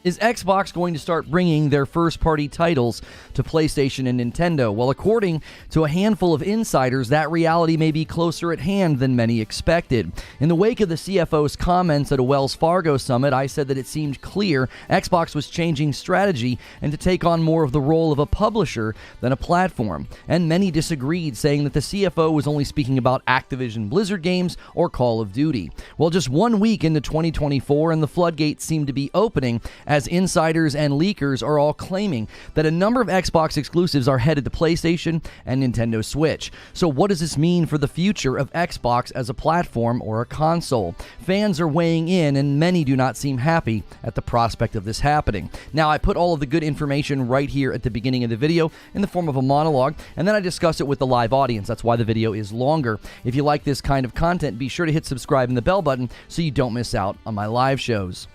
Is Xbox going to start bringing their first-party titles to PlayStation and Nintendo? Well, according to a handful of insiders, that reality may be closer at hand than many expected. In the wake of the CFO's comments at a Wells Fargo summit, I said that it seemed clear Xbox was changing strategy and to take on more of the role of a publisher than a platform. And many disagreed, saying that the CFO was only speaking about Activision Blizzard games or Call of Duty. Well, just 1 week into 2024 and the floodgates seem to be opening, as insiders and leakers are all claiming that a number of Xbox exclusives are headed to PlayStation and Nintendo Switch. So what does this mean for the future of Xbox as a platform or a console? Fans are weighing in, and many do not seem happy at the prospect of this happening. Now, I put all of the good information right here at the beginning of the video in the form of a monologue, and then I discuss it with the live audience. That's why the video is longer. If you like this kind of content, be sure to hit subscribe and the bell button so you don't miss out on my live shows.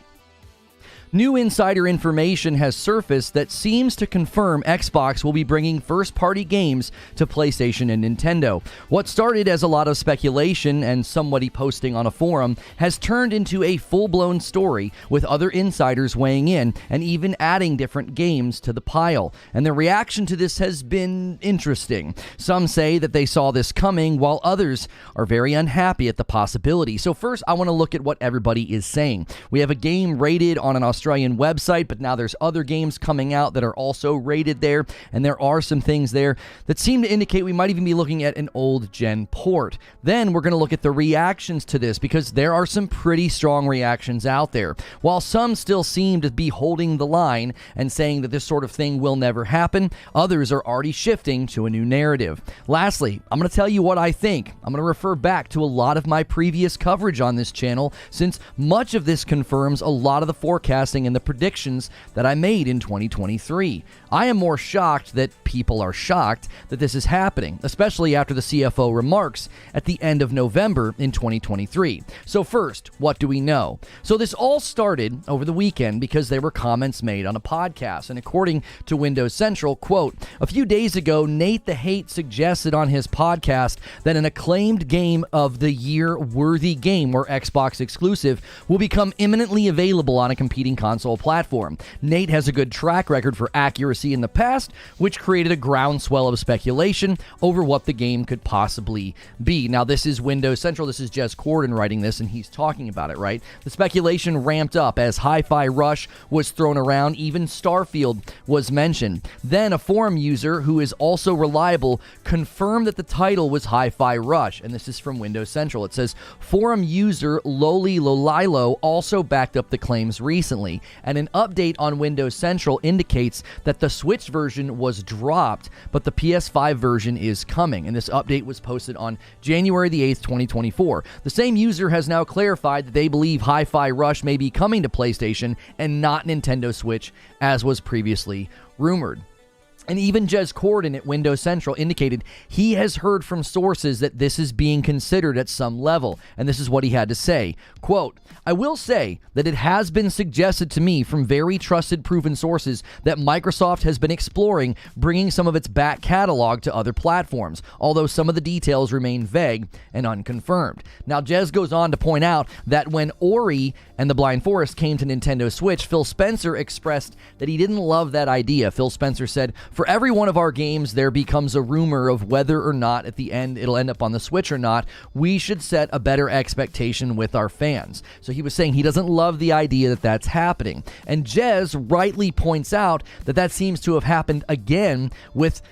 New insider information has surfaced that seems to confirm Xbox will be bringing first-party games to PlayStation and Nintendo. What started as a lot of speculation and somebody posting on a forum has turned into a full-blown story, with other insiders weighing in and even adding different games to the pile. And the reaction to this has been interesting. Some say that they saw this coming, while others are very unhappy at the possibility. So first, I want to look at what everybody is saying. We have a game rated on an Australian website, but now there's other games coming out that are also rated there, and there are some things there that seem to indicate we might even be looking at an old gen port. Then we're going to look at the reactions to this, because there are some pretty strong reactions out there. While some still seem to be holding the line and saying that this sort of thing will never happen, others are already shifting to a new narrative. Lastly, I'm going to tell you what I think. I'm going to refer back to a lot of my previous coverage on this channel, since much of this confirms a lot of the forecasts and the predictions that I made in 2023. I am more shocked that people are shocked that this is happening, especially after the CFO remarks at the end of November in 2023. So first, what do we know? So this all started over the weekend because there were comments made on a podcast, and according to Windows Central, quote, "A few days ago, Nate the Hate suggested on his podcast that an acclaimed Game of the Year worthy game or Xbox exclusive will become imminently available on a competing console platform. Nate has a good track record for accuracy in the past, which created a groundswell of speculation over what the game could possibly be." Now, this is Windows Central. This is Jez Corden writing this, and he's talking about it, right? The speculation ramped up as Hi-Fi Rush was thrown around. Even Starfield was mentioned. Then a forum user who is also reliable confirmed that the title was Hi-Fi Rush, and this is from Windows Central. It says, forum user Loli Lolilo also backed up the claims recently, and an update on Windows Central indicates that the Switch version was dropped, but the PS5 version is coming, and this update was posted on January the 8th, 2024. The same user has now clarified that they believe Hi-Fi Rush may be coming to PlayStation and not Nintendo Switch, as was previously rumored. And even Jez Corden at Windows Central indicated he has heard from sources that this is being considered at some level. And this is what he had to say. Quote, "I will say that it has been suggested to me from very trusted, proven sources that Microsoft has been exploring bringing some of its back catalog to other platforms, although some of the details remain vague and unconfirmed." Now, Jez goes on to point out that when Ori and the Blind Forest came to Nintendo Switch, Phil Spencer expressed that he didn't love that idea. Phil Spencer said, "For every one of our games, there becomes a rumor of whether or not at the end it'll end up on the Switch or not. We should set a better expectation with our fans." So he was saying he doesn't love the idea that that's happening. And Jez rightly points out that that seems to have happened again with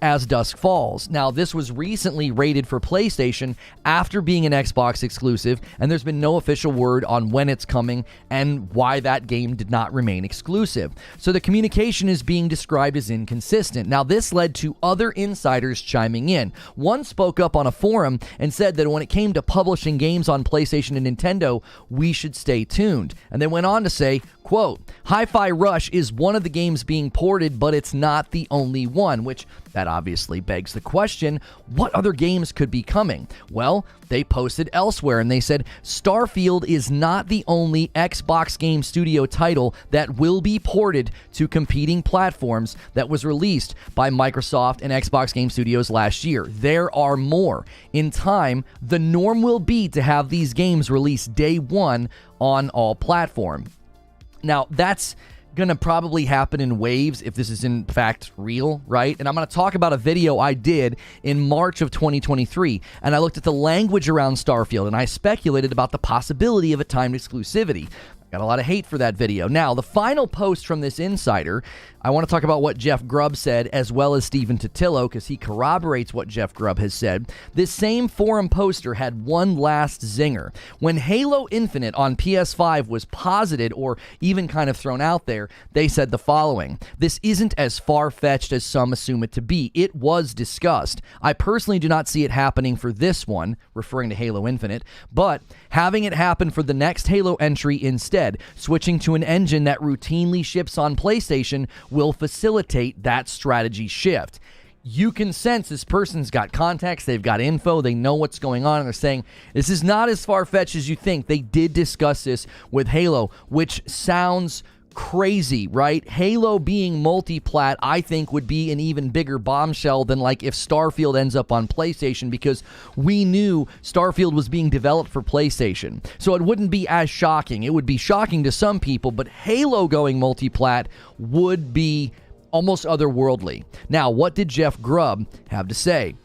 As Dusk Falls. Now, this was recently rated for PlayStation after being an Xbox exclusive, and there's been no official word on when it's coming and why that game did not remain exclusive. So the communication is being described as inconsistent. Now, this led to other insiders chiming in. One spoke up on a forum and said that when it came to publishing games on PlayStation and Nintendo, we should stay tuned. And they went on to say, quote, "Hi-Fi Rush is one of the games being ported, but it's not the only one," which that obviously begs the question, what other games could be coming? Well, they posted elsewhere and they said Starfield is not the only Xbox Game Studio title that will be ported to competing platforms that was released by Microsoft and Xbox Game Studios last year. There are more. In time, the norm will be to have these games released day one on all platforms. Now, that's going to probably happen in waves if this is in fact real, right? And I'm going to talk about a video I did in March of 2023, and I looked at the language around Starfield, and I speculated about the possibility of a timed exclusivity. Got a lot of hate for that video. Now, the final post from this insider, I want to talk about what Jeff Grubb said, as well as Stephen Totilo, because he corroborates what Jeff Grubb has said. This same forum poster had one last zinger. When Halo Infinite on PS5 was posited, or even kind of thrown out there, they said the following: "This isn't as far-fetched as some assume it to be. It was discussed. I personally do not see it happening for this one," referring to Halo Infinite, "but having it happen for the next Halo entry instead. Switching to an engine that routinely ships on PlayStation will facilitate that strategy shift." You can sense this person's got context, they've got info, they know what's going on, and they're saying, this is not as far-fetched as you think. They did discuss this with Halo, which sounds crazy, right? Halo being multi-plat, I think, would be an even bigger bombshell than like if Starfield ends up on PlayStation, because we knew Starfield was being developed for PlayStation. So it wouldn't be as shocking. It would be shocking to some people, but Halo going multi-plat would be almost otherworldly. Now, what did Jeff Grubb have to say?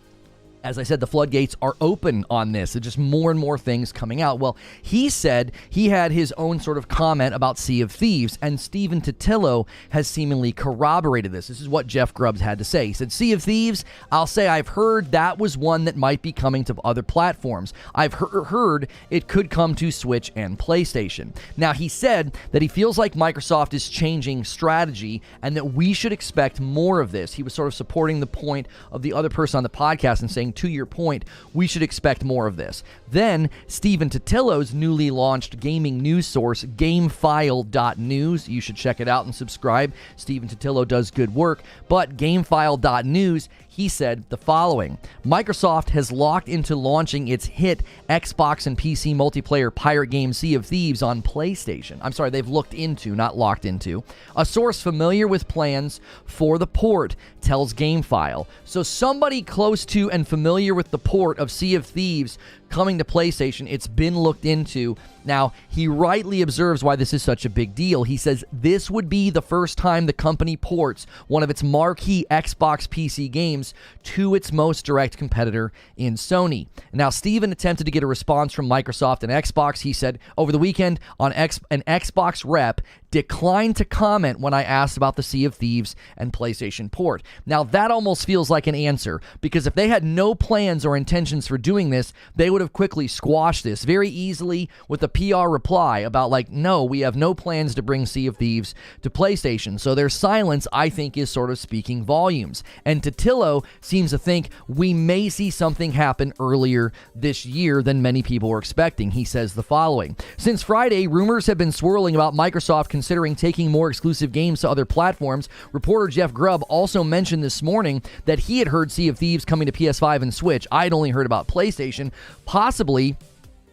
As I said, the floodgates are open on this. There's just more and more things coming out. Well, he said he had his own sort of comment about Sea of Thieves, and Stephen Totilo has seemingly corroborated this. This is what Jeff Grubb had to say. He said, "Sea of Thieves, I'll say I've heard that was one that might be coming to other platforms. I've heard it could come to Switch and PlayStation." Now, he said that he feels like Microsoft is changing strategy and that we should expect more of this. He was sort of supporting the point of the other person on the podcast and saying, to your point, we should expect more of this. Then, Stephen Totilo's newly launched gaming news source, gamefile.news, you should check it out and subscribe. Stephen Totilo does good work, but gamefile.news, he said the following: "Microsoft has locked into launching its hit Xbox and PC multiplayer pirate game Sea of Thieves on PlayStation." I'm sorry, they've looked into, not locked into. A source familiar with plans for the port tells GameFile. So somebody close to and familiar with the port of Sea of Thieves coming to PlayStation, it's been looked into. Now, he rightly observes why this is such a big deal. He says this would be the first time the company ports one of its marquee Xbox PC games to its most direct competitor in Sony. Now, Steven attempted to get a response from Microsoft and Xbox. He said over the weekend an Xbox rep declined to comment when I asked about the Sea of Thieves and PlayStation port. Now, that almost feels like an answer, because if they had no plans or intentions for doing this, they would have quickly squashed this very easily with a PR reply about like, no, we have no plans to bring Sea of Thieves to PlayStation. So their silence, I think, is sort of speaking volumes. And Totilo seems to think we may see something happen earlier this year than many people were expecting. He says the following: "Since Friday, rumors have been swirling about Microsoft considering taking more exclusive games to other platforms. Reporter Jeff Grubb also mentioned this morning that he had heard Sea of Thieves coming to PS5 and Switch. I had only heard about PlayStation, possibly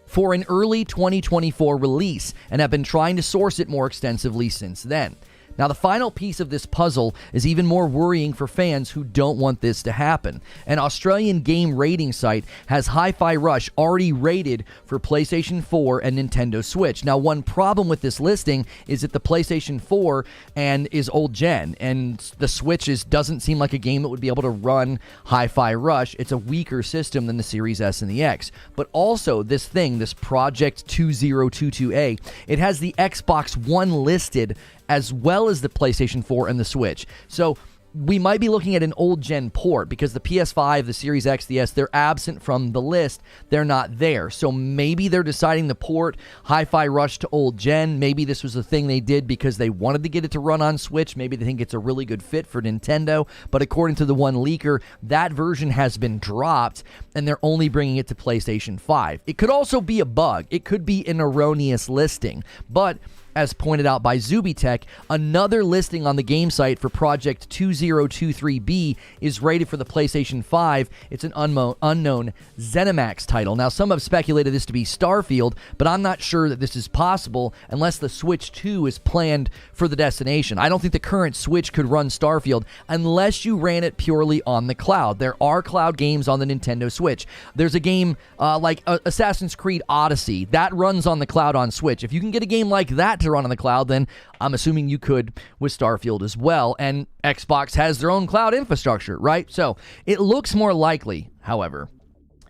for an early 2024 release, and have been trying to source it more extensively since then." Now, the final piece of this puzzle is even more worrying for fans who don't want this to happen. An Australian game rating site has Hi-Fi Rush already rated for PlayStation 4 and Nintendo Switch. Now, one problem with this listing is that the PlayStation 4 is old gen, and the Switch doesn't seem like a game that would be able to run Hi-Fi Rush. It's a weaker system than the Series S and the X. But also, this Project 2022A, it has the Xbox One listed as well as the PlayStation 4 and the Switch. So we might be looking at an old-gen port, because the PS5, the Series X, the S, they're absent from the list. They're not there. So maybe they're deciding to port Hi-Fi Rush to old-gen. Maybe this was a thing they did because they wanted to get it to run on Switch. Maybe they think it's a really good fit for Nintendo. But according to the one leaker, that version has been dropped, and they're only bringing it to PlayStation 5. It could also be a bug. It could be an erroneous listing. But as pointed out by Zubitech, another listing on the game site for Project 2023B is rated for the PlayStation 5. It's an unknown ZeniMax title. Now, some have speculated this to be Starfield, but I'm not sure that this is possible unless the Switch 2 is planned for the destination. I don't think the current Switch could run Starfield unless you ran it purely on the cloud. There are cloud games on the Nintendo Switch. There's a game like Assassin's Creed Odyssey that runs on the cloud on Switch. If you can get a game like that to run on the cloud, then I'm assuming you could with Starfield as well. And Xbox has their own cloud infrastructure, right? So it looks more likely, however,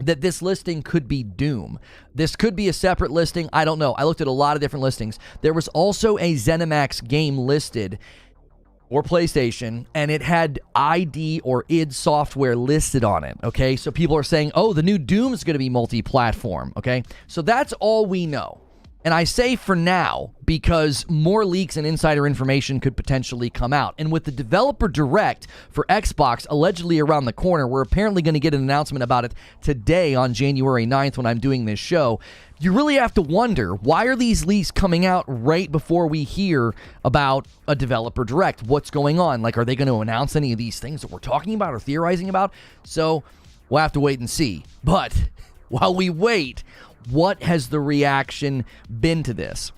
that this listing could be Doom. This could be a separate listing. I don't know. I looked at a lot of different listings. There was also a ZeniMax game listed, or PlayStation, and it had ID or id Software listed on it, okay? So people are saying, oh, the new Doom is going to be multi-platform, okay? So that's all we know. And I say for now because more leaks and insider information could potentially come out. And with the developer direct for Xbox allegedly around the corner, we're apparently going to get an announcement about it today on January 9th when I'm doing this show. You really have to wonder, why are these leaks coming out right before we hear about a developer direct? What's going on? Like, are they going to announce any of these things that we're talking about or theorizing about? So we'll have to wait and see. But while we wait, what has the reaction been to this?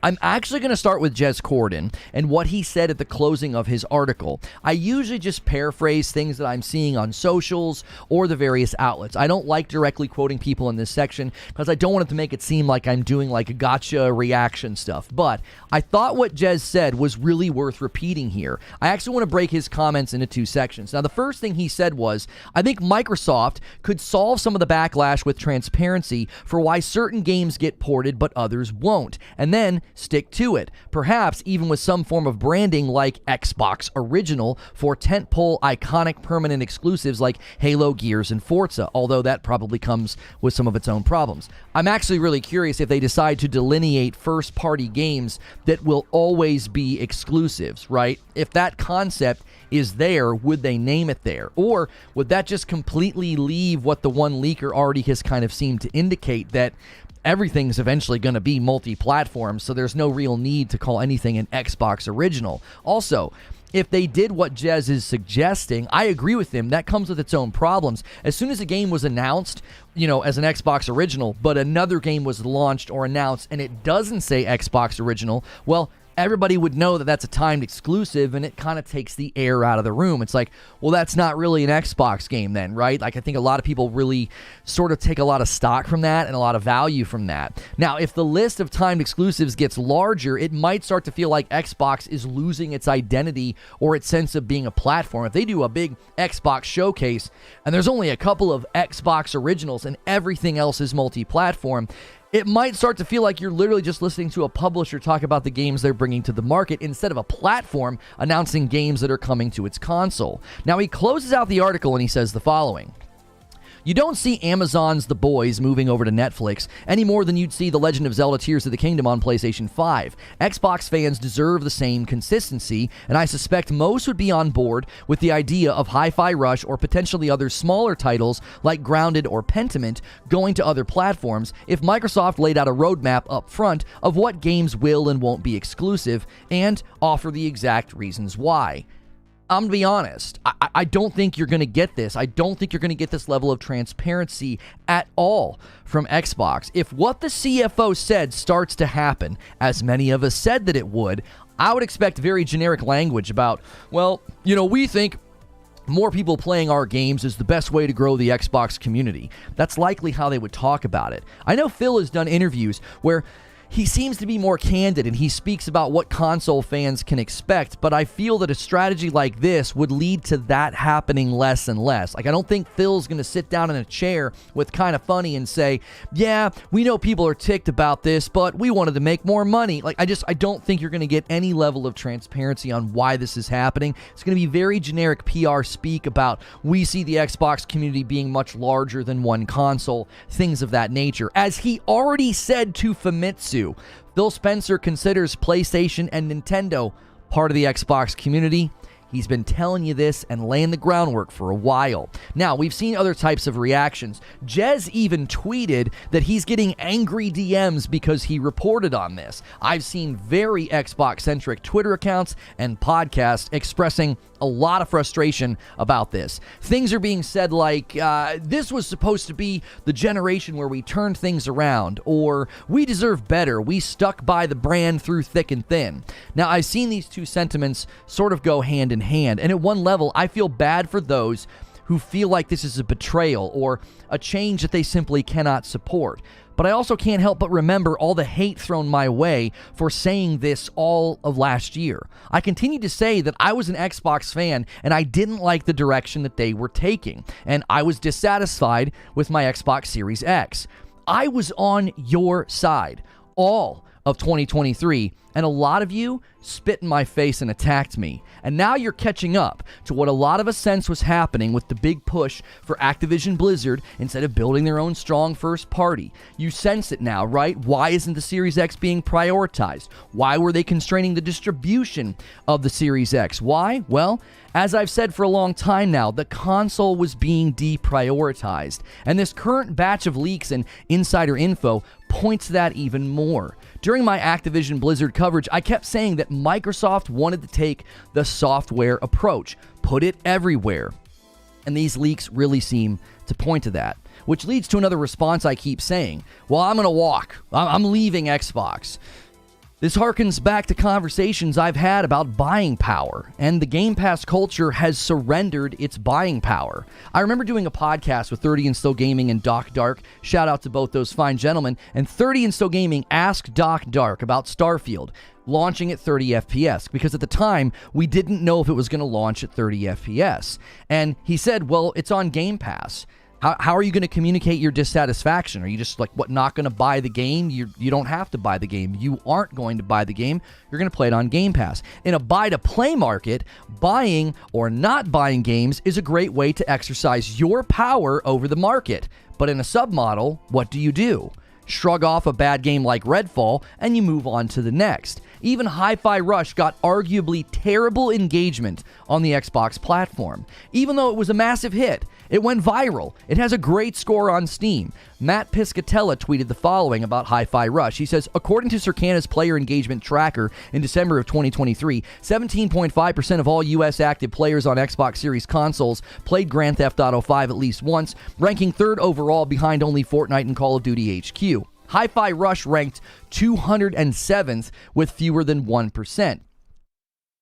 I'm actually going to start with Jez Corden and what he said at the closing of his article. I usually just paraphrase things that I'm seeing on socials or the various outlets. I don't like directly quoting people in this section because I don't want it to make it seem like I'm doing like a gotcha reaction stuff. But I thought what Jez said was really worth repeating here. I actually want to break his comments into two sections. Now, the first thing he said was, I think Microsoft could solve some of the backlash with transparency for why certain games get ported but others won't. And then stick to it, perhaps even with some form of branding like Xbox Original for tentpole iconic permanent exclusives like Halo, Gears, and Forza, although that probably comes with some of its own problems. I'm actually really curious if they decide to delineate first-party games that will always be exclusives, right? If that concept is there, would they name it there? Or would that just completely leave what the one leaker already has kind of seemed to indicate, that everything's eventually going to be multi-platform, so there's no real need to call anything an Xbox Original. Also, if they did what Jez is suggesting, I agree with him. That comes with its own problems. As soon as a game was announced, as an Xbox Original, but another game was launched or announced and it doesn't say Xbox Original, well, everybody would know that that's a timed exclusive, and it kind of takes the air out of the room. It's like, well, that's not really an Xbox game then, right? Like, I think a lot of people really sort of take a lot of stock from that and a lot of value from that. Now, if the list of timed exclusives gets larger, it might start to feel like Xbox is losing its identity or its sense of being a platform. If they do a big Xbox showcase and there's only a couple of Xbox Originals and everything else is multi-platform, it might start to feel like you're literally just listening to a publisher talk about the games they're bringing to the market instead of a platform announcing games that are coming to its console. Now, he closes out the article and he says the following. You don't see Amazon's The Boys moving over to Netflix any more than you'd see The Legend of Zelda Tears of the Kingdom on PlayStation 5. Xbox fans deserve the same consistency, and I suspect most would be on board with the idea of Hi-Fi Rush or potentially other smaller titles like Grounded or Pentiment going to other platforms if Microsoft laid out a roadmap up front of what games will and won't be exclusive and offer the exact reasons why. I'm going to be honest, I don't think you're going to get this. I don't think you're going to get this level of transparency at all from Xbox. If what the CFO said starts to happen, as many of us said that it would, I would expect very generic language about, well, we think more people playing our games is the best way to grow the Xbox community. That's likely how they would talk about it. I know Phil has done interviews where he seems to be more candid and he speaks about what console fans can expect, but I feel that a strategy like this would lead to that happening less and less. Like, I don't think Phil's going to sit down in a chair with Kind of Funny and say, yeah, we know people are ticked about this, but we wanted to make more money. Like, I don't think you're going to get any level of transparency on why this is happening. It's going to be very generic PR speak about, we see the Xbox community being much larger than one console, things of that nature. As he already said to Famitsu, Phil Spencer considers PlayStation and Nintendo part of the Xbox community. He's been telling you this and laying the groundwork for a while. Now, we've seen other types of reactions. Jez even tweeted that he's getting angry DMs because he reported on this. I've seen very Xbox-centric Twitter accounts and podcasts expressing a lot of frustration about this. Things are being said like, this was supposed to be the generation where we turned things around, or we deserve better, we stuck by the brand through thick and thin. Now, I've seen these two sentiments sort of go hand in hand, and at one level, I feel bad for those who feel like this is a betrayal or a change that they simply cannot support. But I also can't help but remember all the hate thrown my way for saying this all of last year. I continue to say that I was an Xbox fan and I didn't like the direction that they were taking, and I was dissatisfied with my Xbox Series X. I was on your side all of 2023, and a lot of you spit in my face and attacked me. And now you're catching up to what a lot of us sense was happening with the big push for Activision Blizzard instead of building their own strong first party. You sense it now, right? Why isn't the Series X being prioritized? Why were they constraining the distribution of the Series X? Why? Well, as I've said for a long time now, the console was being deprioritized. And this current batch of leaks and insider info points to that even more. During my Activision Blizzard coverage, I kept saying that Microsoft wanted to take the software approach, put it everywhere. And these leaks really seem to point to that, which leads to another response I keep saying. Well, I'm going to walk. I'm leaving Xbox. This harkens back to conversations I've had about buying power, and the Game Pass culture has surrendered its buying power. I remember doing a podcast with 30 and Still Gaming and Doc Dark. Shout out to both those fine gentlemen. And 30 and Still Gaming asked Doc Dark about Starfield launching at 30 FPS, because at the time we didn't know if it was going to launch at 30 FPS. And he said, well, it's on Game Pass. How are you going to communicate your dissatisfaction? Are you just like, what, not going to buy the game? You don't have to buy the game. You aren't going to buy the game. You're going to play it on Game Pass. In a buy-to-play market, buying or not buying games is a great way to exercise your power over the market. But in a submodel, what do? Shrug off a bad game like Redfall, and you move on to the next. Even Hi-Fi Rush got arguably terrible engagement on the Xbox platform. Even though it was a massive hit, it went viral. It has a great score on Steam. Matt Piscatella tweeted the following about Hi-Fi Rush. He says, according to Circana's player engagement tracker in December of 2023, 17.5% of all U.S. active players on Xbox Series consoles played Grand Theft Auto 5 at least once, ranking third overall behind only Fortnite and Call of Duty HQ. Hi-Fi Rush ranked 207th with fewer than 1%.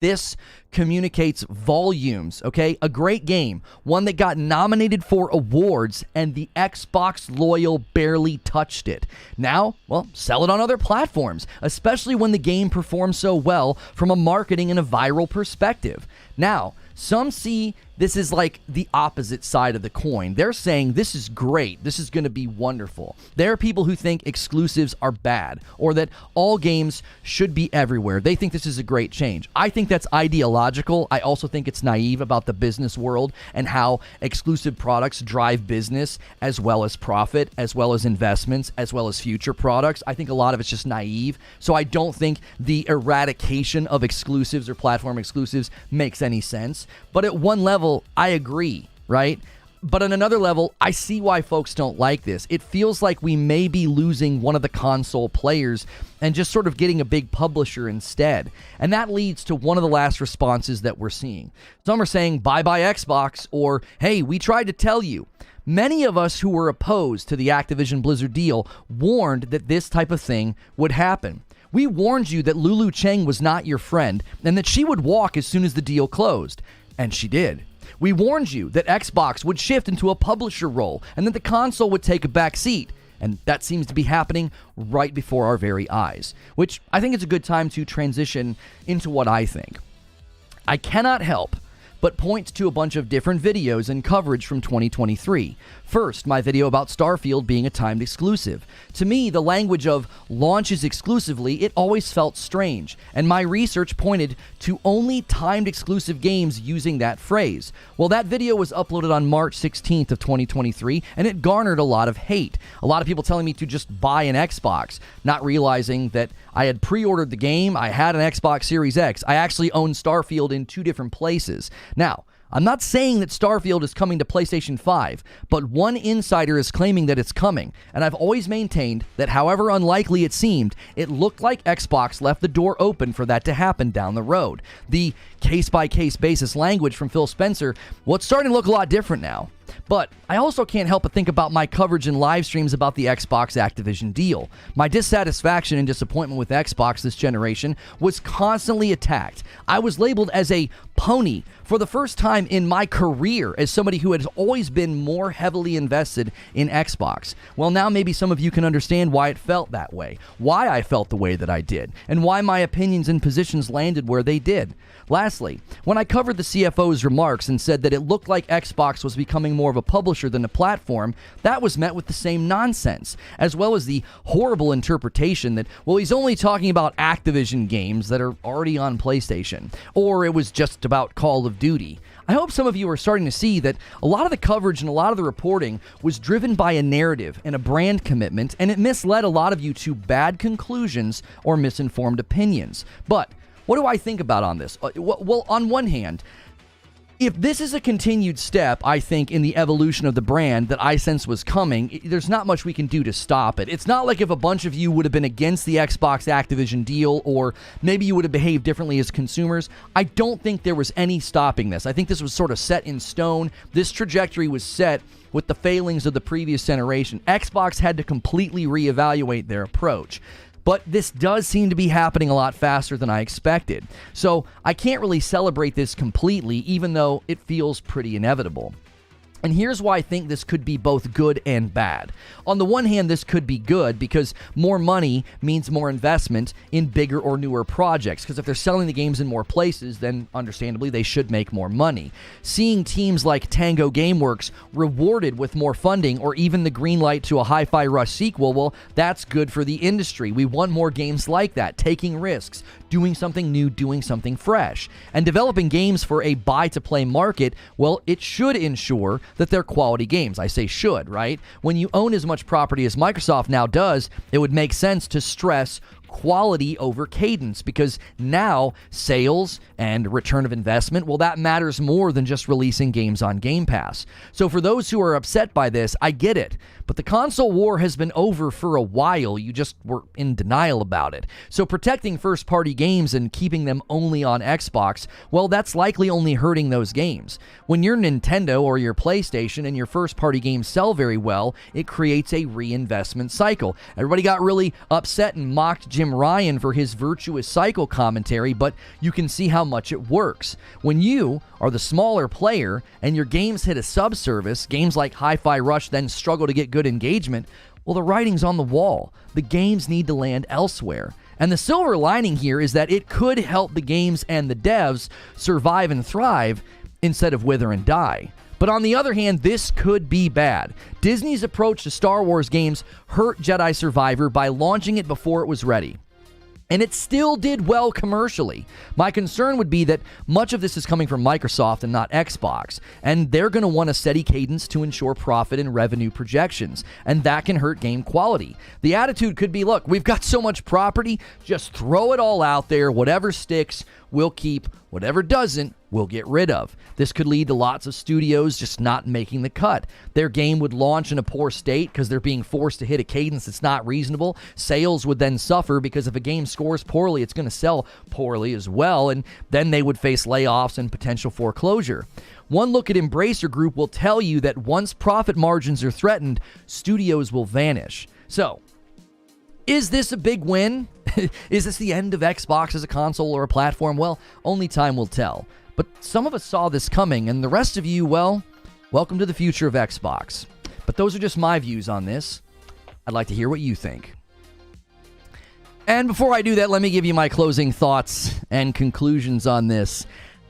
This communicates volumes, okay? A great game, one that got nominated for awards, and the Xbox loyal barely touched it. Now, well, sell it on other platforms, especially when the game performs so well from a marketing and a viral perspective. Now, some see this is like the opposite side of the coin. They're saying this is great. This is going to be wonderful. There are people who think exclusives are bad or that all games should be everywhere. They think this is a great change. I think that's ideological. I also think it's naive about the business world and how exclusive products drive business as well as profit, as well as investments, as well as future products. I think a lot of it's just naive. So I don't think the eradication of exclusives or platform exclusives makes any sense. But at one level, I agree, right? But on another level, I see why folks don't like this. It feels like we may be losing one of the console players and just sort of getting a big publisher instead. And that leads to one of the last responses that we're seeing. Some are saying, bye-bye Xbox, or, hey, we tried to tell you. Many of us who were opposed to the Activision Blizzard deal warned that this type of thing would happen. We warned you that Lulu Cheng was not your friend and that she would walk as soon as the deal closed. And she did. We warned you that Xbox would shift into a publisher role and that the console would take a back seat. And that seems to be happening right before our very eyes, which I think is a good time to transition into what I think. I cannot help but point to a bunch of different videos and coverage from 2023. First, my video about Starfield being a timed exclusive. To me, the language of launches exclusively, it always felt strange, and my research pointed to only timed exclusive games using that phrase. Well, that video was uploaded on March 16th of 2023, and it garnered a lot of hate. A lot of people telling me to just buy an Xbox, not realizing that I had pre-ordered the game, I had an Xbox Series X, I actually own Starfield in 2 different places. Now, I'm not saying that Starfield is coming to PlayStation 5, but one insider is claiming that it's coming, and I've always maintained that however unlikely it seemed, it looked like Xbox left the door open for that to happen down the road. The case-by-case basis language from Phil Spencer, well, it's starting to look a lot different now. But I also can't help but think about my coverage and live streams about the Xbox Activision deal. My dissatisfaction and disappointment with Xbox this generation was constantly attacked. I was labeled as a pony for the first time in my career as somebody who has always been more heavily invested in Xbox. Well, now maybe some of you can understand why it felt that way, why I felt the way that I did, and why my opinions and positions landed where they did. Lastly, when I covered the CFO's remarks and said that it looked like Xbox was becoming more of a publisher than a platform, that was met with the same nonsense, as well as the horrible interpretation that, well, he's only talking about Activision games that are already on PlayStation, or it was just about Call of Duty. I hope some of you are starting to see that a lot of the coverage and a lot of the reporting was driven by a narrative and a brand commitment, and it misled a lot of you to bad conclusions or misinformed opinions. But what do I think about on this? Well, on one hand, if this is a continued step, I think, in the evolution of the brand that I sense was coming, there's not much we can do to stop it. It's not like if a bunch of you would have been against the Xbox Activision deal, or maybe you would have behaved differently as consumers. I don't think there was any stopping this. I think this was sort of set in stone. This trajectory was set with the failings of the previous generation. Xbox had to completely reevaluate their approach. But this does seem to be happening a lot faster than I expected. So I can't really celebrate this completely, even though it feels pretty inevitable. And here's why I think this could be both good and bad. On the one hand, this could be good because more money means more investment in bigger or newer projects. Because if they're selling the games in more places, then understandably they should make more money. Seeing teams like Tango Gameworks rewarded with more funding or even the green light to a Hi-Fi Rush sequel, well, that's good for the industry. We want more games like that, taking risks, doing something new, doing something fresh. And developing games for a buy-to-play market, well, it should ensure that they're quality games. I say should, right? When you own as much property as Microsoft now does, it would make sense to stress quality over cadence, because now sales and return of investment, well, that matters more than just releasing games on Game Pass. So for those who are upset by this, I get it. But the console war has been over for a while. You just were in denial about it. So protecting first-party games and keeping them only on Xbox, well, that's likely only hurting those games. When you're Nintendo or your PlayStation and your first-party games sell very well, it creates a reinvestment cycle. Everybody got really upset and mocked Jim Ryan for his virtuous cycle commentary, but you can see how much it works. When you are the smaller player and your games hit a subservice, games like Hi-Fi Rush then struggle to get good engagement, well, the writing's on the wall. The games need to land elsewhere. And the silver lining here is that it could help the games and the devs survive and thrive instead of wither and die. But on the other hand, this could be bad. Disney's approach to Star Wars games hurt Jedi Survivor by launching it before it was ready. And it still did well commercially. My concern would be that much of this is coming from Microsoft and not Xbox, and they're going to want a steady cadence to ensure profit and revenue projections, and that can hurt game quality. The attitude could be, look, we've got so much property, just throw it all out there, whatever sticks, we'll keep, whatever doesn't, we'll get rid of. This could lead to lots of studios just not making the cut. Their game would launch in a poor state because they're being forced to hit a cadence that's not reasonable. Sales would then suffer because if a game scores poorly, it's going to sell poorly as well, and then they would face layoffs and potential foreclosure. One look at Embracer Group will tell you that once profit margins are threatened, studios will vanish. So, is this a big win? Is this the end of Xbox as a console or a platform? Well, only time will tell. But some of us saw this coming, and the rest of you, well, welcome to the future of Xbox. But those are just my views on this. I'd like to hear what you think. And before I do that, let me give you my closing thoughts and conclusions on this.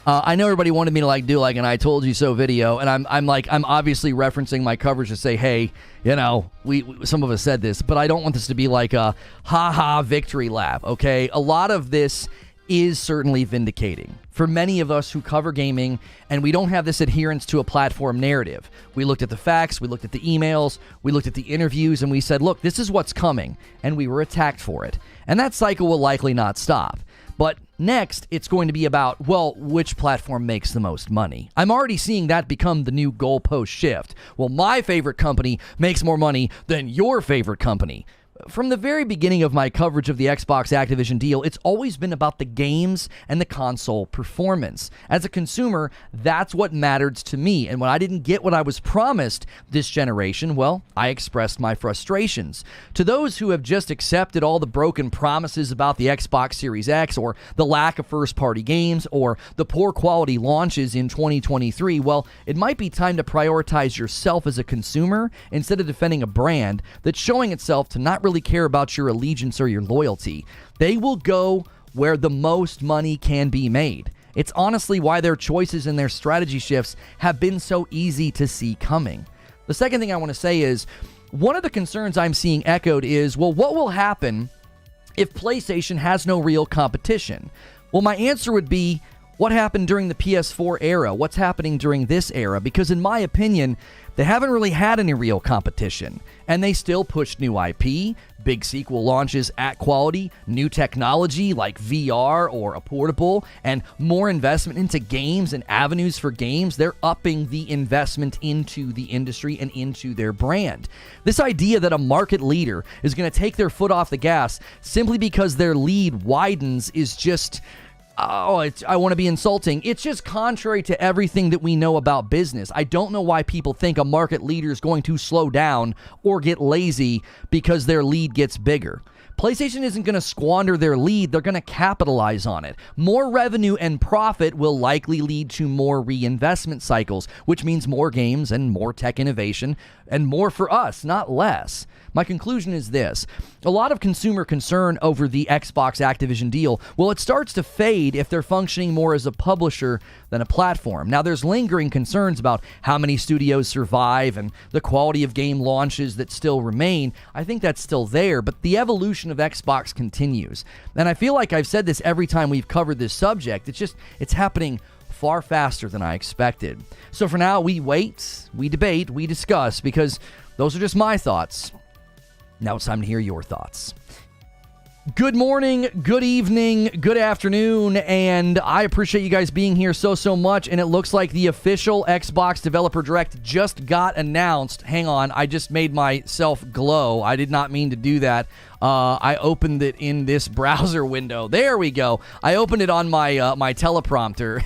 I know everybody wanted me to do an I told you so video, and I'm obviously referencing my coverage to say, hey, you know, we some of us said this, but I don't want this to be like a ha-ha victory lap, okay? A lot of this is certainly vindicating for many of us who cover gaming, and we don't have this adherence to a platform narrative. We looked at the facts, we looked at the emails, we looked at the interviews, and we said, look, this is what's coming, and we were attacked for it. And that cycle will likely not stop. But next, it's going to be about, well, which platform makes the most money? I'm already seeing that become the new goalpost shift. Well, my favorite company makes more money than your favorite company. From the very beginning of my coverage of the Xbox Activision deal, it's always been about the games and the console performance. As a consumer, that's what mattered to me. And when I didn't get what I was promised this generation, well, I expressed my frustrations. To those who have just accepted all the broken promises about the Xbox Series X, or the lack of first-party games, or the poor quality launches in 2023, well, it might be time to prioritize yourself as a consumer instead of defending a brand that's showing itself to not really care about your allegiance or your loyalty. They will go where the most money can be made. It's honestly why their choices and their strategy shifts have been so easy to see coming. The second thing I want to say is, one of the concerns I'm seeing echoed is, well, what will happen if PlayStation has no real competition? Well, my answer would be, what happened during the PS4 era? What's happening during this era? Because in my opinion, they haven't really had any real competition, and they still pushed new IP, big sequel launches at quality, new technology like VR or a portable, and more investment into games and avenues for games. They're upping the investment into the industry and into their brand. This idea that a market leader is going to take their foot off the gas simply because their lead widens is just... I want to be insulting. It's just contrary to everything that we know about business. I don't know why people think a market leader is going to slow down or get lazy because their lead gets bigger. PlayStation isn't going to squander their lead. They're going to capitalize on it. More revenue and profit will likely lead to more reinvestment cycles, which means more games and more tech innovation and more for us, not less. My conclusion is this. A lot of consumer concern over the Xbox Activision deal, well, it starts to fade if they're functioning more as a publisher than a platform. Now, there's lingering concerns about how many studios survive and the quality of game launches that still remain. I think that's still there, but the evolution of Xbox continues. And I feel like I've said this every time we've covered this subject. It's happening far faster than I expected. So for now, we wait, we debate, we discuss, because those are just my thoughts. Now it's time to hear your thoughts. Good morning, good evening, good afternoon, and I appreciate you guys being here so much, and it looks like the official Xbox Developer Direct just got announced. Hang on, I just made myself glow. I did not mean to do that. I opened it in this browser window. There we go. I opened it on my teleprompter.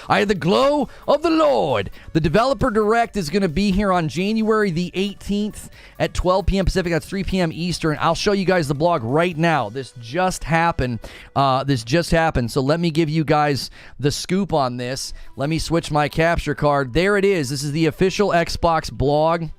I had the glow of the Lord. The Developer Direct is going to be here on January the 18th at 12 p.m. Pacific. That's 3 p.m. Eastern. I'll show you guys the blog right now. This just happened. So let me give you guys the scoop on this. Let me switch my capture card. There it is. This is the official Xbox blog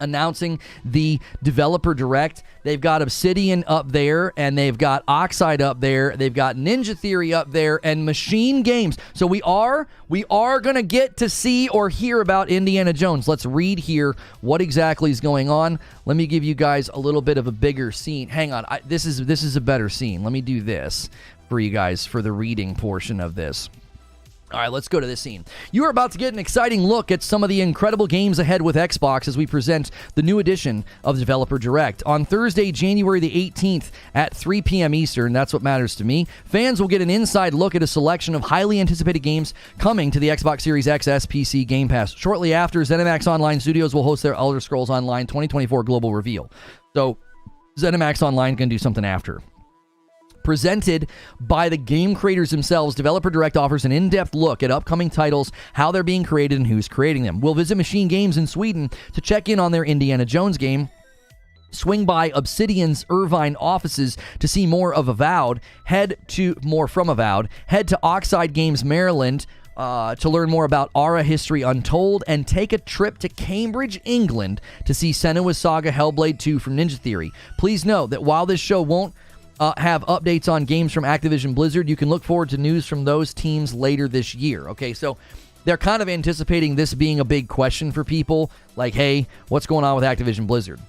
announcing the Developer Direct. They've got Obsidian up there, and they've got Oxide up there. They've got Ninja Theory up there, and Machine Games. So we are going to get to see or hear about Indiana Jones. Let's read here what exactly is going on. Let me give you guys a little bit of a bigger scene. Hang on. This is a better scene. Let me do this for you guys for the reading portion of this. All right, let's go to this scene. You are about to get an exciting look at some of the incredible games ahead with Xbox as we present the new edition of Developer Direct. On Thursday, January the 18th at 3 p.m. Eastern, that's what matters to me, fans will get an inside look at a selection of highly anticipated games coming to the Xbox Series X, S, PC, Game Pass. Shortly after, ZeniMax Online Studios will host their Elder Scrolls Online 2024 global reveal. So, ZeniMax Online can do something after. Presented by the game creators themselves, Developer Direct offers an in-depth look at upcoming titles, how they're being created, and who's creating them. We'll visit Machine Games in Sweden to check in on their Indiana Jones game, swing by Obsidian's Irvine offices to see more of Avowed, head to Oxide Games Maryland to learn more about Aura History Untold, and take a trip to Cambridge, England to see Senua's Saga Hellblade 2 from Ninja Theory. Please note that while this show won't have updates on games from Activision Blizzard, you can look forward to news from those teams later this year. Okay, so they're kind of anticipating this being a big question for people, like, hey, what's going on with Activision Blizzard?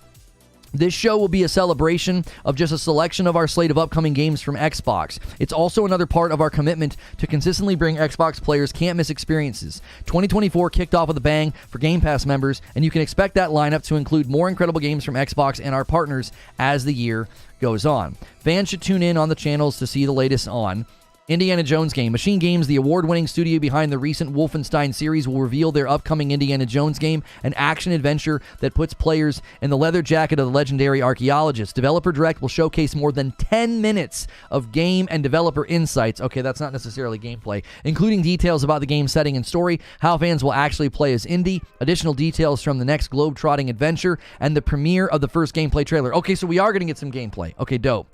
This show will be a celebration of just a selection of our slate of upcoming games from Xbox. It's also another part of our commitment to consistently bring Xbox players can't-miss experiences. 2024 kicked off with a bang for Game Pass members, and you can expect that lineup to include more incredible games from Xbox and our partners as the year goes on. Fans should tune in on the channels to see the latest on Indiana Jones game. Machine Games, the award-winning studio behind the recent Wolfenstein series, will reveal their upcoming Indiana Jones game, an action-adventure that puts players in the leather jacket of the legendary archaeologist. Developer Direct will showcase more than 10 minutes of game and developer insights. Okay, that's not necessarily gameplay, including details about the game's setting and story, how fans will actually play as Indy, additional details from the next globe-trotting adventure, and the premiere of the first gameplay trailer. Okay, so we are going to get some gameplay. Okay, dope.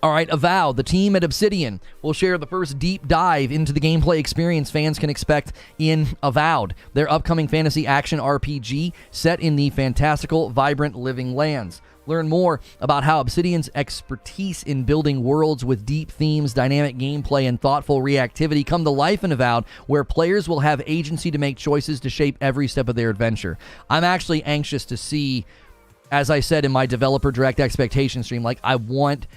All right, Avowed, the team at Obsidian, will share the first deep dive into the gameplay experience fans can expect in Avowed, their upcoming fantasy action RPG set in the fantastical, vibrant living lands. Learn more about how Obsidian's expertise in building worlds with deep themes, dynamic gameplay, and thoughtful reactivity come to life in Avowed, where players will have agency to make choices to shape every step of their adventure. I'm actually anxious to see, as I said in my Developer Direct expectation stream, like, I want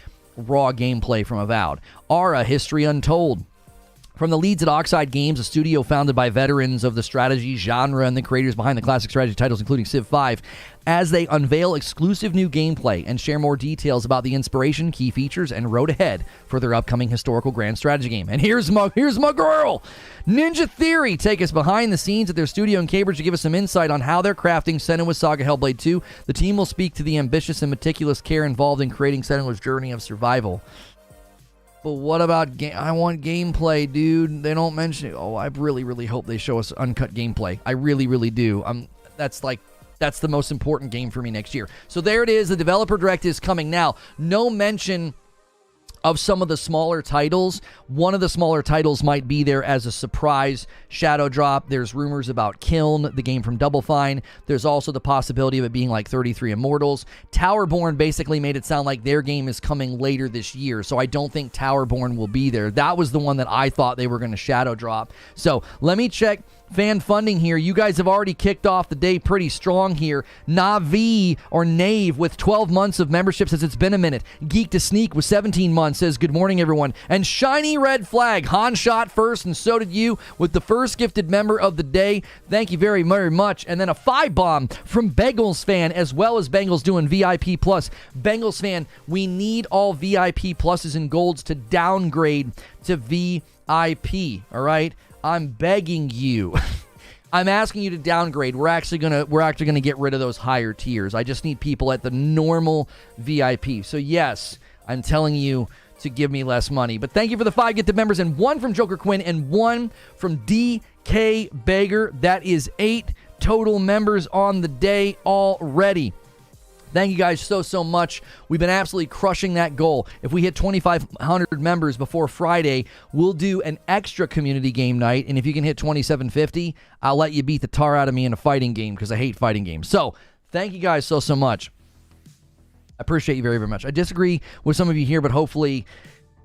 raw gameplay from Avowed. Aura, History Untold. From the leads at Oxide Games, a studio founded by veterans of the strategy genre and the creators behind the classic strategy titles, including Civ 5, as they unveil exclusive new gameplay and share more details about the inspiration, key features, and road ahead for their upcoming historical grand strategy game. And here's my girl! Ninja Theory take us behind the scenes at their studio in Cambridge to give us some insight on how they're crafting Senua's Saga Hellblade 2. The team will speak to the ambitious and meticulous care involved in creating Senua's journey of survival. But what about I want gameplay, dude. They don't mention it. Oh, I really, really hope they show us uncut gameplay. I really, really do. That's the most important game for me next year. So there it is. The Developer Direct is coming now. No mention of some of the smaller titles. One of the smaller titles might be there as a surprise shadow drop. There's rumors about Kiln, the game from Double Fine. There's also the possibility of it being like 33 Immortals. Towerborn basically made it sound like their game is coming later this year, so I don't think Towerborn will be there. That was the one that I thought they were going to shadow drop. So let me check fan funding here. You guys have already kicked off the day pretty strong here. Navi or Nave with 12 months of membership says it's been a minute. Geek to Sneak with 17 months says good morning everyone. And Shiny Red Flag, Han shot first and so did you with the first gifted member of the day. Thank you very, very much. And then a 5-bomb from Bengals Fan, as well as Bengals doing VIP Plus. Bengals Fan, we need all VIP Pluses and Golds to downgrade to VIP, all right? I'm begging you. I'm asking you to downgrade. We're actually gonna get rid of those higher tiers. I just need people at the normal VIP. So yes, I'm telling you to give me less money. But thank you for the 5 gifted members, and 1 from Joker Quinn and 1 from DK Bager. That is 8 total members on the day already. Thank you guys so much. We've been absolutely crushing that goal. If we hit 2,500 members before Friday, we'll do an extra community game night. And if you can hit 2,750, I'll let you beat the tar out of me in a fighting game because I hate fighting games. So thank you guys so much. I appreciate you very, very much. I disagree with some of you here, but hopefully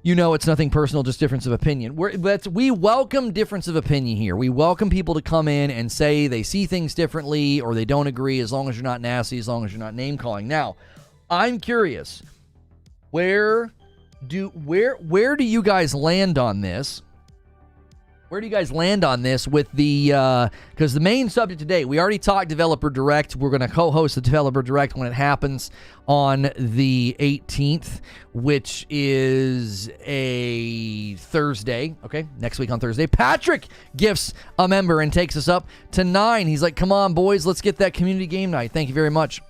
you know it's nothing personal, just difference of opinion. We welcome difference of opinion here. We welcome people to come in and say they see things differently or they don't agree, as long as you're not nasty, as long as you're not name-calling. Now, I'm curious, where do you guys land on this? Where do you guys land on this with the, because the main subject today, we already talked Developer Direct. We're going to co-host the Developer Direct when it happens on the 18th, which is a Thursday. Okay, next week on Thursday. Patrick gifts a member and takes us up to 9. He's like, come on, boys, let's get that community game night. Thank you very much.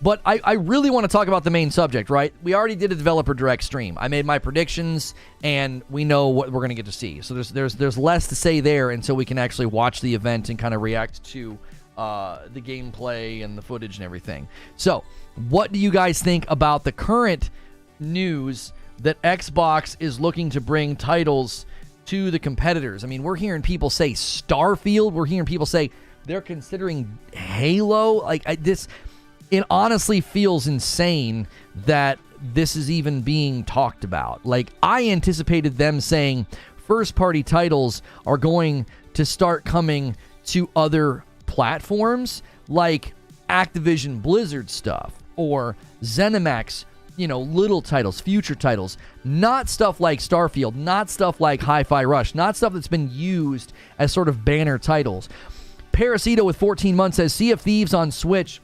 But I really want to talk about the main subject, right? We already did a Developer Direct stream. I made my predictions, and we know what we're going to get to see. So there's less to say there until we can actually watch the event and kind of react to the gameplay and the footage and everything. So what do you guys think about the current news that Xbox is looking to bring titles to the competitors? I mean, we're hearing people say Starfield. We're hearing people say they're considering Halo. It honestly feels insane that this is even being talked about. Like, I anticipated them saying first-party titles are going to start coming to other platforms, like Activision Blizzard stuff, or ZeniMax, little titles, future titles, not stuff like Starfield, not stuff like Hi-Fi Rush, not stuff that's been used as sort of banner titles. Parasito with 14 months says, Sea of Thieves on Switch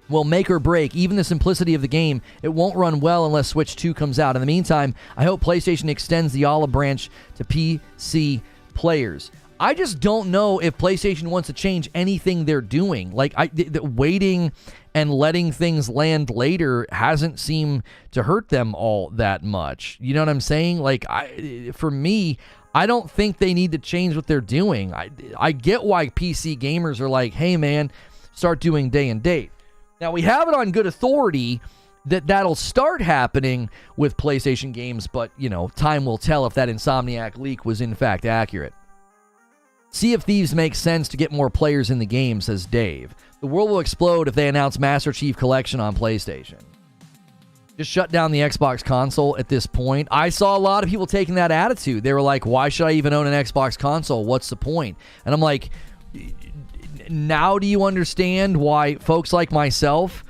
will make or break even the simplicity of the game. It won't run well unless Switch 2 comes out. In the meantime, I hope PlayStation extends the olive branch to PC players. I just don't know if PlayStation wants to change anything they're doing. Like, waiting and letting things land later hasn't seemed to hurt them all that much. You know what I'm saying? Like, for me, I don't think they need to change what they're doing. I get why PC gamers are like, hey, man, start doing day and date. Now, we have it on good authority that'll start happening with PlayStation games, but, you know, time will tell if that Insomniac leak was in fact accurate. Sea of Thieves makes sense to get more players in the game, says Dave. The world will explode if they announce Master Chief Collection on PlayStation. Just shut down the Xbox console at this point. I saw a lot of people taking that attitude. They were like, why should I even own an Xbox console? What's the point? And I'm like, now do you understand why folks like myself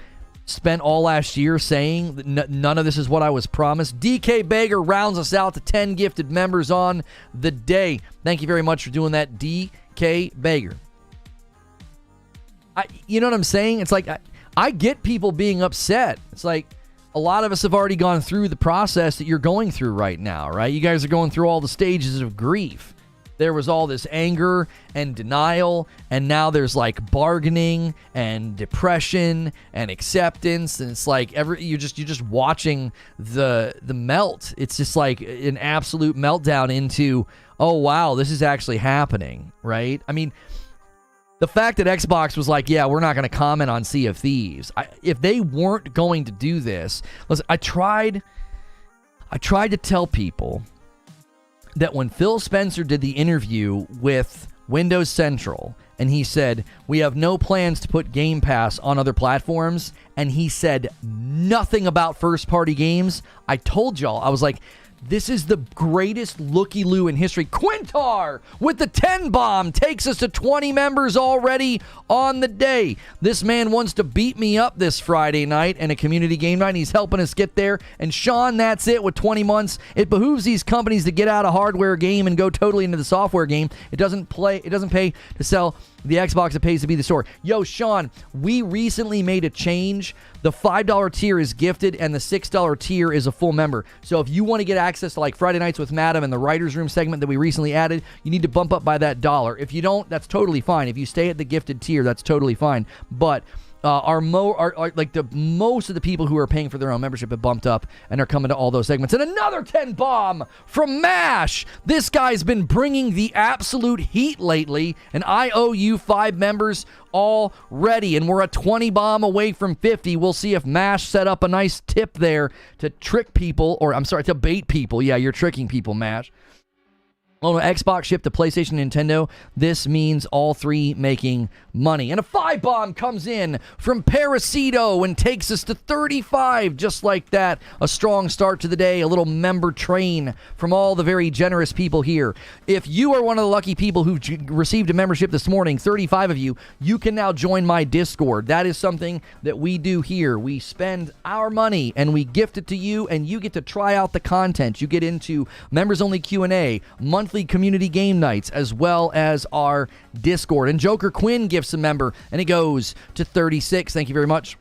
spent all last year saying that none of this is what I was promised? DK Bager rounds us out to 10 gifted members on the day. Thank you very much for doing that, DK Bager. You know what I'm saying? It's like, I get people being upset. It's like, a lot of us have already gone through the process that you're going through right now, right? You guys are going through all the stages of grief. There was all this anger and denial, and now there's like bargaining and depression and acceptance, and it's like you're just watching the melt. It's just like an absolute meltdown into, oh wow, this is actually happening, right? I mean, the fact that Xbox was like, yeah, we're not going to comment on Sea of Thieves. If they weren't going to do this, listen, I tried to tell people that when Phil Spencer did the interview with Windows Central, and he said, we have no plans to put Game Pass on other platforms, and he said nothing about first-party games, I told y'all, I was like, this is the greatest looky-loo in history. Quintar with the 10 bomb takes us to 20 members already on the day. This man wants to beat me up this Friday night and a community game night, and he's helping us get there. And Sean, that's it with 20 months. It behooves these companies to get out of hardware game and go totally into the software game. It doesn't pay to sell the Xbox. It pays to be the store. Yo, Sean, we recently made a change. The $5 tier is gifted, and the $6 tier is a full member. So if you want to get access to like Friday Nights with Madam and the Writer's Room segment that we recently added, you need to bump up by that $1. If you don't, that's totally fine. If you stay at the gifted tier, that's totally fine. But most of the people who are paying for their own membership have bumped up and are coming to all those segments. And another 10 bomb from MASH. This guy's been bringing the absolute heat lately, and I owe you 5 members already, and we're a 20 bomb away from 50. We'll see if MASH set up a nice tip there to trick people, to bait people. Yeah, you're tricking people, MASH. Oh no, Xbox shipped to PlayStation and Nintendo. This means all three making money. And a 5 bomb comes in from Parasito and takes us to 35. Just like that. A strong start to the day. A little member train from all the very generous people here. If you are one of the lucky people who received a membership this morning, 35 of you, you can now join my Discord. That is something that we do here. We spend our money and we gift it to you, and you get to try out the content. You get into members-only Q&A, monthly community game nights, as well as our Discord. And Joker Quinn gifts a member, and it goes to 36. Thank you very much.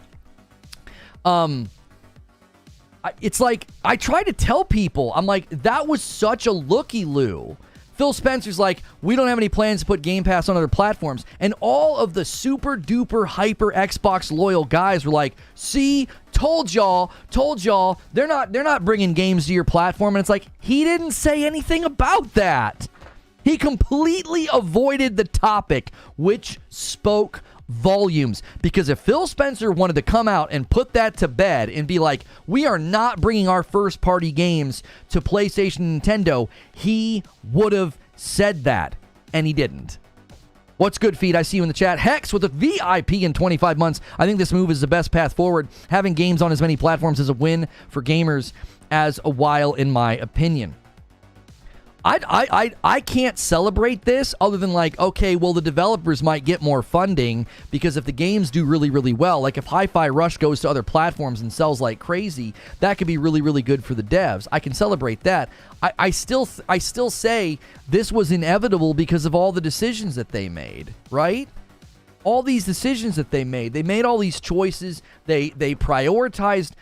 It's like, I try to tell people, I'm like, that was such a looky-loo. Phil Spencer's like, we don't have any plans to put Game Pass on other platforms. And all of the super duper hyper Xbox loyal guys were like, see, told y'all, they're not bringing games to your platform. And it's like, he didn't say anything about that. He completely avoided the topic, which spoke volumes. Because if Phil Spencer wanted to come out and put that to bed and be like, we are not bringing our first party games to PlayStation and Nintendo, he would have said that, and he didn't. What's good, Feed? I see you in the chat. Hex with a VIP in 25 months. I think this move is the best path forward. Having games on as many platforms is a win for gamers as a while, in my opinion. I can't celebrate this other than like, okay, well, the developers might get more funding because if the games do really, really well, like if Hi-Fi Rush goes to other platforms and sells like crazy, that could be really, really good for the devs. I can celebrate that. I still say this was inevitable because of all the decisions that they made, right? all these decisions that they made all these choices. They prioritized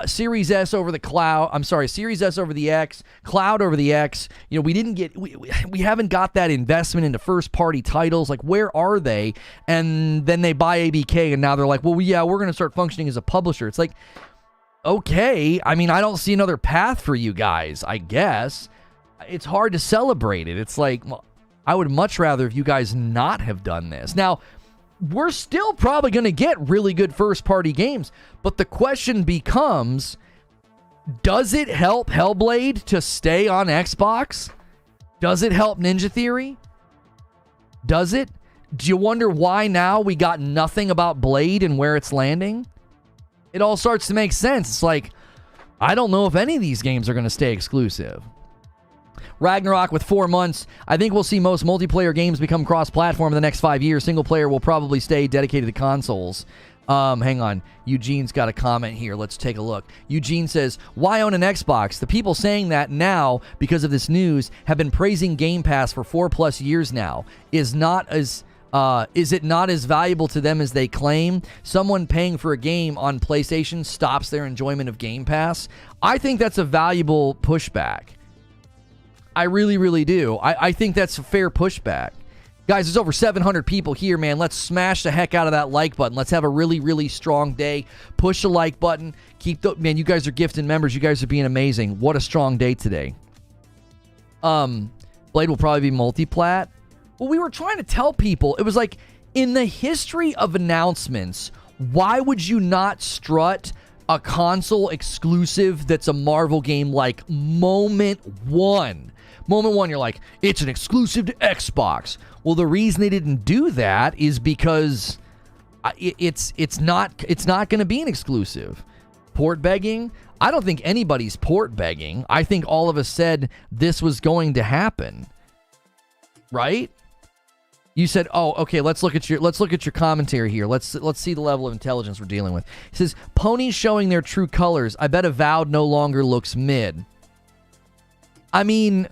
Series S over the cloud. I'm sorry, Series S over the X, cloud over the X. You know, we haven't got that investment into first party titles. Like, where are they? And then they buy ABK, and now they're like, well, yeah, we're going to start functioning as a publisher. It's like, okay, I mean, I don't see another path for you guys, I guess. It's hard to celebrate it. It's like, well, I would much rather if you guys not have done this. Now, we're still probably going to get really good first-party games, but the question becomes, does it help Hellblade to stay on Xbox? Does it help Ninja Theory? Does it? Do you wonder why now we got nothing about Blade and where it's landing? It all starts to make sense. It's like, I don't know if any of these games are going to stay exclusive. Ragnarok with 4 months. I think we'll see most multiplayer games become cross-platform in the next 5 years. Single player will probably stay dedicated to consoles. Hang on. Eugene's got a comment here. Let's take a look. Eugene says, why own an Xbox? The people saying that now, because of this news, have been praising Game Pass for 4+ years now. Is it not as valuable to them as they claim? Someone paying for a game on PlayStation stops their enjoyment of Game Pass? I think that's a valuable pushback. I really, really do. I think that's a fair pushback. Guys, there's over 700 people here, man. Let's smash the heck out of that like button. Let's have a really, really strong day. Push the like button. Man, you guys are gifted members. You guys are being amazing. What a strong day today. Blade will probably be multi-plat. Well, we were trying to tell people, it was like, in the history of announcements, why would you not strut a console exclusive that's a Marvel game like Moment 1? Moment 1, you're like, it's an exclusive to Xbox. Well, the reason they didn't do that is because it's not going to be an exclusive. Port begging? I don't think anybody's port begging. I think all of us said this was going to happen. Right? You said, "Oh, okay, let's look at your commentary here. Let's see the level of intelligence we're dealing with." It says, "Ponies showing their true colors. I bet Avowed no longer looks mid." I mean,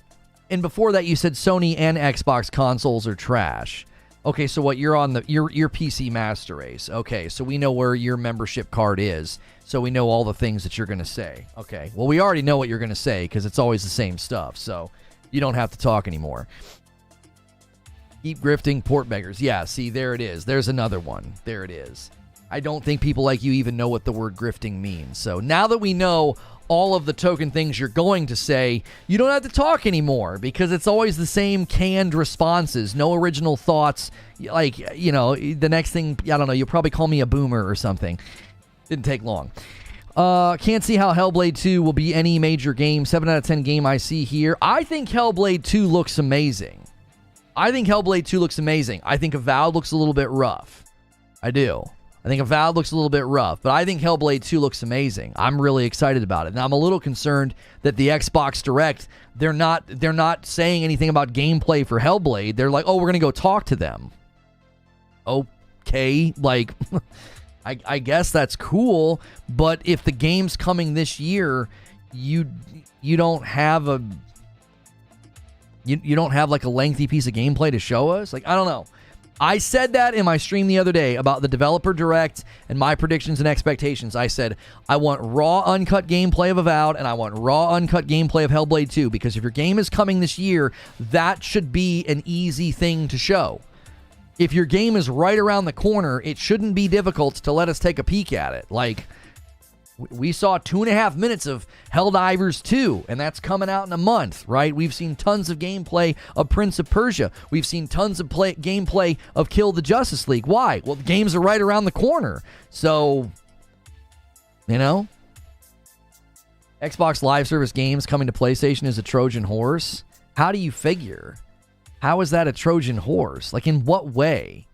and before that you said Sony and Xbox consoles are trash. Okay, so what, you're on your PC Master Race. Okay, so we know where your membership card is. So we know all the things that you're going to say. Okay. Well, we already know what you're going to say because it's always the same stuff. So you don't have to talk anymore. Keep grifting port beggars. Yeah, see, there it is. There's another one. There it is. I don't think people like you even know what the word grifting means. So now that we know all of the token things you're going to say, you don't have to talk anymore because it's always the same canned responses. No original thoughts. Like, you know, the next thing, I don't know, you'll probably call me a boomer or something. Didn't take long. Can't see how Hellblade 2 will be any major game. 7 out of 10 game I see here. I think Hellblade 2 looks amazing. I think Hellblade 2 looks amazing. I think Avowed looks a little bit rough. I do. I think Avowed looks a little bit rough, but I think Hellblade 2 looks amazing. I'm really excited about it. Now, I'm a little concerned that the Xbox Direct, they're not saying anything about gameplay for Hellblade. They're like, oh, we're going to go talk to them. Okay, like, I guess that's cool, but if the game's coming this year, you don't have a... You don't have like a lengthy piece of gameplay to show us? Like, I don't know. I said that in my stream the other day about the developer direct and my predictions and expectations. I said, I want raw, uncut gameplay of Avowed, and I want raw, uncut gameplay of Hellblade 2, because if your game is coming this year, that should be an easy thing to show. If your game is right around the corner, it shouldn't be difficult to let us take a peek at it. Like, we saw 2.5 minutes of Helldivers 2, and that's coming out in a month, right? We've seen tons of gameplay of Prince of Persia. We've seen tons of gameplay of Kill the Justice League. Why? Well, the games are right around the corner. So, you know, Xbox Live Service games coming to PlayStation is a Trojan horse. How do you figure? How is that a Trojan horse? Like, in what way?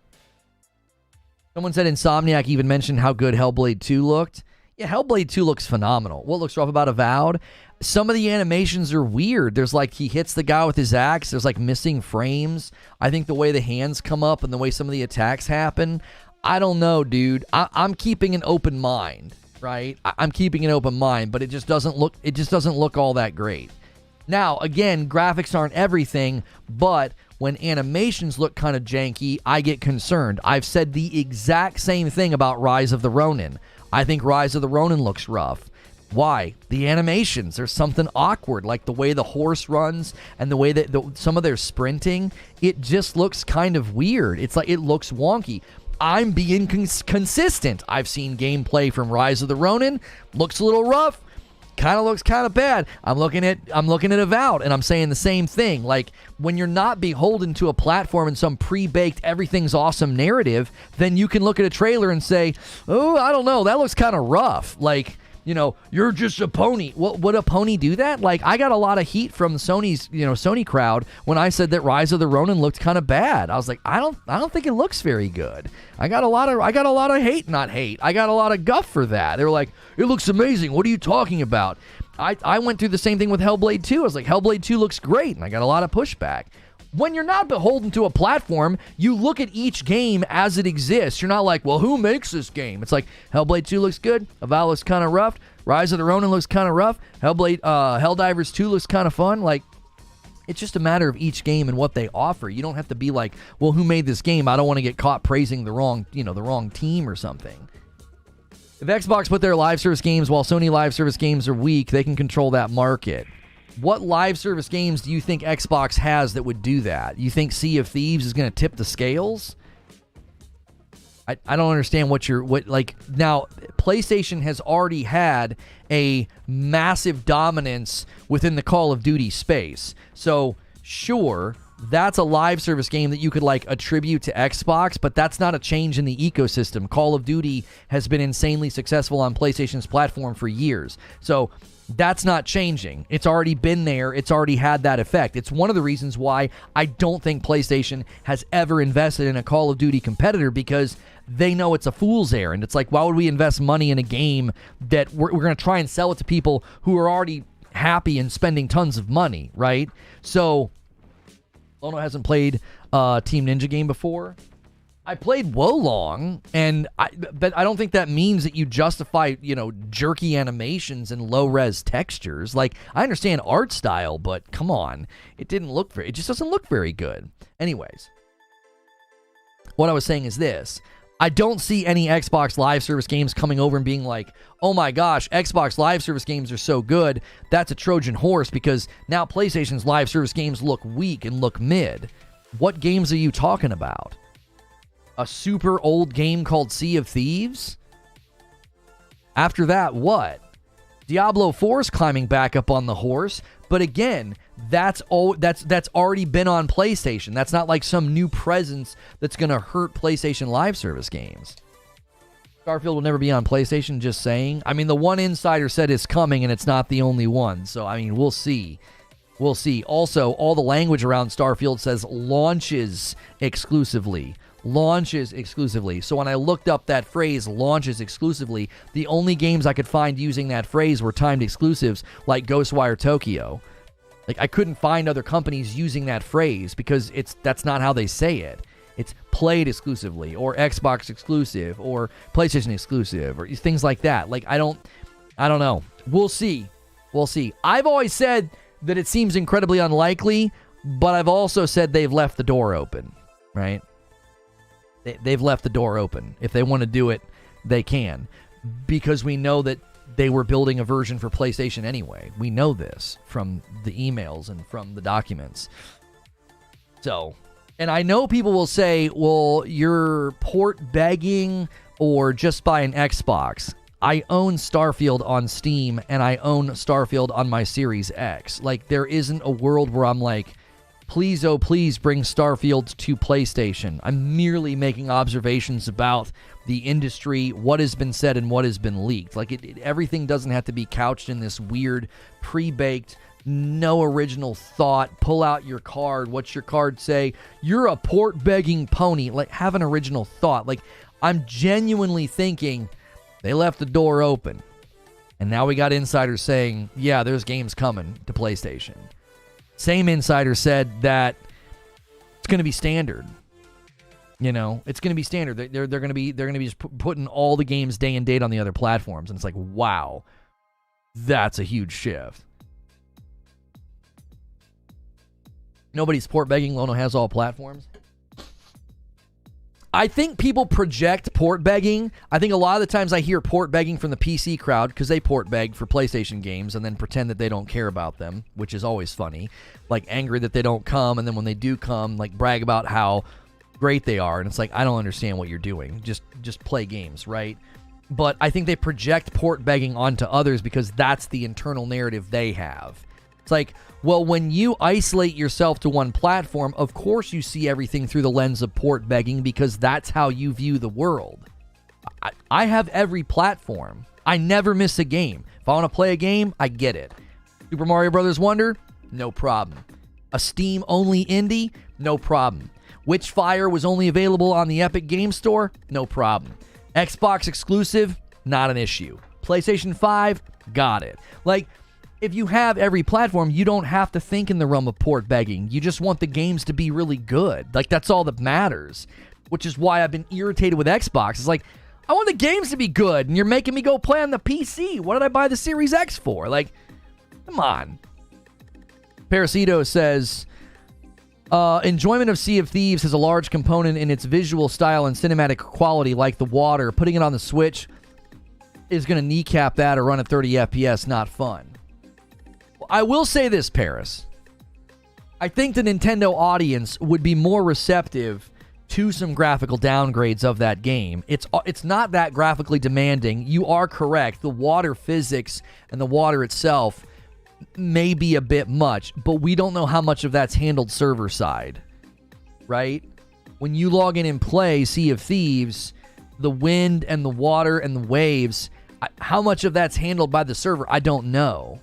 Someone said Insomniac even mentioned how good Hellblade 2 looked. Yeah, Hellblade 2 looks phenomenal. What looks rough about Avowed? Some of the animations are weird. There's like, he hits the guy with his axe. There's like missing frames. I think the way the hands come up and the way some of the attacks happen. I don't know, dude. I'm keeping an open mind, right? I'm keeping an open mind, but it just doesn't look all that great. Now, again, graphics aren't everything, but when animations look kind of janky, I get concerned. I've said the exact same thing about Rise of the Ronin. I think Rise of the Ronin looks rough. Why? The animations. There's something awkward, like the way the horse runs and the way that some of their sprinting. It just looks kind of weird. It's like it looks wonky. I'm being consistent. I've seen gameplay from Rise of the Ronin. Looks a little rough. Kind of looks kind of bad. I'm looking at Avowed, and I'm saying the same thing. Like, when you're not beholden to a platform and some pre-baked everything's awesome narrative, then you can look at a trailer and say, oh, I don't know, that looks kind of rough. Like, you know, you're just a pony. Would a pony do that? Like, I got a lot of heat from Sony's, Sony crowd when I said that Rise of the Ronin looked kind of bad. I was like, I don't think it looks very good. I got a lot of hate, not hate. I got a lot of guff for that. They were like, it looks amazing. What are you talking about? I went through the same thing with Hellblade 2. I was like, Hellblade 2 looks great, and I got a lot of pushback. When you're not beholden to a platform, you look at each game as it exists. You're not like, well, who makes this game? It's like, Hellblade 2 looks good. Avowed looks kind of rough. Rise of the Ronin looks kind of rough. Helldivers 2 looks kind of fun. Like, it's just a matter of each game and what they offer. You don't have to be like, well, who made this game? I don't want to get caught praising the wrong team or something. If Xbox put their live service games while Sony live service games are weak, they can control that market. What live service games do you think Xbox has that would do that? You think Sea of Thieves is going to tip the scales? I don't understand now PlayStation has already had a massive dominance within the Call of Duty space. So sure, that's a live service game that you could attribute to Xbox, but that's not a change in the ecosystem. Call of Duty has been insanely successful on PlayStation's platform for years. So that's not changing. It's already been there. It's already had that effect. It's one of the reasons why I don't think PlayStation has ever invested in a Call of Duty competitor, because they know it's a fool's errand. It's like, why would we invest money in a game that we're going to try and sell it to people who are already happy and spending tons of money, right? So, Lono hasn't played a Team Ninja game before. I played Wolong, but I don't think that means that you justify, jerky animations and low-res textures. Like, I understand art style, but come on. It just doesn't look very good. Anyways, what I was saying is this. I don't see any Xbox Live Service games coming over and being like, oh my gosh, Xbox Live Service games are so good, that's a Trojan horse, because now PlayStation's Live Service games look weak and look mid. What games are you talking about? A super old game called Sea of Thieves? After that, what? Diablo 4's climbing back up on the horse, but again, that's already been on PlayStation. That's not like some new presence that's going to hurt PlayStation Live Service games. Starfield will never be on PlayStation, just saying. I mean, the one insider said it's coming, and it's not the only one. So, I mean, we'll see. We'll see. Also, all the language around Starfield says launches exclusively. Launches exclusively. So when I looked up that phrase, launches exclusively, the only games I could find using that phrase were timed exclusives like Ghostwire Tokyo. Like, I couldn't find other companies using that phrase because that's not how they say it. It's played exclusively, or Xbox exclusive, or PlayStation exclusive, or things like that. Like, I don't know. We'll see. We'll see. I've always said that it seems incredibly unlikely, but I've also said they've left the door open, right? They've left the door open. If they want to do it, they can. Because we know that they were building a version for PlayStation anyway. We know this from the emails and from the documents. So, and I know people will say, well, you're port begging or just buy an Xbox. I own Starfield on Steam, and I own Starfield on my Series X. Like, there isn't a world where I'm like, please, oh please, bring Starfield to PlayStation. I'm merely making observations about the industry, what has been said, and what has been leaked. Like, everything doesn't have to be couched in this weird, pre-baked, no original thought. Pull out your card. What's your card say? You're a port-begging pony. Like, have an original thought. Like, I'm genuinely thinking they left the door open. And now we got insiders saying, yeah, there's games coming to PlayStation. Same insider said that it's going to be standard. You know, it's going to be standard. They're going to be just putting all the games day and date on the other platforms, and it's like, wow, that's a huge shift. Nobody's port begging. Lono has all platforms. I think people project port begging. I think a lot of the times I hear port begging from the PC crowd because they port beg for PlayStation games and then pretend that they don't care about them, which is always funny. Like angry that they don't come, and then when they do come, like brag about how great they are. And it's like, I don't understand what you're doing. Just play games, right? But I think they project port begging onto others because that's the internal narrative they have. It's like, well, when you isolate yourself to one platform, of course you see everything through the lens of port begging because that's how you view the world. I have every platform. I never miss a game. If I want to play a game, I get it. Super Mario Bros. Wonder? No problem. A Steam-only indie? No problem. Witchfire was only available on the Epic Game Store? No problem. Xbox exclusive? Not an issue. PlayStation 5? Got it. Like, if you have every platform, you don't have to think in the realm of port begging. You just want the games to be really good. Like, that's all that matters, which is why I've been irritated with Xbox. It's like, I want the games to be good, and you're making me go play on the PC. What did I buy the Series X for? Like, come on. Parasito says, enjoyment of Sea of Thieves has a large component in its visual style and cinematic quality, like the water. Putting it on the Switch is going to kneecap that or run at 30 FPS. Not fun. I will say this, Paris. I think the Nintendo audience would be more receptive to some graphical downgrades of that game. It's not that graphically demanding. You are correct. The water physics and the water itself may be a bit much, but we don't know how much of that's handled server side, right? When you log in and play Sea of Thieves, the wind and the water and the waves, how much of that's handled by the server, I don't know.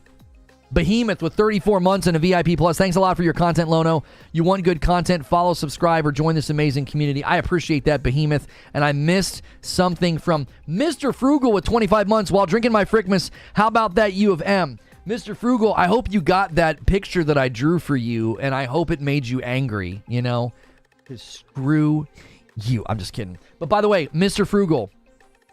Behemoth with 34 months and a VIP Plus. Thanks a lot for your content, Lono. You want good content, follow, subscribe, or join this amazing community. I appreciate that, Behemoth. And I missed something from Mr. Frugal with 25 months while drinking my Frickmas. How about that, U of M? Mr. Frugal, I hope you got that picture that I drew for you, and I hope it made you angry, you know? Because screw you. I'm just kidding. But by the way, Mr. Frugal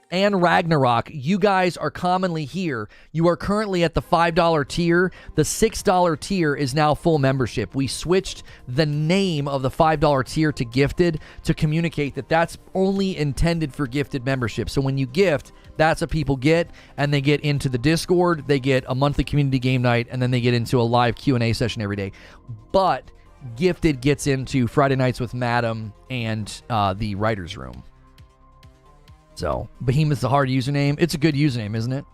and Ragnarok, you guys are commonly here. You are currently at the $5 tier. The $6 tier is now full membership. We switched the name of the $5 tier to gifted to communicate that that's only intended for gifted membership. So when you gift, that's what people get, and they get into the Discord, they get a monthly community game night, and then they get into a live Q&A session every day. But gifted gets into Friday nights with Madam and the writer's room. So, Behemoth's a hard username. It's a good username, isn't it?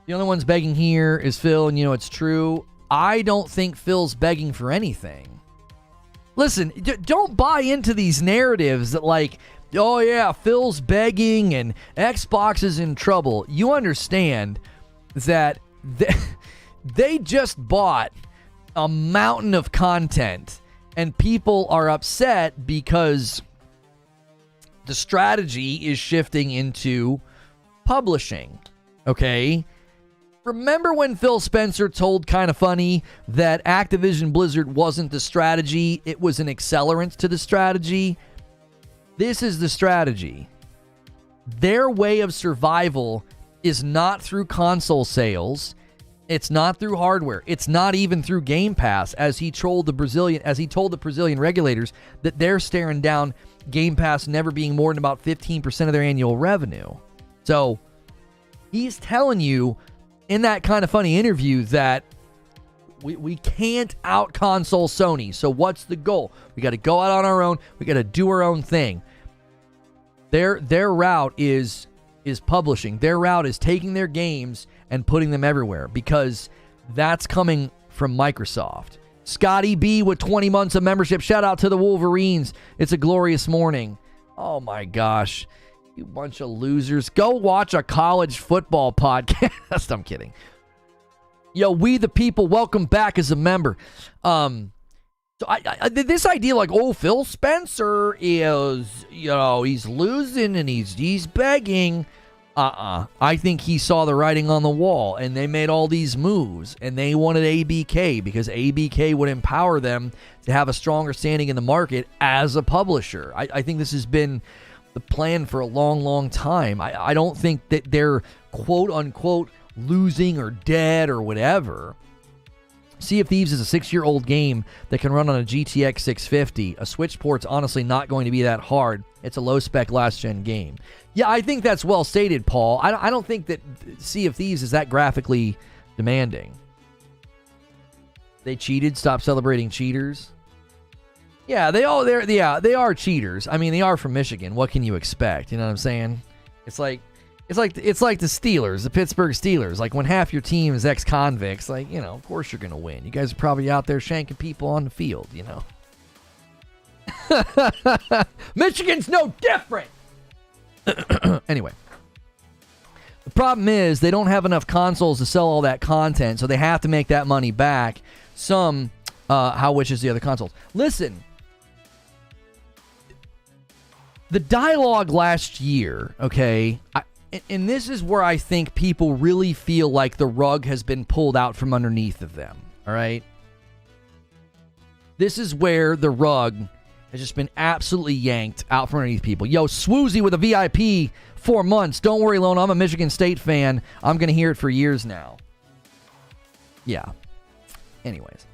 The only one's begging here is Phil, and you know it's true. I don't think Phil's begging for anything. Listen, don't buy into these narratives that like, oh yeah, Phil's begging and Xbox is in trouble. You understand that they just bought a mountain of content, and people are upset because the strategy is shifting into publishing, okay? Remember when Phil Spencer told Kinda Funny that Activision Blizzard wasn't the strategy, it was an accelerant to the strategy? This is the strategy. Their way of survival is not through console sales. It's not through hardware. It's not even through Game Pass, as he told the Brazilian regulators that they're staring down Game Pass never being more than about 15% of their annual revenue. So he's telling you in that Kinda Funny interview that we can't out console Sony. So what's the goal? We got to go out on our own. We got to do our own thing. Their route is publishing. Their route is taking their games and putting them everywhere, because that's coming from Microsoft. Scotty B with 20 months of membership. Shout out to the Wolverines. It's a glorious morning. Oh my gosh. You bunch of losers. Go watch a college football podcast. I'm kidding. Yo, We the People, welcome back as a member. So this idea like, oh, Phil Spencer is, you know, he's losing and he's begging. I think he saw the writing on the wall, and they made all these moves, and they wanted ABK because ABK would empower them to have a stronger standing in the market as a publisher. I think this has been the plan for a long, long time. I don't think that they're quote unquote losing or dead or whatever. Sea of Thieves is a 6-year-old game that can run on a GTX 650. A Switch port's honestly not going to be that hard. It's a low-spec last-gen game. Yeah, I think that's well stated, Paul. I don't think that Sea of Thieves is that graphically demanding. They cheated. Stop celebrating cheaters. Yeah, they are cheaters. I mean, they are from Michigan. What can you expect? You know what I'm saying? It's like the Steelers, the Pittsburgh Steelers. Like when half your team is ex-convicts, like, you know, of course you're gonna win. You guys are probably out there shanking people on the field, you know. Michigan's no different. Anyway, the problem is they don't have enough consoles to sell all that content, so they have to make that money back. Which is the other consoles. Listen, the dialogue last year, okay, and this is where I think people really feel like the rug has been pulled out from underneath of them, all right? This is where the rug has just been absolutely yanked out from underneath people. Yo, Swoozy with a VIP 4 months. Don't worry, Lono, I'm a Michigan State fan. I'm going to hear it for years now. Yeah. Anyways.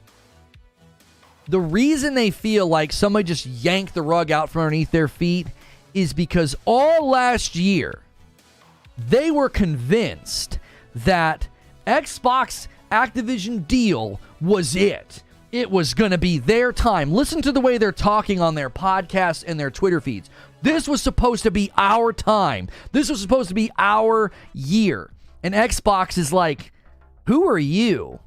The reason they feel like somebody just yanked the rug out from underneath their feet is because all last year, they were convinced that Xbox Activision deal was it. It was going to be their time. Listen to the way they're talking on their podcasts and their Twitter feeds. This was supposed to be our time. This was supposed to be our year. And Xbox is like, who are you?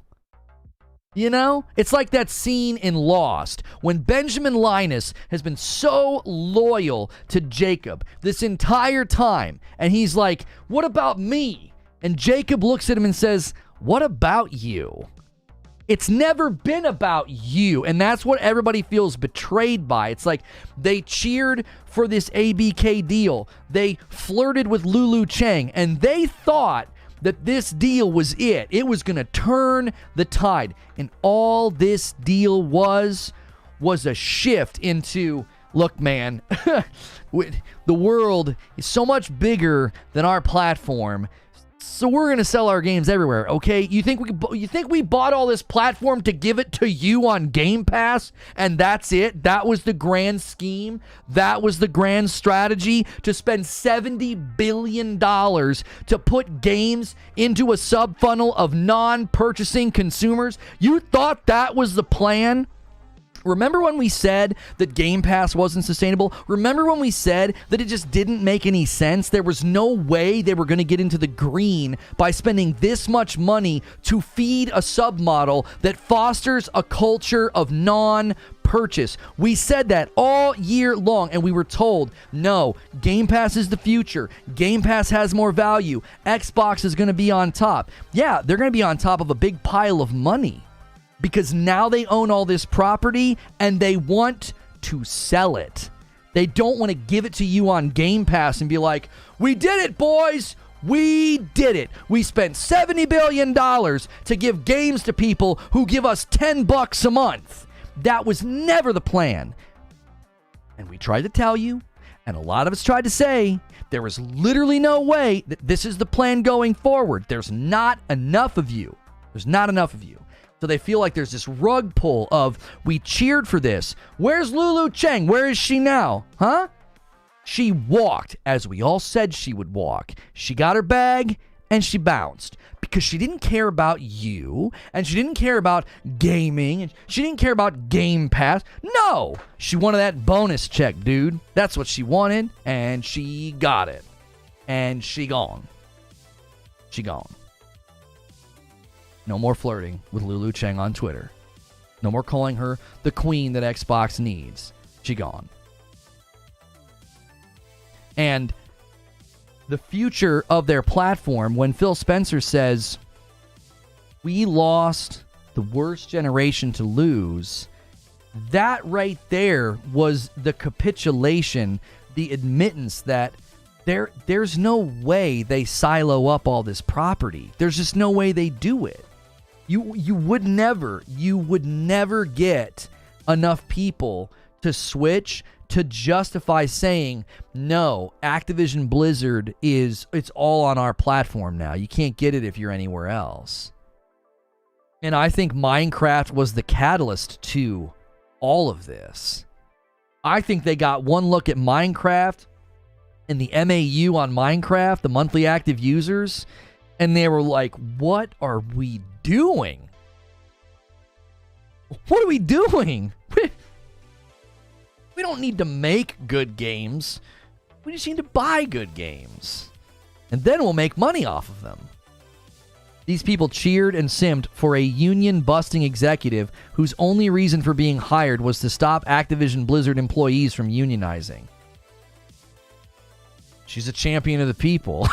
You know? It's like that scene in Lost when Benjamin Linus has been so loyal to Jacob this entire time. And he's like, what about me? And Jacob looks at him and says, what about you? It's never been about you. And that's what everybody feels betrayed by. It's like they cheered for this ABK deal. They flirted with Lulu Cheng. And they thought that this deal was it. It was going to turn the tide. And all this deal was a shift into, look, man, the world is so much bigger than our platform. So we're going to sell our games everywhere, okay? You think we bought all this platform to give it to you on Game Pass and that's it? That was the grand scheme? That was the grand strategy to spend $70 billion to put games into a sub-funnel of non-purchasing consumers? You thought that was the plan? Remember when we said that Game Pass wasn't sustainable? Remember when we said that it just didn't make any sense? There was no way they were going to get into the green by spending this much money to feed a submodel that fosters a culture of non-purchase. We said that all year long, and we were told, no, Game Pass is the future. Game Pass has more value. Xbox is going to be on top. Yeah, they're going to be on top of a big pile of money, because now they own all this property and they want to sell it. They don't want to give it to you on Game Pass and be like, we did it, boys. We did it. We spent $70 billion to give games to people who give us $10 a month. That was never the plan. And we tried to tell you, and a lot of us tried to say, there is literally no way that this is the plan going forward. There's not enough of you. There's not enough of you. So they feel like there's this rug pull of, we cheered for this. Where's Lulu Cheng? Where is she now? Huh? She walked as we all said she would walk. She got her bag and she bounced because she didn't care about you and she didn't care about gaming and she didn't care about Game Pass. No, she wanted that bonus check, dude. That's what she wanted and she got it. And she gone. She gone. No more flirting with Lulu Cheng on Twitter. No more calling her the queen that Xbox needs. She gone. And the future of their platform, when Phil Spencer says, we lost the worst generation to lose, that right there was the capitulation, the admittance that there's no way they silo up all this property. There's just no way they do it. You would never get enough people to switch to justify saying, no, Activision Blizzard it's all on our platform now. You can't get it if you're anywhere else. And I think Minecraft was the catalyst to all of this. I think they got one look at Minecraft and the MAU on Minecraft, the monthly active users, and they were like, what are we doing? What are we doing? We don't need to make good games. We just need to buy good games. And then we'll make money off of them. These people cheered and simped for a union-busting executive whose only reason for being hired was to stop Activision Blizzard employees from unionizing. She's a champion of the people.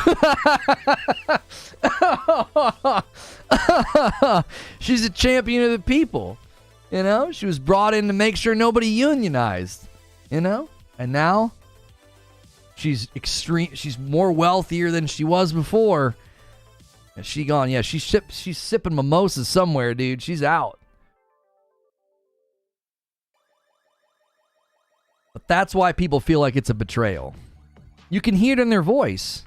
She's a champion of the people. You know, she was brought in to make sure nobody unionized. You know, and now she's more wealthier than she was before. And she gone. Yeah, she's sipping mimosas somewhere, dude. She's out. But that's why people feel like it's a betrayal. You can hear it in their voice.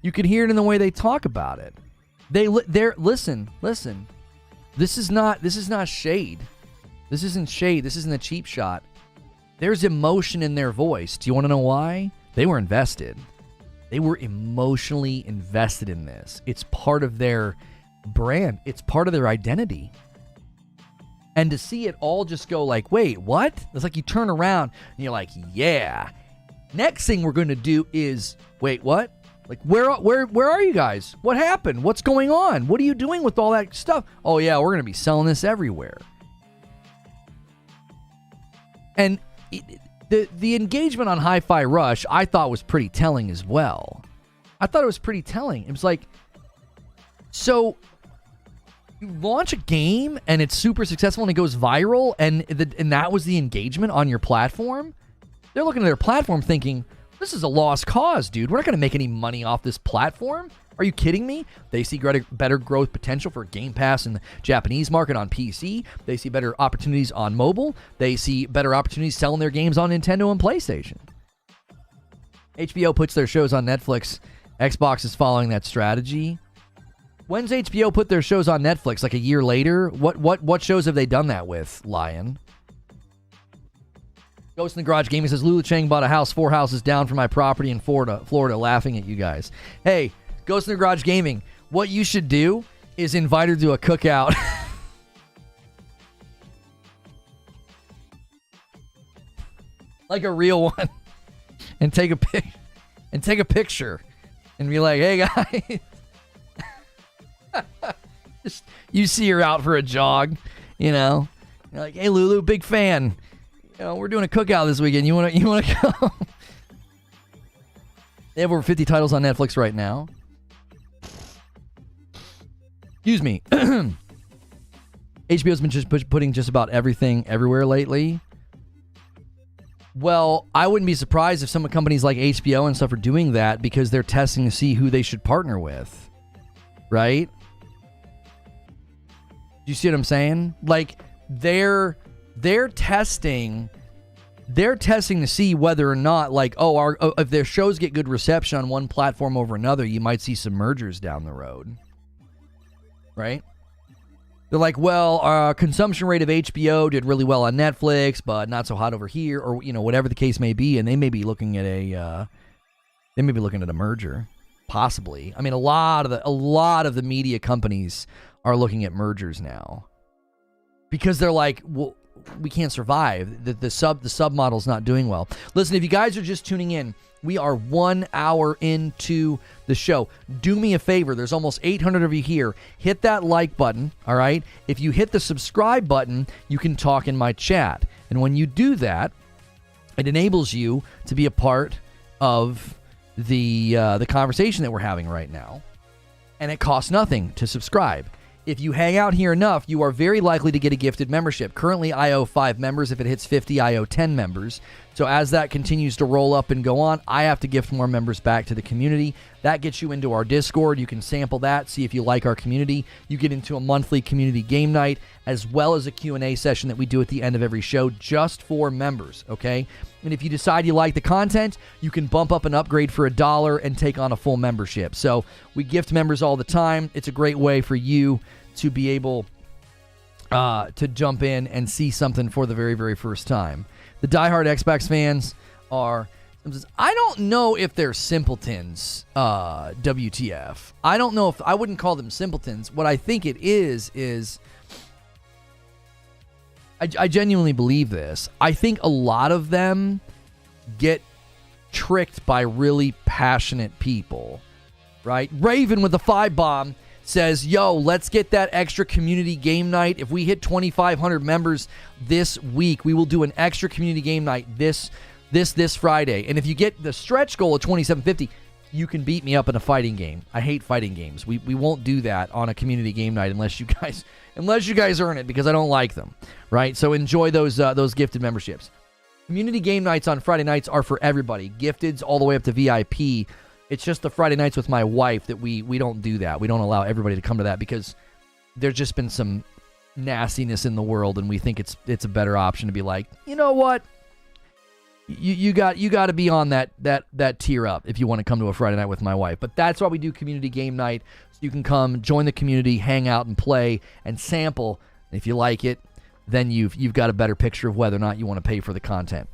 You can hear it in the way they talk about it. Listen. This is not shade. This isn't shade. This isn't a cheap shot. There's emotion in their voice. Do you want to know why? They were invested. They were emotionally invested in this. It's part of their brand. It's part of their identity. And to see it all just go like, wait, what? It's like you turn around and you're like, yeah. Next thing we're going to do is, wait, what? Like, where are you guys? What happened? What's going on? What are you doing with all that stuff? Oh, yeah, we're going to be selling this everywhere. And the engagement on Hi-Fi Rush, I thought was pretty telling as well. I thought it was pretty telling. It was like, so you launch a game and it's super successful and it goes viral, and that was the engagement on your platform? They're looking at their platform thinking, this is a lost cause, dude. We're not going to make any money off this platform. Are you kidding me? They see better growth potential for Game Pass in the Japanese market on PC. They see better opportunities on mobile. They see better opportunities selling their games on Nintendo and PlayStation. HBO puts their shows on Netflix. Xbox is following that strategy. When's HBO put their shows on Netflix? Like a year later? What shows have they done that with, Lion? Ghost in the Garage Gaming says, Lulu Chang bought a house 4 houses down from my property in Florida, laughing at you guys. Hey, Ghost in the Garage Gaming, what you should do is invite her to a cookout. Like a real one. And take a picture. And be like, hey guys. Just, you see her out for a jog, you know. You're like, hey Lulu, big fan. You know, we're doing a cookout this weekend. You wanna go? They have over 50 titles on Netflix right now. Excuse me. HBO's been just putting just about everything everywhere lately. Well, I wouldn't be surprised if some companies like HBO and stuff are doing that because they're testing to see who they should partner with. Right? Do you see what I'm saying? Like, they're testing to see whether or not, like, if their shows get good reception on one platform over another, you might see some mergers down the road. Right? They're like, well, our consumption rate of HBO did really well on Netflix, but not so hot over here, or, you know, whatever the case may be, and they may be looking at a merger, possibly. I mean, a lot of the media companies are looking at mergers now because they're like, well, we can't survive. The sub model's not doing well. Listen, if you guys are just tuning in, we are 1 hour into the show. Do me a favor. There's almost 800 of you here. Hit that like button, all right? If you hit the subscribe button, you can talk in my chat. And when you do that, it enables you to be a part of the conversation that we're having right now. And it costs nothing to subscribe. If you hang out here enough, you are very likely to get a gifted membership. Currently, I owe 5 members. If it hits 50, I owe 10 members. So as that continues to roll up and go on, I have to gift more members back to the community. That gets you into our Discord. You can sample that, see if you like our community. You get into a monthly community game night, as well as a Q&A session that we do at the end of every show just for members, okay? And if you decide you like the content, you can bump up an upgrade for $1 and take on a full membership. So we gift members all the time. It's a great way for you to be able to jump in and see something for the very, very first time. The diehard Xbox fans are, I don't know if they're simpletons, WTF. I don't know if, I wouldn't call them simpletons. What I think it is I genuinely believe this. I think a lot of them get tricked by really passionate people, right? Raven with the 5-bomb says, yo, let's get that extra community game night. If we hit 2,500 members this week, we will do an extra community game night this Friday. And if you get the stretch goal of 2,750, you can beat me up in a fighting game. I hate fighting games. We won't do that on a community game night unless you guys earn it, because I don't like them, right? So enjoy those gifted memberships. Community game nights on Friday nights are for everybody. Gifteds all the way up to VIP. It's just the Friday nights with my wife that we don't do that. We don't allow everybody to come to that because there's just been some nastiness in the world, and we think it's a better option to be like, you know what? You got to be on that tier up if you want to come to a Friday night with my wife. But that's why we do community game night, so you can come, join the community, hang out and play and sample. And if you like it, then you've got a better picture of whether or not you want to pay for the content.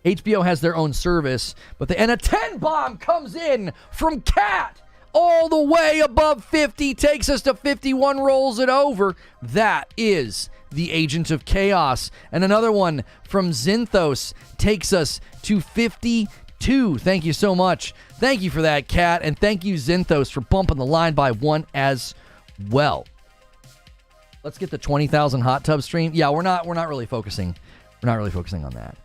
HBO has their own service, and a 10-bomb comes in from Cat all the way above 50, takes us to 51, rolls it over. That is the Agent of Chaos. And another one from Zinthos takes us to 52. Thank you so much. Thank you for that, Cat, and thank you, Zinthos, for bumping the line by one as well. Let's get the 20,000 hot tub stream. Yeah, we're not really focusing. We're not really focusing on that.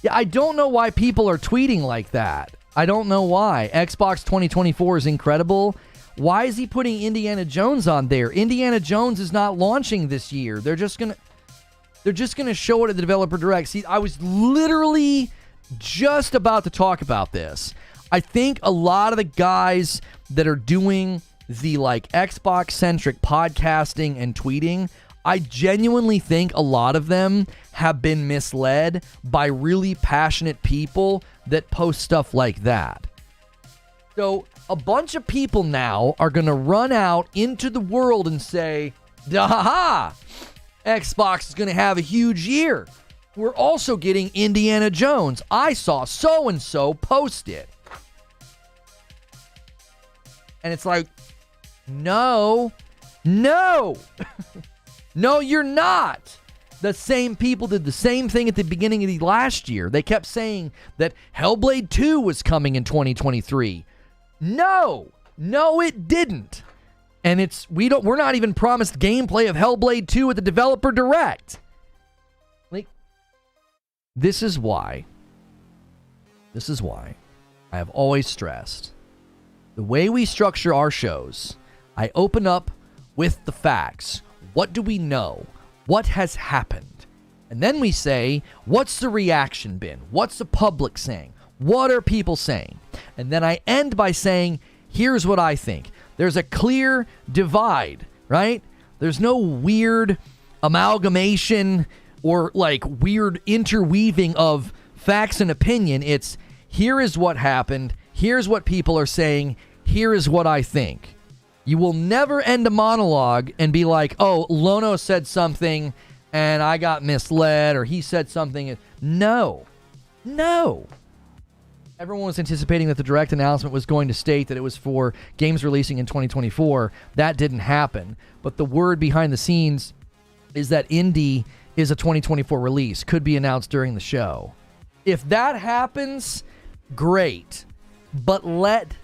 Yeah, I don't know why people are tweeting like that. I don't know why. Xbox 2024 is incredible. Why is he putting Indiana Jones on there? Indiana Jones is not launching this year. They're just gonna show it at the Developer Direct. See, I was literally just about to talk about this. I think a lot of the guys that are doing the Xbox centric podcasting and tweeting, I genuinely think a lot of them have been misled by really passionate people that post stuff like that. So a bunch of people now are going to run out into the world and say, "Ha! Xbox is going to have a huge year. We're also getting Indiana Jones. I saw so-and-so post it." And it's like, no. No, you're not. The same people did the same thing at the beginning of the last year. They kept saying that Hellblade 2 was coming in 2023. No, it didn't. And we're not even promised gameplay of Hellblade 2 at the Developer Direct. This is why I have always stressed the way we structure our shows. I open up with the facts. What do we know? What has happened? And then we say, what's the reaction been? What's the public saying? What are people saying? And then I end by saying, here's what I think. There's a clear divide, right? There's no weird amalgamation or weird interweaving of facts and opinion. It's, here is what happened. Here's what people are saying. Here is what I think. You will never end a monologue and be like, oh, Lono said something and I got misled, or he said something. No. Everyone was anticipating that the direct announcement was going to state that it was for games releasing in 2024. That didn't happen. But the word behind the scenes is that Indy is a 2024 release. Could be announced during the show. If that happens, great. But let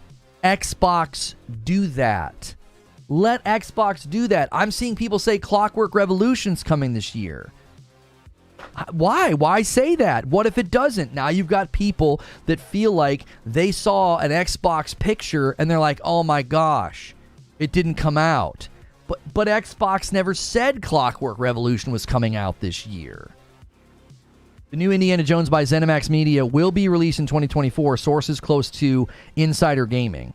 Xbox do that. Let Xbox do that. I'm seeing people say Clockwork Revolution's coming this year. Why? Why say that? What if it doesn't? Now you've got people that feel like they saw an Xbox picture and they're like, oh my gosh, it didn't come out. But Xbox never said Clockwork Revolution was coming out this year. The new Indiana Jones by ZeniMax Media will be released in 2024. Sources close to Insider Gaming.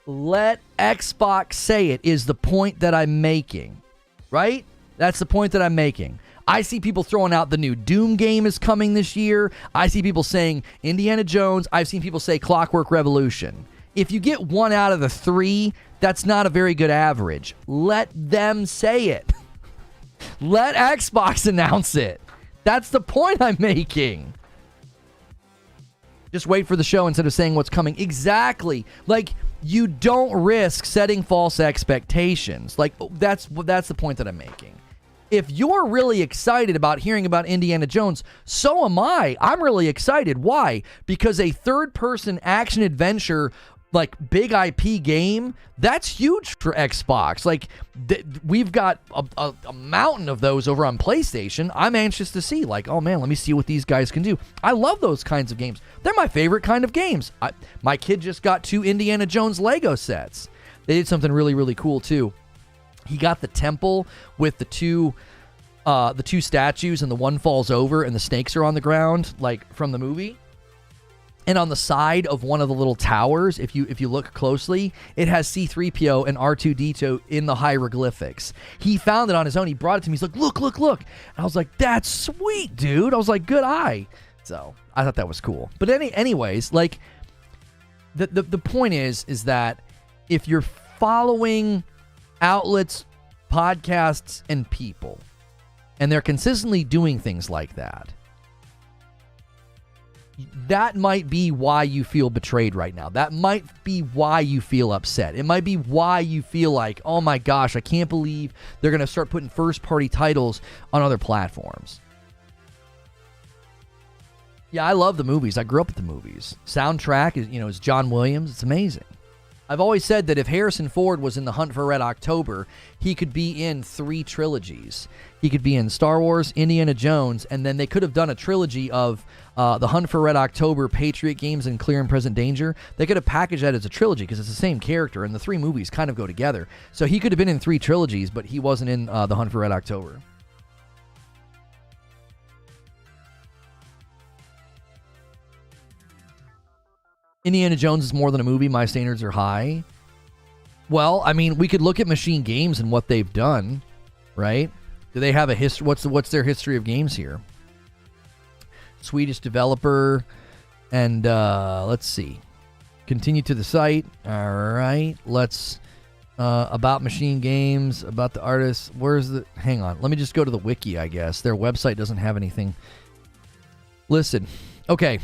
Let Xbox say it is the point that I'm making. Right? That's the point that I'm making. I see people throwing out the new Doom game is coming this year. I see people saying Indiana Jones. I've seen people say Clockwork Revolution. If you get one out of the three, That's not a very good average. Let them say it. Let Xbox announce it. That's the point I'm making. Just wait for the show instead of saying what's coming. Exactly. Like, you don't risk setting false expectations. Like, that's the point that I'm making. If you're really excited about hearing about Indiana Jones, so am I. I'm really excited. Why? Because a third-person action-adventure, like, big IP game, that's huge for Xbox. Like, we've got a mountain of those over on PlayStation. I'm anxious to see, like, oh man, let me see what these guys can do. I love those kinds of games. They're my favorite kind of games. My kid just got 2 Indiana Jones Lego sets. They did something really, really cool too. He got the temple with the two statues, and the one falls over and the snakes are on the ground, like from the movie. And on the side of one of the little towers, if you look closely, it has C-3PO and R2-D2 in the hieroglyphics. He found it on his own. He brought it to me. He's like, look. And I was like, that's sweet, dude. I was like, good eye. So I thought that was cool. But anyways, like, the point is that if you're following outlets, podcasts, and people, and they're consistently doing things like that, that might be why you feel betrayed right now. That might be why you feel upset. It might be why you feel like, oh my gosh, I can't believe they're going to start putting first-party titles on other platforms. Yeah, I love the movies. I grew up with the movies. Soundtrack is John Williams. It's amazing. I've always said that if Harrison Ford was in The Hunt for Red October, he could be in 3 trilogies. He could be in Star Wars, Indiana Jones, and then they could have done a trilogy of The Hunt for Red October, Patriot Games, and Clear and Present Danger. They could have packaged that as a trilogy because it's the same character, and the 3 movies kind of go together. So he could have been in 3 trilogies, but he wasn't in The Hunt for Red October. Indiana Jones is more than a movie. My standards are high. Well, I mean, we could look at Machine Games and what they've done, right? Do they have a history? What's their history of games here? Swedish developer, and let's see. Continue to the site. All right, let's about Machine Games, about the artists. Where's the? Hang on, let me just go to the wiki. I guess their website doesn't have anything. Listen, okay.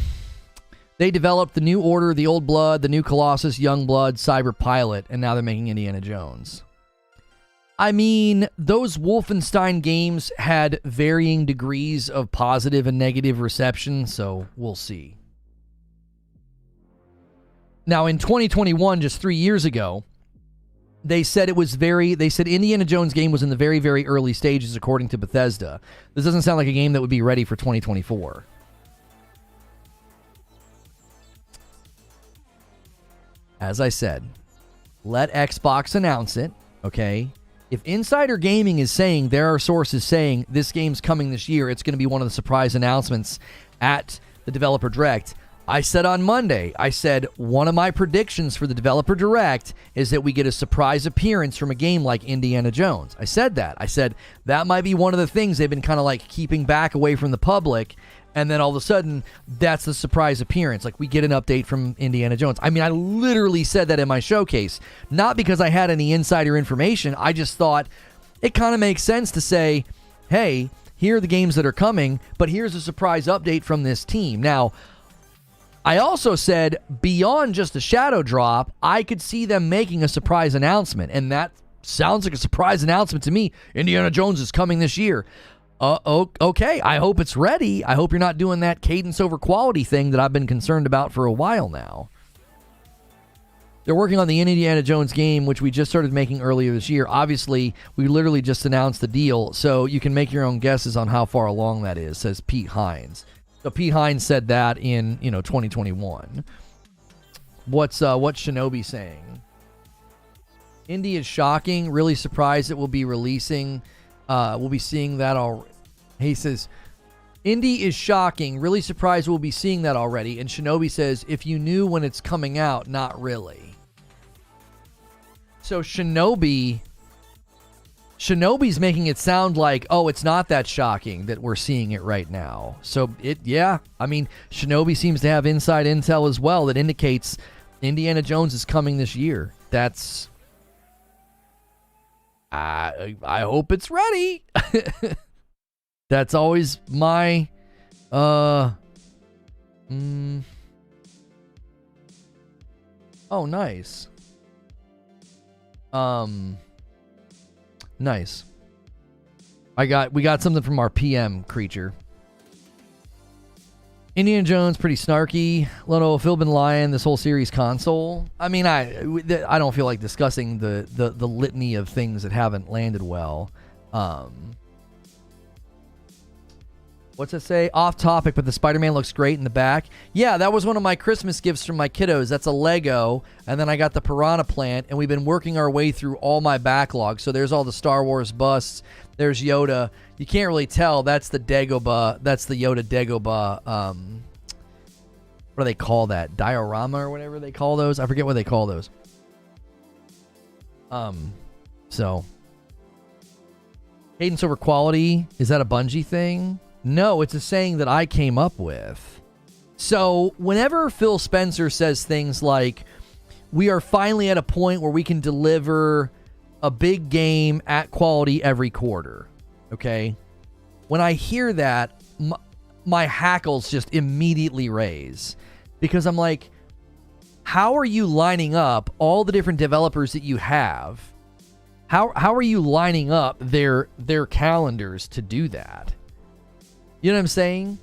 They developed the New Order, the Old Blood, the New Colossus, Young Blood, Cyber Pilot, and now they're making Indiana Jones. I mean, those Wolfenstein games had varying degrees of positive and negative reception, so we'll see. Now, in 2021, just 3 years ago, they said Indiana Jones game was in the very, very early stages, according to Bethesda. This doesn't sound like a game that would be ready for 2024. As I said, let Xbox announce it, okay? If Insider Gaming is saying, there are sources saying this game's coming this year, it's going to be one of the surprise announcements at the Developer Direct. I said on Monday, one of my predictions for the Developer Direct is that we get a surprise appearance from a game like Indiana Jones. I said that. I said that might be one of the things they've been kind of like keeping back away from the public. And then all of a sudden, that's the surprise appearance. Like, we get an update from Indiana Jones. I mean, I literally said that in my showcase. Not because I had any insider information. I just thought it kind of makes sense to say, hey, here are the games that are coming, but here's a surprise update from this team. Now, I also said, beyond just a shadow drop, I could see them making a surprise announcement. And that sounds like a surprise announcement to me. Indiana Jones is coming this year. Okay, I hope it's ready. I hope you're not doing that cadence over quality thing that I've been concerned about for a while now. They're working on the Indiana Jones game, which we just started making earlier this year. Obviously, we literally just announced the deal, so you can make your own guesses on how far along that is, says Pete Hines. So Pete Hines said that in, 2021. What's Shinobi saying? Indie is shocking. Really surprised it will be releasing. We'll be seeing that all. He says, Indie is shocking. Really surprised we'll be seeing that already. And Shinobi says, if you knew when it's coming out, not really. So Shinobi's making it sound like, oh, it's not that shocking that we're seeing it right now. So I mean, Shinobi seems to have inside intel as well that indicates Indiana Jones is coming this year. That's I hope it's ready. That's always my oh, nice. Nice. We got something from our PM creature. Indiana Jones, pretty snarky. Lono, Phil been lying this whole series console. I mean, I don't feel like discussing the litany of things that haven't landed well. What's it say? Off topic, but the Spider-Man looks great in the back. Yeah, that was one of my Christmas gifts from my kiddos. That's a Lego. And then I got the Piranha Plant, and we've been working our way through all my backlog. So there's all the Star Wars busts. There's Yoda. You can't really tell. That's the Dagobah. That's the Yoda Dagobah. What do they call that? Diorama or whatever they call those? I forget what they call those. So. Cadence over quality. Is that a Bungie thing? No, it's a saying that I came up with. So whenever Phil Spencer says things like, we are finally at a point where we can deliver a big game at quality every quarter, okay? When I hear that, my hackles just immediately raise. Because I'm like, how are you lining up all the different developers that you have? How are you lining up their calendars to do that? You know what I'm saying?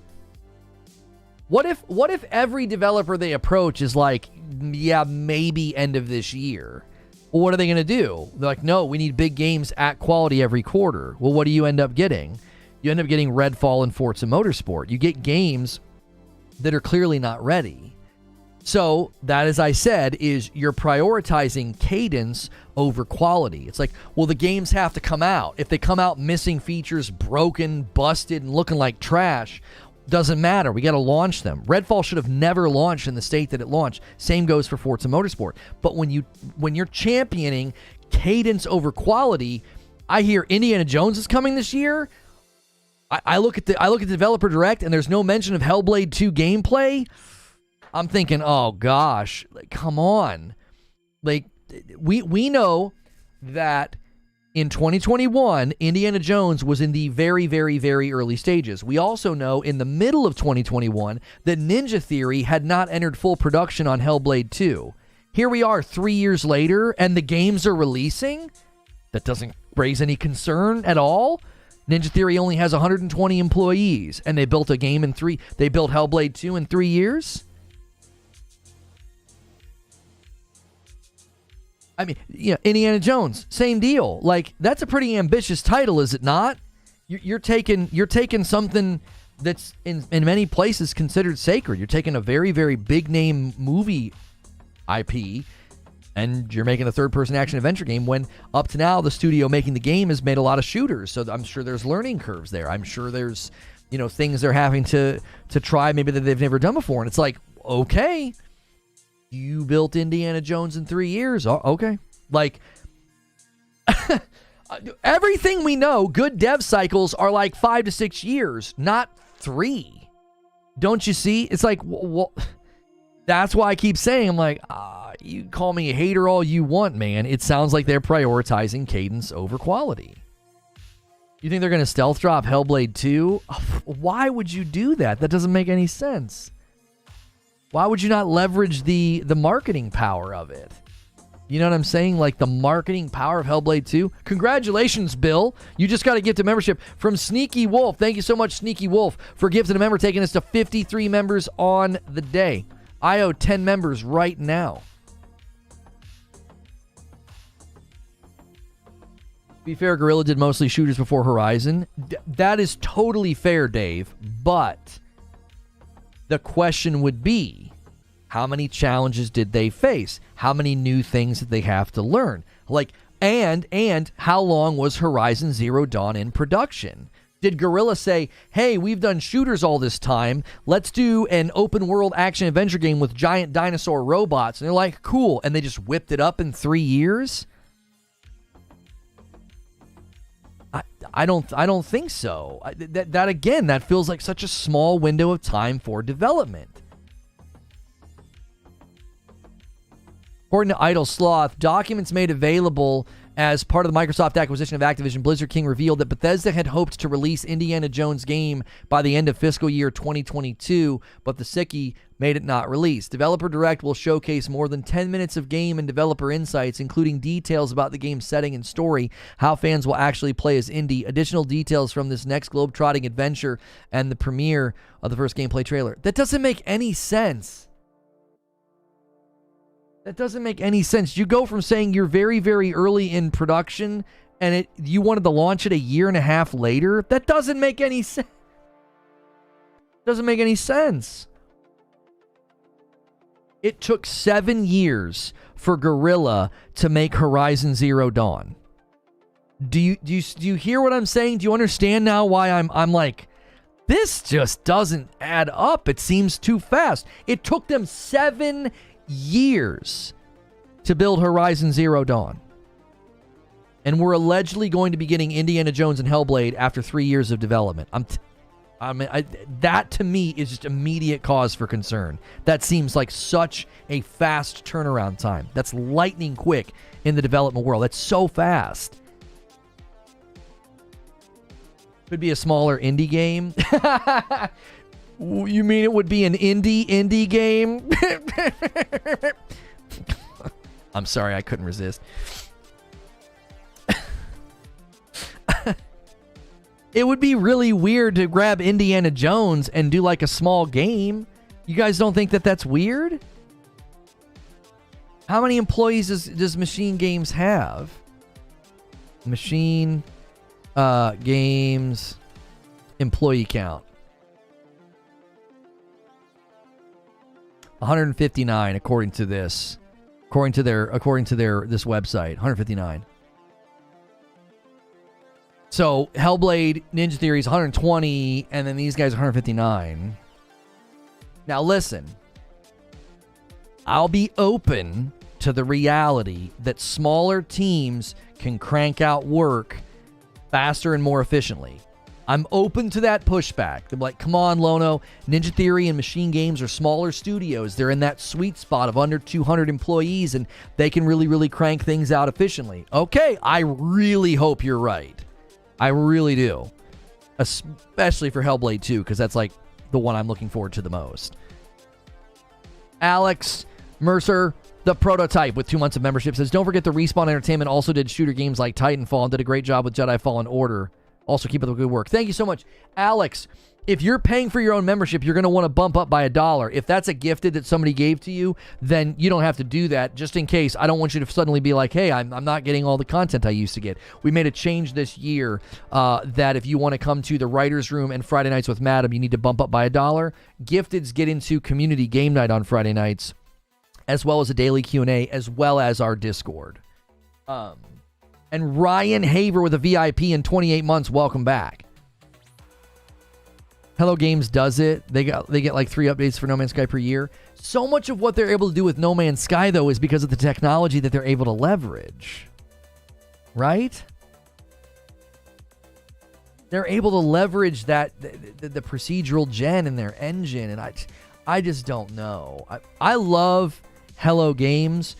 What if every developer they approach is like, yeah, maybe end of this year? Well, what are they going to do? They're like, no, we need big games at quality every quarter. Well, what do you end up getting? You end up getting Redfall and Forza Motorsport. You get games that are clearly not ready. So that, as I said, is you're prioritizing cadence over quality. It's like, well, the games have to come out. If they come out missing features, broken, busted, and looking like trash, doesn't matter. We got to launch them. Redfall should have never launched in the state that it launched. Same goes for Forza Motorsport. But when you're championing cadence over quality, I hear Indiana Jones is coming this year. I look at the developer direct and there's no mention of Hellblade 2 gameplay. I'm thinking, oh gosh, like, come on. Like, we know that in 2021, Indiana Jones was in the very, very, very early stages. We also know in the middle of 2021 that Ninja Theory had not entered full production on Hellblade 2. Here we are 3 years later, and the games are releasing? That doesn't raise any concern at all. Ninja Theory only has 120 employees, and they built a game they built Hellblade 2 in 3 years? I mean, yeah, Indiana Jones, same deal. Like, that's a pretty ambitious title, is it not? You're taking something that's in many places considered sacred. You're taking a very, very big name movie IP, and you're making a third-person action-adventure game when, up to now, the studio making the game has made a lot of shooters. So I'm sure there's learning curves there. I'm sure there's, things they're having to try maybe that they've never done before. And it's like, okay, you built Indiana Jones in 3 years. Oh, okay. Like, everything we know, good dev cycles are like 5 to 6 years, not 3. Don't you see? It's like, well, that's why I keep saying, I'm like, you call me a hater all you want, man. It sounds like they're prioritizing cadence over quality. You think they're going to stealth drop Hellblade 2? Why would you do that? That doesn't make any sense. Why would you not leverage the marketing power of it? You know what I'm saying? Like the marketing power of Hellblade 2. Congratulations, Bill. You just got a gift of membership from Sneaky Wolf. Thank you so much, Sneaky Wolf, for gifting a member, taking us to 53 members on the day. I owe 10 members right now. To be fair, Guerrilla did mostly shooters before Horizon. That is totally fair, Dave, but the question would be, how many challenges did they face? How many new things did they have to learn? Like, and how long was Horizon Zero Dawn in production? Did Guerrilla say, hey, we've done shooters all this time. Let's do an open world action adventure game with giant dinosaur robots. And they're like, cool. And they just whipped it up in 3 years? I don't think so. That again, that feels like such a small window of time for development. According to Idle Sloth, documents made available As part of the Microsoft acquisition of Activision, Blizzard King revealed that Bethesda had hoped to release Indiana Jones game by the end of fiscal year 2022, but the sickie made it not released. Developer Direct will showcase more than 10 minutes of game and developer insights, including details about the game's setting and story, how fans will actually play as Indy, additional details from this next globe-trotting adventure, and the premiere of the first gameplay trailer. That doesn't make any sense. That doesn't make any sense. You go from saying you're very, very early in production and you wanted to launch it a year and a half later? That doesn't make any sense. Doesn't make any sense. It took 7 years for Guerrilla to make Horizon Zero Dawn. Do you hear what I'm saying? Do you understand now why I'm like, this just doesn't add up. It seems too fast. It took them 7 years to build Horizon Zero Dawn. And we're allegedly going to be getting Indiana Jones and Hellblade after 3 years of development. That to me is just immediate cause for concern. That seems like such a fast turnaround time. That's lightning quick in the development world. That's so fast. Could be a smaller indie game. You mean it would be an indie game? I'm sorry, I couldn't resist. It would be really weird to grab Indiana Jones and do like a small game. You guys don't think that that's weird? How many employees does Machine Games have? Machine Games employee count. 159 according to this. According to their this website, 159. So Hellblade, Ninja Theory is 120, and then these guys are 159. Now listen, I'll be open to the reality that smaller teams can crank out work faster and more efficiently. I'm open to that pushback. They're like, come on, Lono. Ninja Theory and Machine Games are smaller studios. They're in that sweet spot of under 200 employees, and they can really, really crank things out efficiently. Okay, I really hope you're right. I really do. Especially for Hellblade 2, because that's like the one I'm looking forward to the most. Alex Mercer, the prototype with 2 months of membership, says, don't forget the Respawn Entertainment also did shooter games like Titanfall and did a great job with Jedi Fallen Order. Also, keep up the good work. Thank you so much. Alex, if you're paying for your own membership, you're going to want to bump up by $1. If that's a gifted that somebody gave to you, then you don't have to do that. Just in case, I don't want you to suddenly be like, hey, I'm not getting all the content I used to get. We made a change this year that if you want to come to the Writer's Room and Friday Nights with Madam, you need to bump up by $1. Gifteds get into community game night on Friday nights, as well as a daily Q&A, as well as our Discord. And Ryan Haver with a VIP in 28 months. Welcome back. Hello Games does it. They get like 3 updates for No Man's Sky per year. So much of what they're able to do with No Man's Sky, though, is because of the technology that they're able to leverage. Right? They're able to leverage that the procedural gen in their engine, and I just don't know. I love Hello Games,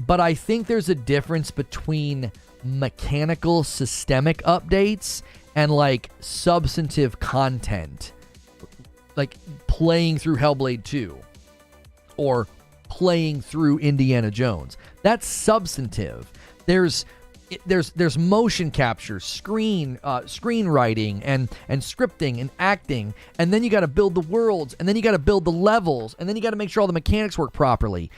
but I think there's a difference between mechanical systemic updates and like substantive content, like playing through Hellblade 2 or playing through Indiana Jones. That's substantive. There's motion capture, screenwriting and scripting and acting, and then you got to build the worlds, and then you got to build the levels, and then you got to make sure all the mechanics work properly.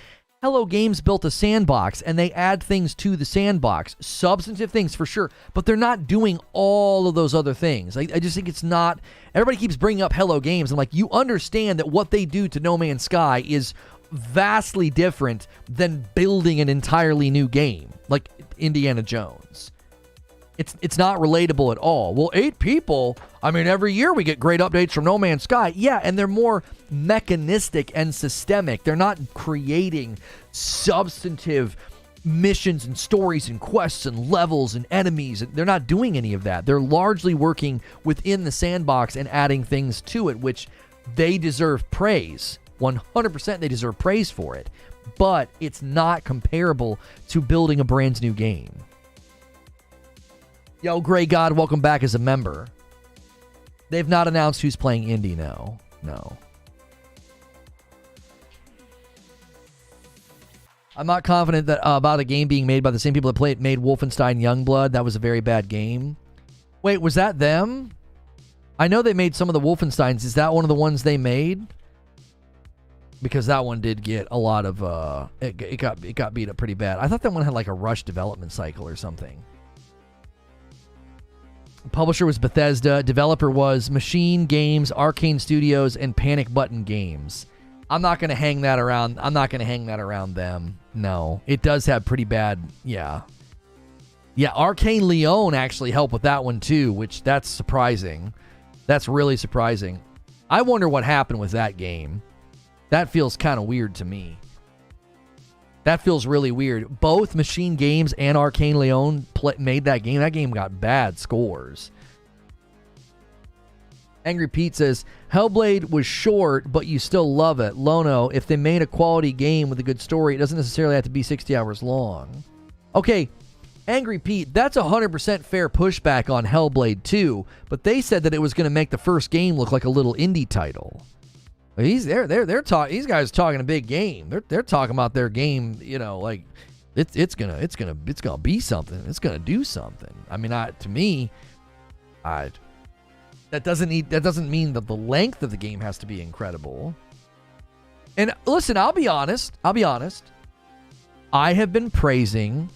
Hello Games built a sandbox, and they add things to the sandbox. Substantive things, for sure, but they're not doing all of those other things. I just think it's not... Everybody keeps bringing up Hello Games. I'm like, you understand that what they do to No Man's Sky is vastly different than building an entirely new game, like Indiana Jones. It's not relatable at all. Well, 8 people, I mean, every year we get great updates from No Man's Sky. Yeah, and they're more mechanistic and systemic. They're not creating substantive missions and stories and quests and levels and enemies. They're not doing any of that. They're largely working within the sandbox and adding things to it, which they deserve praise. 100% they deserve praise for it. But it's not comparable to building a brand new game. Yo, Grey God, welcome back as a member. They've not announced who's playing Indy, no. No. I'm not confident that about a game being made by the same people that made Wolfenstein Youngblood. That was a very bad game. Wait, was that them? I know they made some of the Wolfensteins. Is that one of the ones they made? Because that one did get a lot of it got beat up pretty bad. I thought that one had like a rush development cycle or something. Publisher was Bethesda. Developer was Machine Games, Arcane Studios, and Panic Button Games. I'm not going to hang that around. I'm not going to hang that around them. No. It does have pretty bad, yeah. Yeah, Arcane Leon actually helped with that one too, which that's surprising. That's really surprising. I wonder what happened with that game. That feels kind of weird to me. That feels really weird. Both Machine Games and Arcane Leon made that game. That game got bad scores. Angry Pete says, Hellblade was short, but you still love it. Lono, if they made a quality game with a good story, it doesn't necessarily have to be 60 hours long. Okay, Angry Pete, that's 100% fair pushback on Hellblade 2, but they said that it was going to make the first game look like a little indie title. These guys talking a big game. They're talking about their game, you know, like it's gonna be something. It's gonna do something. I mean, to me, that doesn't mean that the length of the game has to be incredible. And listen, I'll be honest. I have been praising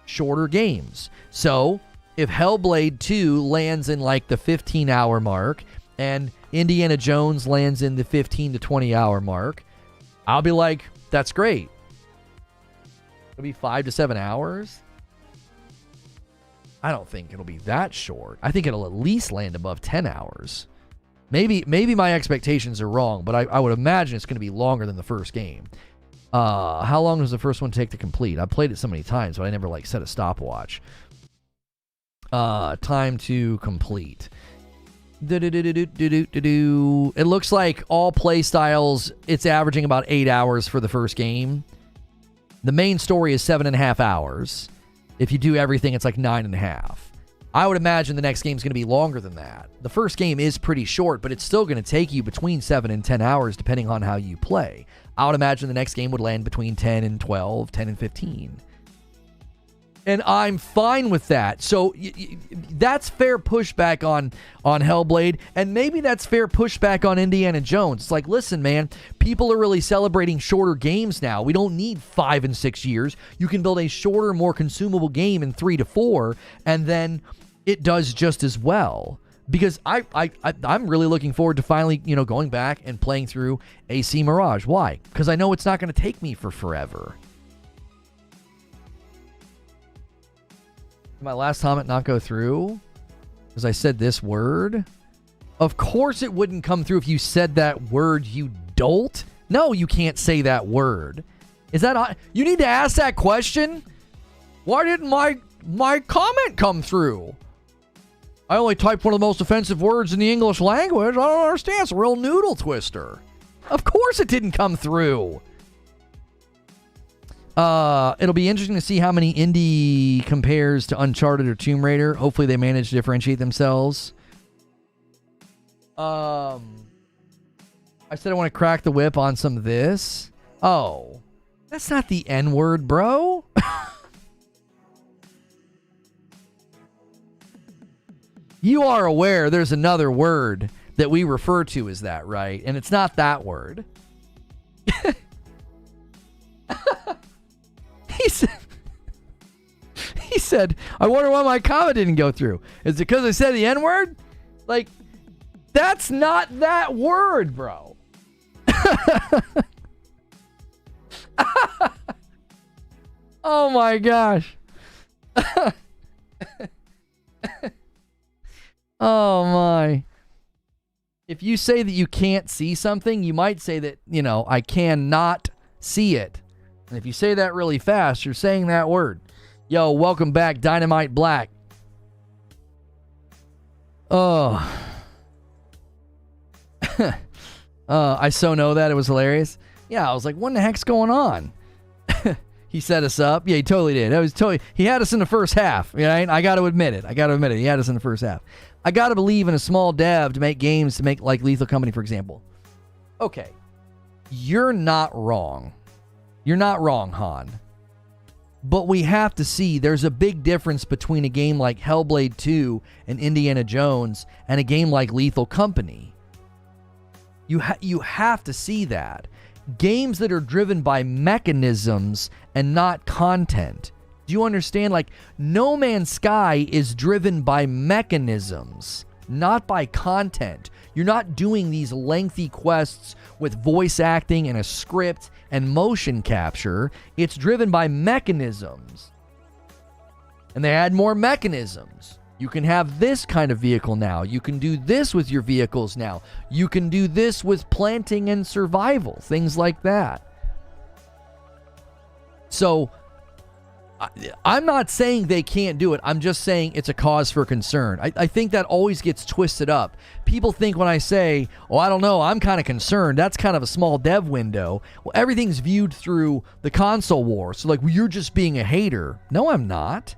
shorter games. So if Hellblade 2 lands in like the 15-hour mark and Indiana Jones lands in the 15 to 20-hour mark, I'll be like, that's great. It'll be 5 to 7 hours. I don't think it'll be that short. I think it'll at least land above 10 hours. Maybe my expectations are wrong, but I would imagine it's going to be longer than the first game. How long does the first one take to complete? I've played it so many times, but I never like set a stopwatch. Time to complete. It looks like all play styles, it's averaging about 8 hours for the first game. The main story is 7.5 hours. If you do everything, it's like 9.5. I would imagine the next game's going to be longer than that. The first game is pretty short, but it's still going to take you between 7 and 10 hours depending on how you play. I would imagine the next game would land between 10 and 12, 10 and 15. And I'm fine with that. So that's fair pushback on Hellblade. And maybe that's fair pushback on Indiana Jones. It's like, listen, man, people are really celebrating shorter games now. We don't need 5 and 6 years. You can build a shorter, more consumable game in 3 to 4, and then it does just as well. Because I'm really looking forward to finally, going back and playing through AC Mirage. Why? Because I know it's not going to take me for forever. My last comment not go through because I said this word. Of course it wouldn't come through if you said that word, you dolt. No, you can't say that word. Is that you need to ask that question? Why didn't my comment come through? I only typed one of the most offensive words in the English language. I don't understand. It's a real noodle twister. Of course it didn't come through. It'll be interesting to see how many indie compares to Uncharted or Tomb Raider. Hopefully they manage to differentiate themselves. I said I want to crack the whip on some of this. Oh, that's not the N-word, bro. You are aware there's another word that we refer to as that, right? And it's not that word. He said, I wonder why my comment didn't go through. Is it because I said the N-word? Like, that's not that word, bro. Oh my gosh. Oh my. If you say that you can't see something, you might say that, I cannot see it. And if you say that really fast, you're saying that word. Yo, welcome back, Dynamite Black. Oh. I so know that. It was hilarious. Yeah, I was like, what the heck's going on? He set us up. Yeah, he totally did. He had us in the first half. Right? I got to admit it. He had us in the first half. I got to believe in a small dev to make games to make like Lethal Company, for example. Okay. You're not wrong. You're not wrong, Han. But we have to see there's a big difference between a game like Hellblade 2 and Indiana Jones and a game like Lethal Company. You have to see that. Games that are driven by mechanisms and not content. Do you understand? Like, No Man's Sky is driven by mechanisms, not by content. You're not doing these lengthy quests with voice acting and a script and motion capture. It's driven by mechanisms. And they add more mechanisms. You can have this kind of vehicle now. You can do this with your vehicles now. You can do this with planting and survival, things like that. So, I'm not saying they can't do it. I'm just saying it's a cause for concern. I think that always gets twisted up. People think when I say, oh, I don't know, I'm kind of concerned, that's kind of a small dev window. Well, everything's viewed through the console war. So, like, well, you're just being a hater. No, I'm not.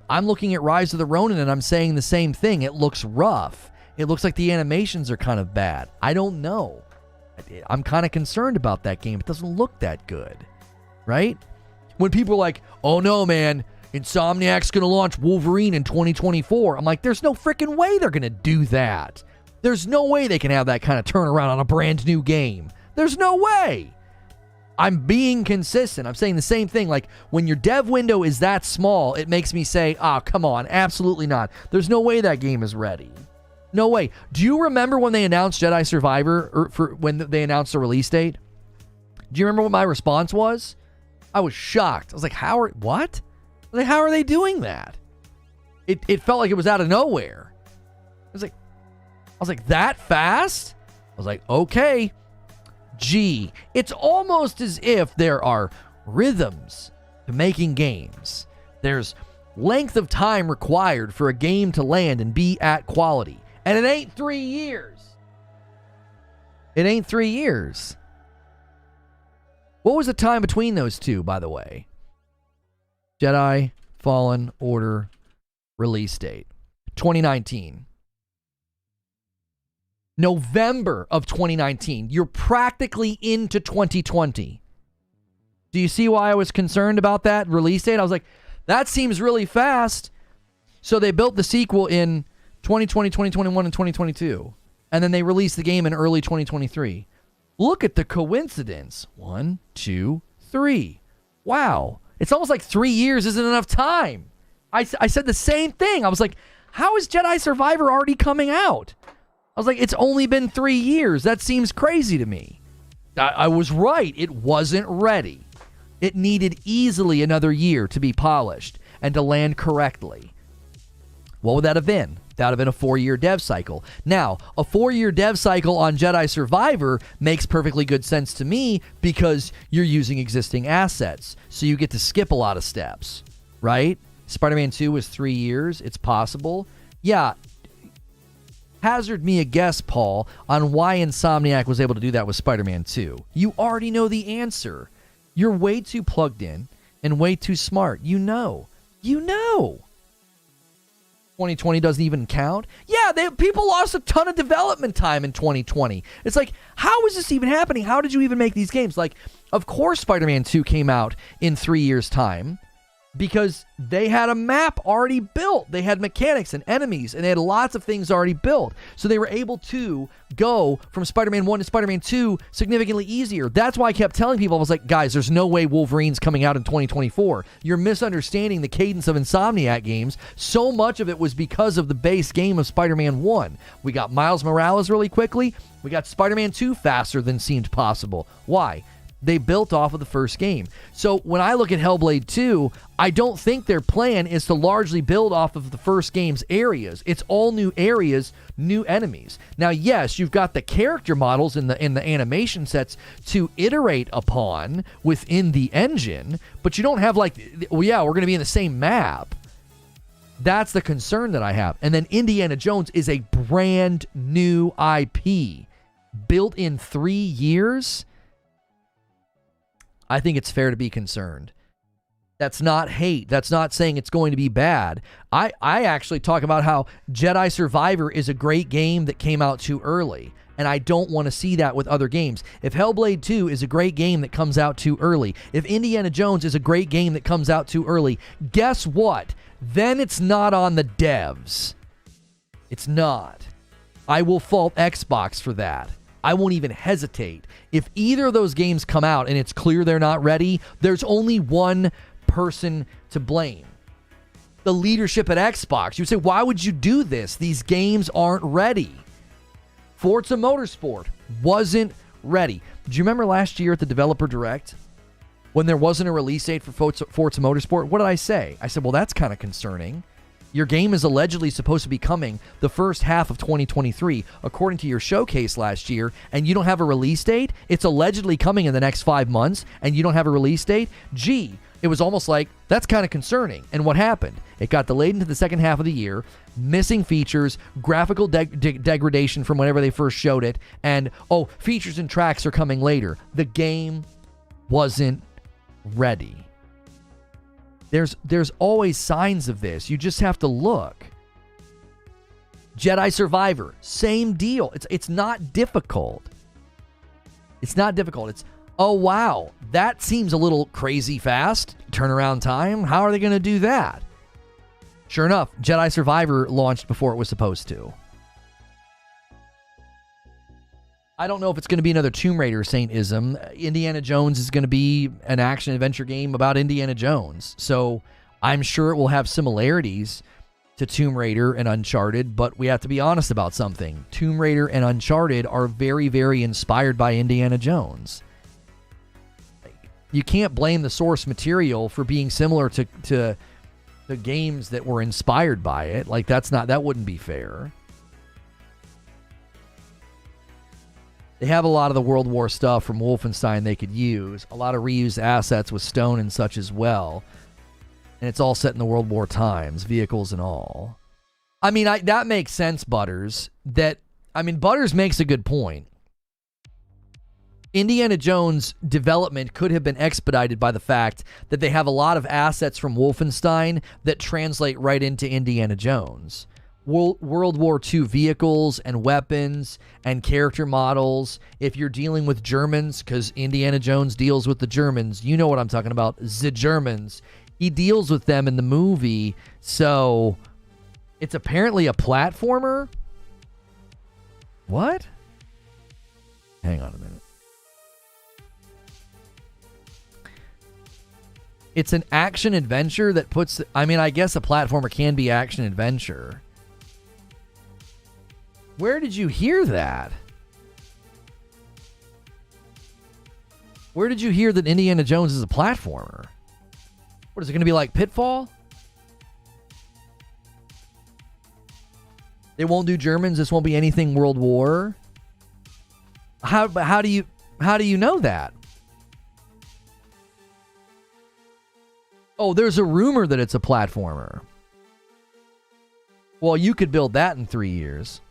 I'm looking at Rise of the Ronin and I'm saying the same thing. It looks rough. It looks like the animations are kind of bad. I don't know. I'm kind of concerned about that game. It doesn't look that good, right? When people are like, oh no, man, Insomniac's going to launch Wolverine in 2024. I'm like, there's no freaking way they're going to do that. There's no way they can have that kind of turnaround on a brand new game. There's no way. I'm being consistent. I'm saying the same thing. Like, when your dev window is that small, it makes me say, oh, come on, absolutely not. There's no way that game is ready. No way. Do you remember when they announced Jedi Survivor, or when they announced the release date? Do you remember what my response was? I was shocked. I was like, what? Like, how are they doing that? It felt like it was out of nowhere. I was like, that fast? I was like, okay. Gee, it's almost as if there are rhythms to making games. There's length of time required for a game to land and be at quality. And it ain't 3 years. It ain't 3 years. What was the time between those two, by the way? Jedi Fallen Order release date. 2019. November of 2019. You're practically into 2020. Do you see why I was concerned about that release date? I was like, that seems really fast. So they built the sequel in 2020, 2021, and 2022. And then they released the game in early 2023. Look at the coincidence. 1, 2, 3. Wow. It's almost like 3 years isn't enough time. I said the same thing. I was like, how is Jedi Survivor already coming out? I was like, it's only been 3 years. That seems crazy to me. I was right. It wasn't ready. It needed easily another year to be polished and to land correctly. What would that have been? That would have been a 4-year dev cycle. Now, a 4-year dev cycle on Jedi Survivor makes perfectly good sense to me because you're using existing assets. So you get to skip a lot of steps, right? Spider-Man 2 was 3 years. It's possible. Yeah. Hazard me a guess, Paul, on why Insomniac was able to do that with Spider-Man 2. You already know the answer. You're way too plugged in and way too smart. You know. 2020 doesn't even count. Yeah, people lost a ton of development time in 2020. It's like, how is this even happening? How did you even make these games? Like, of course Spider-Man 2 came out in 3 years' time because they had a map already built. They had mechanics and enemies, and they had lots of things already built. So they were able to go from Spider-Man 1 to Spider-Man 2 significantly easier. That's why I kept telling people, I was like, guys, there's no way Wolverine's coming out in 2024. You're misunderstanding the cadence of Insomniac games. So much of it was because of the base game of Spider-Man 1. We got Miles Morales really quickly. We got Spider-Man 2 faster than seemed possible. Why? They built off of the first game. So when I look at Hellblade 2, I don't think their plan is to largely build off of the first game's areas. It's all new areas, new enemies. Now, yes, you've got the character models in the animation sets to iterate upon within the engine, but you don't have like, well, yeah, we're going to be in the same map. That's the concern that I have. And then Indiana Jones is a brand new IP built in 3 years. I think it's fair to be concerned. That's not hate. That's not saying it's going to be bad. I actually talk about how Jedi Survivor is a great game that came out too early, and I don't want to see that with other games. If Hellblade 2 is a great game that comes out too early, if Indiana Jones is a great game that comes out too early, guess what? Then it's not on the devs. It's not. I will fault Xbox for that. I won't even hesitate. If either of those games come out and it's clear they're not ready, there's only one person to blame. The leadership at Xbox. You would say, why would you do this? These games aren't ready. Forza Motorsport wasn't ready. Do you remember last year at the Developer Direct when there wasn't a release date for Forza Motorsport? What did I say? I said, well, that's kind of concerning. Your game is allegedly supposed to be coming the first half of 2023, according to your showcase last year, and you don't have a release date? It's allegedly coming in the next 5 months, and you don't have a release date? Gee, it was almost like, that's kind of concerning. And what happened? It got delayed into the second half of the year, missing features, graphical degradation from whenever they first showed it, and, oh, features and tracks are coming later. The game wasn't ready. There's always signs of this. You just have to look. Jedi Survivor, same deal. It's not difficult. It's not difficult. It's, oh, wow, that seems a little crazy fast. Turnaround time. How are they going to do that? Sure enough, Jedi Survivor launched before it was supposed to. I don't know if it's going to be another Tomb Raider Saint-ism. Indiana Jones is going to be an action-adventure game about Indiana Jones. So I'm sure it will have similarities to Tomb Raider and Uncharted, but we have to be honest about something. Tomb Raider and Uncharted are very, very inspired by Indiana Jones. You can't blame the source material for being similar to the games that were inspired by it. Like, that wouldn't be fair. They have a lot of the World War stuff from Wolfenstein they could use. A lot of reused assets with stone and such as well. And it's all set in the World War times, vehicles and all. I mean, that makes sense, Butters. Butters makes a good point. Indiana Jones development could have been expedited by the fact that they have a lot of assets from Wolfenstein that translate right into Indiana Jones. World War II vehicles and weapons and character models. If you're dealing with Germans, because Indiana Jones deals with the Germans, you know what I'm talking about, the Germans. He deals with them in the movie, so it's apparently a platformer? What? Hang on a minute. It's an action-adventure that puts... I guess a platformer can be action-adventure. Where did you hear that? Where did you hear that Indiana Jones is a platformer? What is it going to be like Pitfall? They won't do Germans. This won't be anything World War. How do you know that? Oh, there's a rumor that it's a platformer. Well, you could build that in 3 years.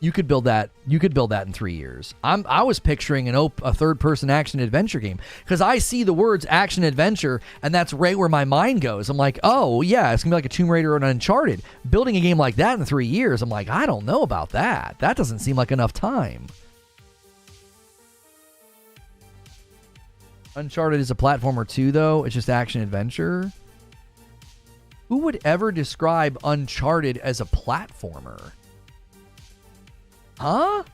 You could build that in 3 years. I was picturing a third-person action-adventure game because I see the words action-adventure, and that's right where my mind goes. I'm like, oh, yeah, it's going to be like a Tomb Raider or an Uncharted. Building a game like that in 3 years, I'm like, I don't know about that. That doesn't seem like enough time. Uncharted is a platformer too, though. It's just action-adventure. Who would ever describe Uncharted as a platformer? Huh?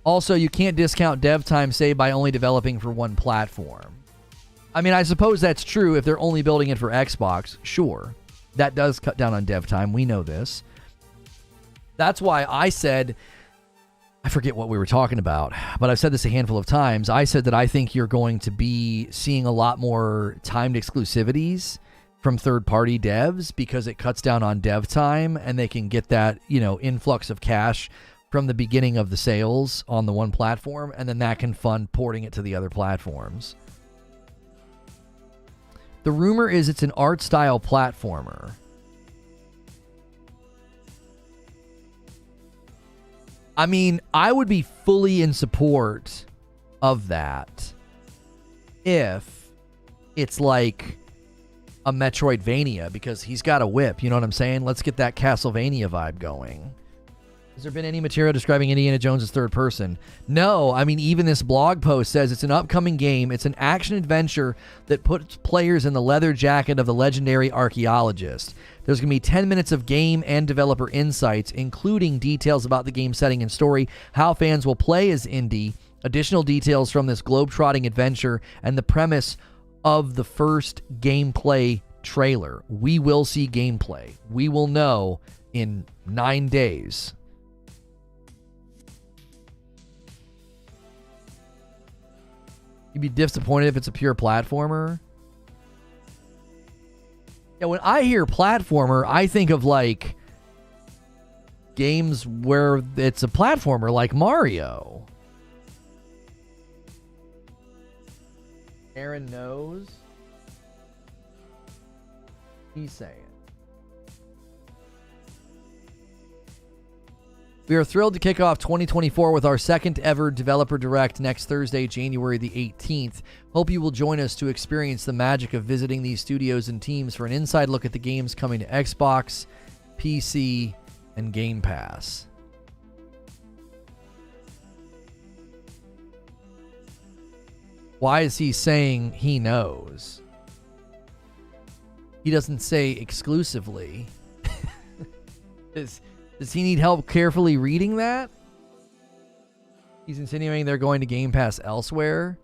Also, you can't discount dev time saved by only developing for one platform. I suppose that's true if they're only building it for Xbox. Sure. That does cut down on dev time. We know this. That's why I said... I forget what we were talking about, but I've said this a handful of times. I said that I think you're going to be seeing a lot more timed exclusivities from third-party devs because it cuts down on dev time and they can get that, influx of cash from the beginning of the sales on the one platform, and then that can fund porting it to the other platforms. The rumor is it's an art style platformer. I mean, I would be fully in support of that if it's like a Metroidvania, because he's got a whip, you know what I'm saying? Let's get that Castlevania vibe going. Has there been any material describing Indiana Jones as third person? No, I mean, even this blog post says it's an upcoming game. It's an action-adventure that puts players in the leather jacket of the legendary archaeologist. There's going to be 10 minutes of game and developer insights, including details about the game setting and story, how fans will play as Indy, additional details from this globe-trotting adventure, and the premise of the first gameplay trailer. We will see gameplay. We will know in 9 days. You'd be disappointed if it's a pure platformer. Yeah, when I hear platformer, I think of like games where it's a platformer like Mario. Aaron knows. He's saying. We are thrilled to kick off 2024 with our second ever Developer Direct next Thursday, January the 18th. Hope you will join us to experience the magic of visiting these studios and teams for an inside look at the games coming to Xbox, PC, and Game Pass. Why is he saying he knows? He doesn't say exclusively. Does he need help carefully reading that? He's insinuating they're going to Game Pass elsewhere.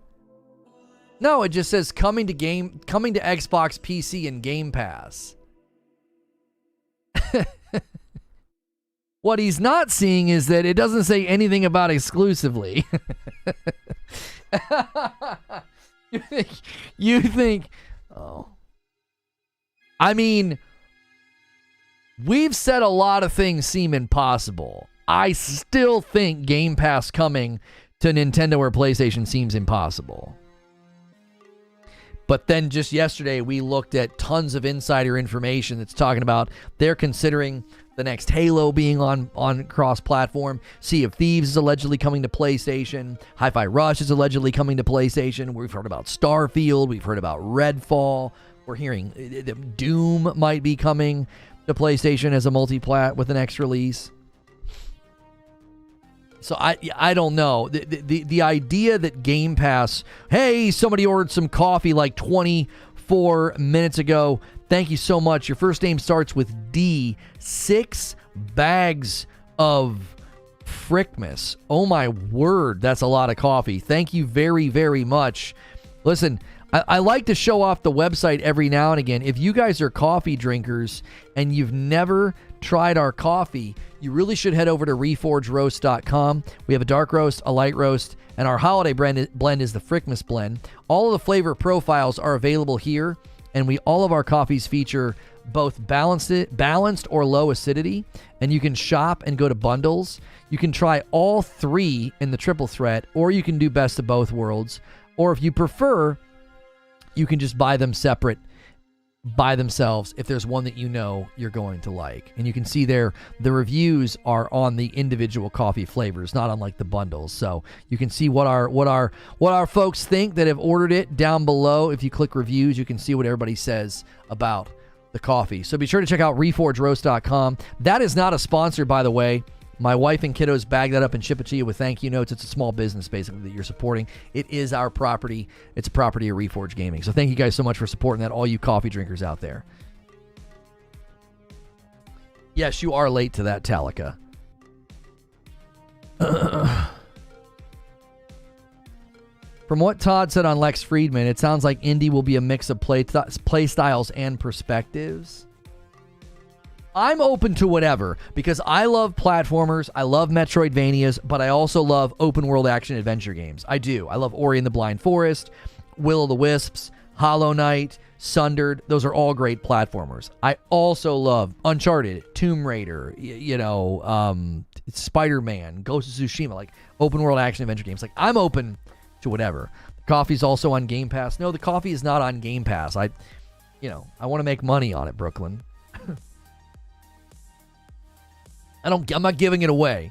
No, it just says coming to Xbox, PC, and Game Pass. What he's not seeing is that it doesn't say anything about exclusively. You think, oh. I mean, we've said a lot of things seem impossible. I still think Game Pass coming to Nintendo or PlayStation seems impossible. But then just yesterday, we looked at tons of insider information that's talking about they're considering the next Halo being on cross-platform. Sea of Thieves is allegedly coming to PlayStation. Hi-Fi Rush is allegedly coming to PlayStation. We've heard about Starfield. We've heard about Redfall. We're hearing Doom might be coming to PlayStation as a multi-plat with an X release. So I don't know. The idea that Game Pass, hey, somebody ordered some coffee like 24 minutes ago. Thank you so much. Your first name starts with D. 6 bags of Frickmas. Oh my word, that's a lot of coffee. Thank you very, very much. Listen, I like to show off the website every now and again. If you guys are coffee drinkers and you've never tried our coffee, you really should head over to reforgeroast.com. We have a dark roast, a light roast, and our holiday blend is the Frickmas blend. All of the flavor profiles are available here, and all of our coffees feature both balanced or low acidity, and you can shop and go to bundles. You can try all three in the triple threat, or you can do best of both worlds, or if you prefer, you can just buy them separate by themselves if there's one that you know you're going to like. And you can see there the reviews are on the individual coffee flavors, not on like the bundles. So you can see what our folks think that have ordered it down below. If you click reviews, you can see what everybody says about the coffee. So be sure to check out reforgeroast.com. That is not a sponsor, by the way. My wife and kiddos bag that up and ship it to you with thank you notes. It's a small business, basically, that you're supporting. It is our property. It's a property of Reforge Gaming. So thank you guys so much for supporting that, all you coffee drinkers out there. Yes, you are late to that, Talica. From what Todd said on Lex Friedman, it sounds like Indy will be a mix of play styles and perspectives. I'm open to whatever, because I love platformers, I love Metroidvanias, but I also love open world action adventure games. I do. I love Ori and the Blind Forest, Will o' the Wisps, Hollow Knight, Sundered. Those are all great platformers. I also love Uncharted, Tomb Raider, Spider-Man, Ghost of Tsushima, like open world action adventure games. Like, I'm open to whatever. The coffee's also on Game Pass. No, the coffee is not on Game Pass. I want to make money on it, Brooklyn. I'm not giving it away.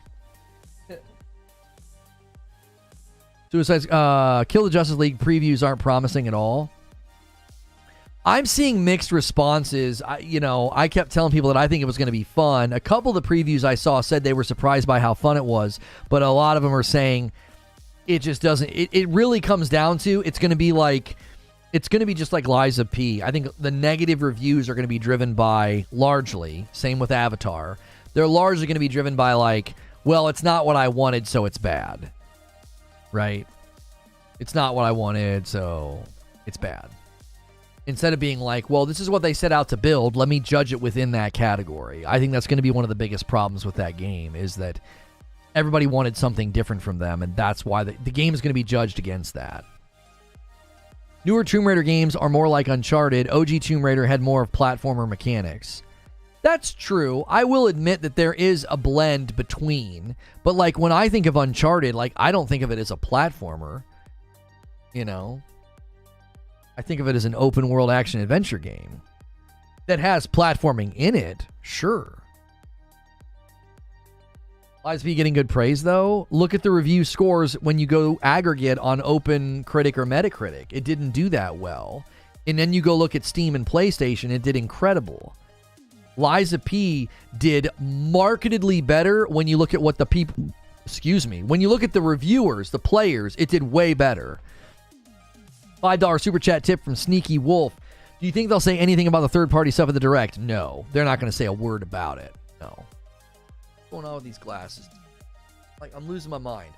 Kill the Justice League previews aren't promising at all. I'm seeing mixed responses. I kept telling people that I think it was going to be fun. A couple of the previews I saw said they were surprised by how fun it was, but a lot of them are saying it just doesn't. It really comes down to it's going to be just like Liza P. I think the negative reviews are going to be driven by largely, same with Avatar. They're largely going to be driven by like, well, it's not what I wanted, so it's bad. Right? It's not what I wanted, so it's bad. Instead of being like, well, this is what they set out to build, let me judge it within that category. I think that's going to be one of the biggest problems with that game, is that everybody wanted something different from them, and that's why the game is going to be judged against that. Newer Tomb Raider games are more like Uncharted. OG Tomb Raider had more of platformer mechanics. That's true. I will admit that there is a blend between, but like when I think of Uncharted, like I don't think of it as a platformer, I think of it as an open world action adventure game that has platforming in it, sure. Lies P getting good praise though. Look at the review scores when you go aggregate on Open Critic or Metacritic. It didn't do that well. And then you go look at Steam and PlayStation, it did incredible. Liza P did markedly better when you look at what the people, when you look at the reviewers, the players, it did way better. $5 super chat tip from Sneaky Wolf. Do you think they'll say anything about the third-party stuff at the Direct? No. They're not going to say a word about it. No. What's going on with these glasses? Like, I'm losing my mind.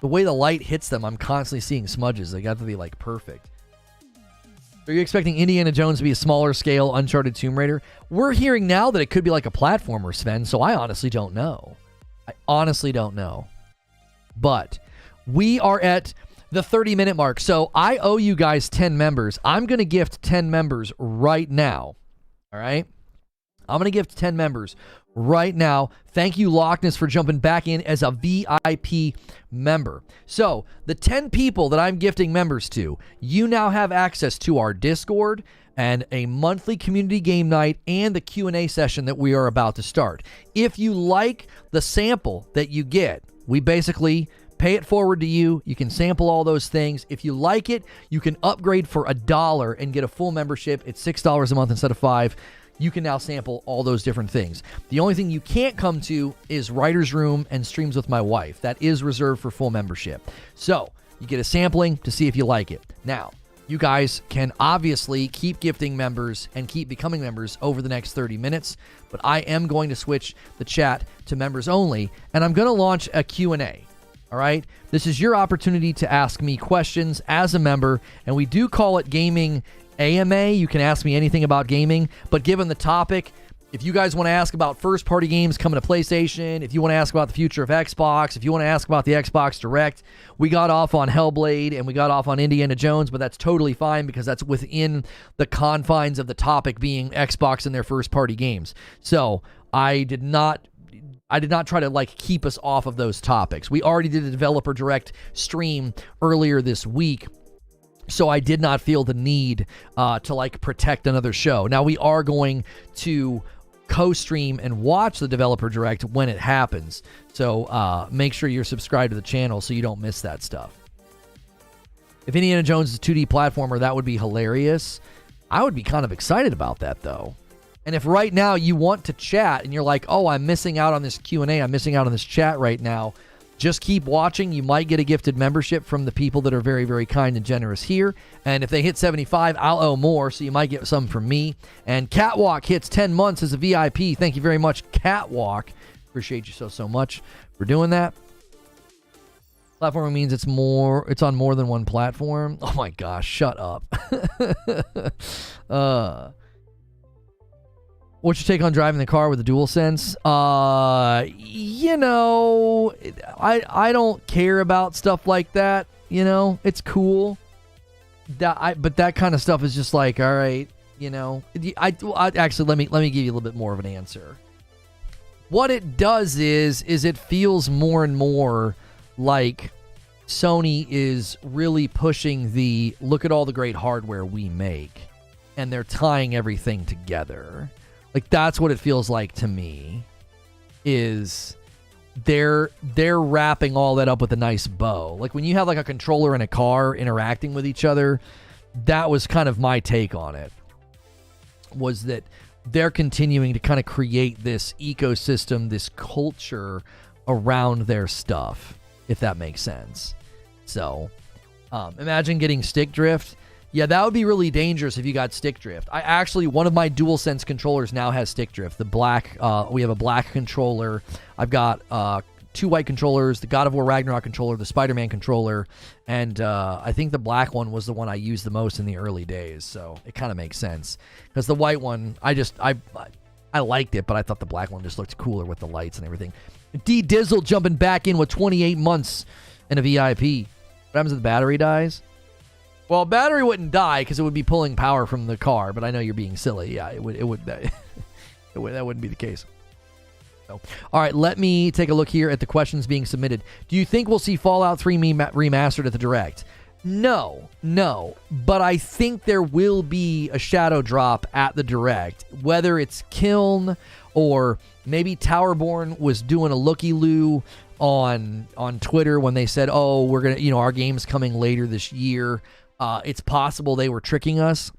The way the light hits them, I'm constantly seeing smudges. They got to be, like, perfect. Are you expecting Indiana Jones to be a smaller scale Uncharted Tomb Raider? We're hearing now that it could be like a platformer, Sven, so I honestly don't know. But we are at the 30-minute mark. So I owe you guys 10 members. I'm going to gift 10 members right now. All right? I'm going to gift 10 members right now. Thank you, Loch-Ness, for jumping back in as a VIP member. So the 10 people that I'm gifting members to, you now have access to our Discord and a monthly community game night and the Q&A session that we are about to start. If you like the sample that you get, we basically pay it forward to you. You can sample all those things. If you like it, you can upgrade for $1 and get a full membership. It's $6 a month instead of $5. You can now sample all those different things. The only thing you can't come to is Writer's Room and Streams with my wife. That is reserved for full membership. So you get a sampling to see if you like it. Now, you guys can obviously keep gifting members and keep becoming members over the next 30 minutes, but I am going to switch the chat to members only, and I'm going to launch a Q&A. All right, this is your opportunity to ask me questions as a member, and we do call it Gaming AMA. You can ask me anything about gaming, but given the topic, if you guys want to ask about first-party games coming to PlayStation, if you want to ask about the future of Xbox, if you want to ask about the Xbox Direct, we got off on Hellblade and we got off on Indiana Jones, but that's totally fine because that's within the confines of the topic being Xbox and their first-party games. So I did not try to like keep us off of those topics. We already did a developer direct stream earlier this week, so I did not feel the need to like protect another show. Now we are going to co-stream and watch the developer direct when it happens. So make sure you're subscribed to the channel so you don't miss that stuff. If Indiana Jones is a 2D platformer, that would be hilarious. I would be kind of excited about that though. And if right now you want to chat and you're like, oh, I'm missing out on this Q&A, I'm missing out on this chat right now, just keep watching. You might get a gifted membership from the people that are very, very kind and generous here. And if they hit 75, I'll owe more, so you might get some from me. And Catwalk hits 10 months as a VIP. Thank you very much, Catwalk. Appreciate you so much for doing that. Platforming means it's on more than one platform. Oh my gosh, shut up. What's your take on driving the car with a DualSense? I don't care about stuff like that. It's cool. But that kind of stuff is just like, all right, actually, let me give you a little bit more of an answer. What it does is it feels more and more like Sony is really pushing the look at all the great hardware we make, and they're tying everything together. Like, that's what it feels like to me, is they're wrapping all that up with a nice bow. Like when you have like a controller and a car interacting with each other, that was kind of my take on it, was that they're continuing to kind of create this ecosystem, this culture around their stuff, if that makes sense. So imagine getting stick drift. Yeah, that would be really dangerous if you got stick drift. I actually, one of my DualSense controllers now has stick drift. The black, we have a black controller. I've got 2 white controllers, the God of War Ragnarok controller, the Spider-Man controller, and I think the black one was the one I used the most in the early days, so it kind of makes sense. Because the white one, I liked it, but I thought the black one just looked cooler with the lights and everything. D Dizzle jumping back in with 28 months in a VIP. What happens if the battery dies? Well, battery wouldn't die because it would be pulling power from the car, but I know you're being silly. Yeah, it would that wouldn't be the case. So, all right, let me take a look here at the questions being submitted. Do you think we'll see Fallout 3 remastered at the Direct? No, but I think there will be a shadow drop at the Direct, whether it's Kiln or maybe Towerborn was doing a looky-loo on Twitter when they said, oh, we're going to, our game's coming later this year. It's possible they were tricking us,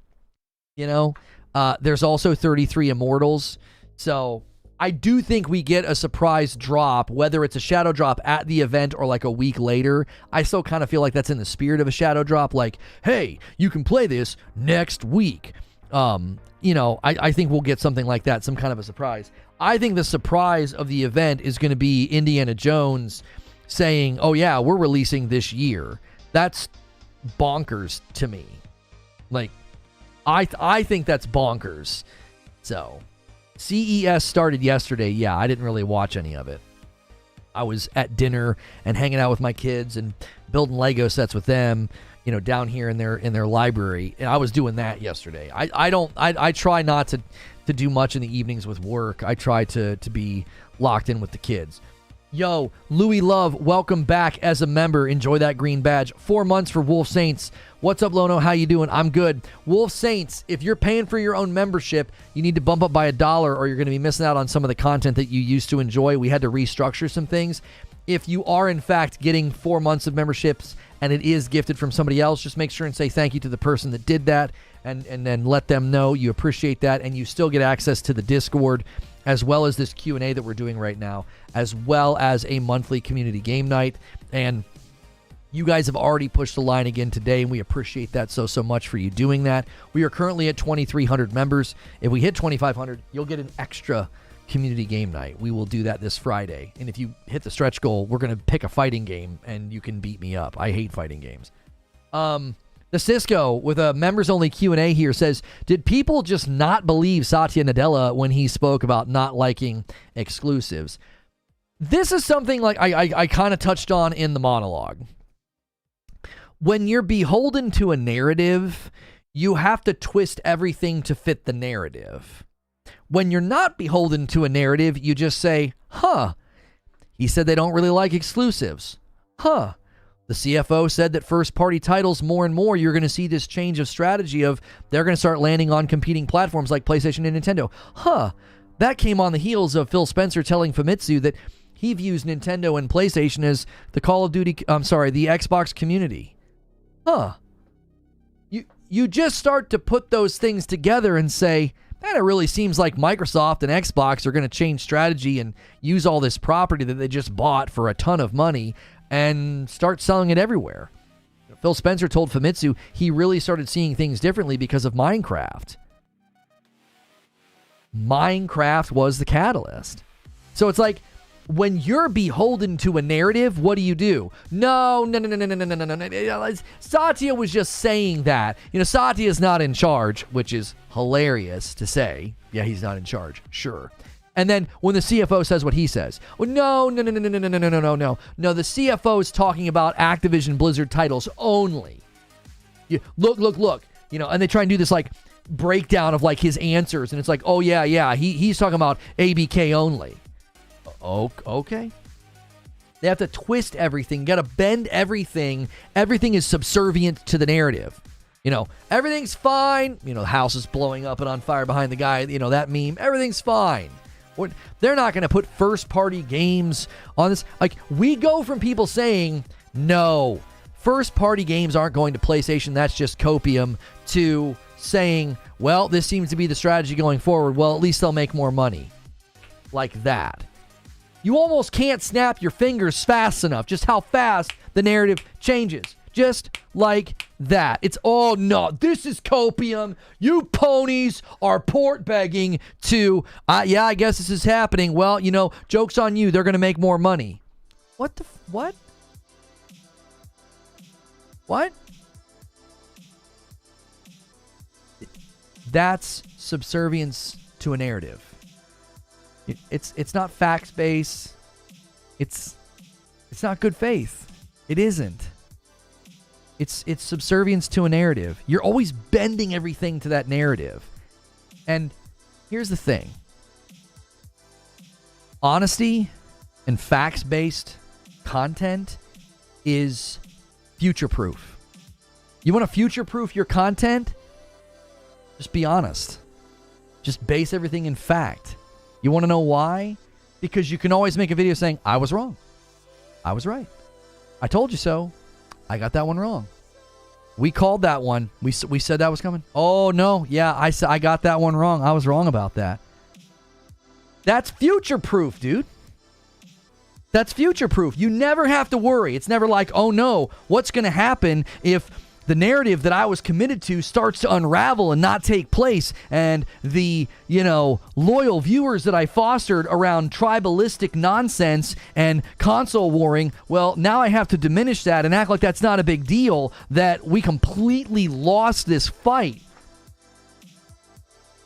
There's also 33 Immortals. So I do think we get a surprise drop, whether it's a shadow drop at the event or like a week later. I still kind of feel like that's in the spirit of a shadow drop. Like, hey, you can play this next week. I think we'll get something like that, some kind of a surprise. I think the surprise of the event is going to be Indiana Jones saying, oh yeah, we're releasing this year. That's bonkers to me. Like, I think that's bonkers. So, CES started yesterday. Yeah, I didn't really watch any of it. I was at dinner and hanging out with my kids and building Lego sets with them, down here in their library. And I was doing that yesterday. I try not to do much in the evenings with work. I try to be locked in with the kids. Yo, Louis Love, welcome back as a member. Enjoy that green badge. 4 months for Wolf Saints. What's up, Lono? How you doing? I'm good. Wolf Saints, if you're paying for your own membership, you need to bump up by $1 or you're going to be missing out on some of the content that you used to enjoy. We had to restructure some things. If you are, in fact, getting 4 months of memberships and it is gifted from somebody else, just make sure and say thank you to the person that did that and then let them know you appreciate that, and you still get access to the Discord, as well as this Q&A that we're doing right now, as well as a monthly community game night. And you guys have already pushed the line again today, and we appreciate that so much for you doing that. We are currently at 2,300 members. If we hit 2,500, you'll get an extra community game night. We will do that this Friday. And if you hit the stretch goal, we're going to pick a fighting game, and you can beat me up. I hate fighting games. The Cisco with a members-only Q&A here says, did people just not believe Satya Nadella when he spoke about not liking exclusives? This is something like I kind of touched on in the monologue. When you're beholden to a narrative, you have to twist everything to fit the narrative. When you're not beholden to a narrative, you just say, he said they don't really like exclusives. The CFO said that first-party titles, more and more, you're going to see this change of strategy of they're going to start landing on competing platforms like PlayStation and Nintendo. That came on the heels of Phil Spencer telling Famitsu that he views Nintendo and PlayStation as the the Xbox community. You just start to put those things together and say, man, it really seems like Microsoft and Xbox are going to change strategy and use all this property that they just bought for a ton of money and start selling it everywhere. Phil Spencer told Famitsu he really started seeing things differently because of Minecraft. Minecraft was the catalyst. So it's like, when you're beholden to a narrative, what do? No. Satya was just saying that. Satya is not in charge, which is hilarious to say. Yeah, he's not in charge. Sure. And then when the CFO says what he says, no. No, the CFO is talking about Activision Blizzard titles only. Look. And they try and do this like breakdown of like his answers, and it's like, oh yeah, he's talking about ABK only. Okay. They have to twist everything. You got to bend everything. Everything is subservient to the narrative. Everything's fine. The house is blowing up and on fire behind the guy. That meme. Everything's fine. They're not going to put first-party games on this. Like, we go from people saying, no, first-party games aren't going to PlayStation, that's just copium, to saying, well, this seems to be the strategy going forward. Well, at least they'll make more money. Like that. You almost can't snap your fingers fast enough, just how fast the narrative changes. Just like that. It's, oh no, this is copium. You ponies are port begging to, yeah, I guess this is happening. Well, you know, joke's on you. They're going to make more money. What the, what? What? That's subservience to a narrative. It's not facts-based. It's not good faith. It isn't. It's subservience to a narrative. You're always bending everything to that narrative. And here's the thing. Honesty and facts-based content is future-proof. You want to future-proof your content? Just be honest. Just base everything in fact. You want to know why? Because you can always make a video saying, I was wrong. I was right. I told you so. I got that one wrong. We called that one. We said that was coming. Oh, no. Yeah, I got that one wrong. I was wrong about that. That's future-proof, dude. That's future-proof. You never have to worry. It's never like, oh, no, what's going to happen if the narrative that I was committed to starts to unravel and not take place, and the, you know, loyal viewers that I fostered around tribalistic nonsense and console warring, well, now I have to diminish that and act like that's not a big deal, that we completely lost this fight.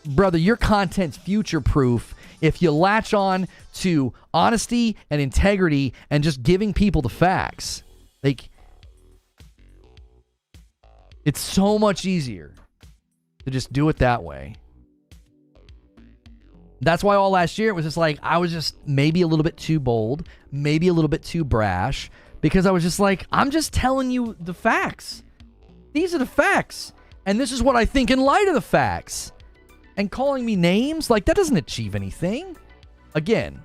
Brother, your content's future-proof if you latch on to honesty and integrity and just giving people the facts. Like, it's so much easier to just do it that way. That's why all last year it was just like, I was just maybe a little bit too bold, maybe a little bit too brash, because I was just like, I'm just telling you the facts. These are the facts. And this is what I think in light of the facts. And calling me names, like, that doesn't achieve anything. Again,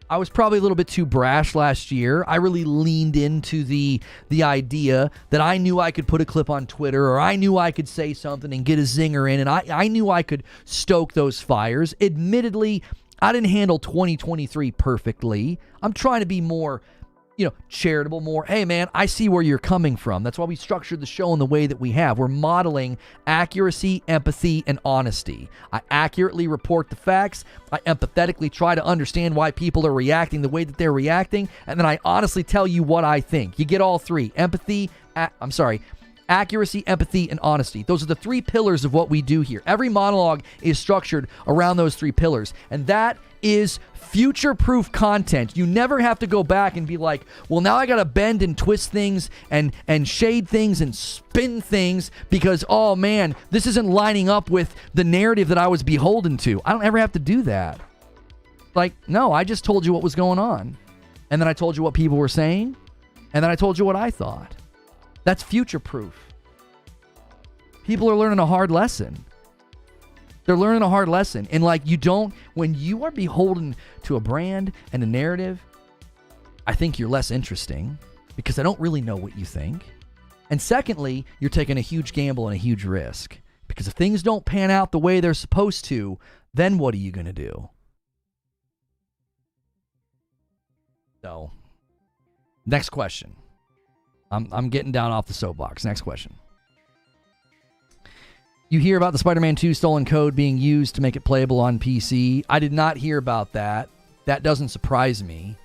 I was probably a little bit too brash last year. I really leaned into the idea that I knew I could put a clip on Twitter, or I knew I could say something and get a zinger in, and I knew I could stoke those fires. Admittedly, I didn't handle 2023 perfectly. I'm trying to be more, you know, charitable, more, hey man, I see where you're coming from. That's why we structured the show in the way that we have. We're modeling accuracy, empathy, and honesty. I accurately report the facts. I empathetically try to understand why people are reacting the way that they're reacting. And then I honestly tell you what I think. You get all three. Accuracy, empathy, and honesty. Those are the three pillars of what we do here. Every monologue is structured around those three pillars. And that is future-proof content. You never have to go back and be like, well, now I got to bend and twist things and shade things and spin things because, oh man, this isn't lining up with the narrative that I was beholden to. I don't ever have to do that. Like, no, I just told you what was going on. And then I told you what people were saying. And then I told you what I thought. That's future-proof. People are learning a hard lesson. They're learning a hard lesson. And like, you don't, when you are beholden to a brand and a narrative, I think you're less interesting because I don't really know what you think. And secondly, you're taking a huge gamble and a huge risk because if things don't pan out the way they're supposed to, then what are you going to do? So, next question. I'm getting down off the soapbox. Next question. You hear about the Spider-Man 2 stolen code being used to make it playable on PC. I did not hear about that. That doesn't surprise me.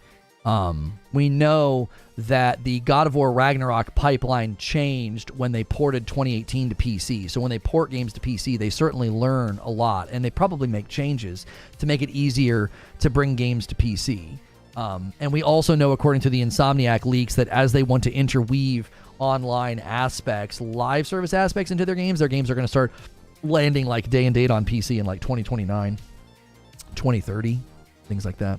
We know that the God of War Ragnarok pipeline changed when they ported 2018 to PC. So when they port games to PC, they certainly learn a lot, and they probably make changes to make it easier to bring games to PC. And we also know, according to the Insomniac leaks, that as they want to interweave online aspects, live service aspects into their games are going to start landing like day and date on PC in like 2029, 2030, things like that.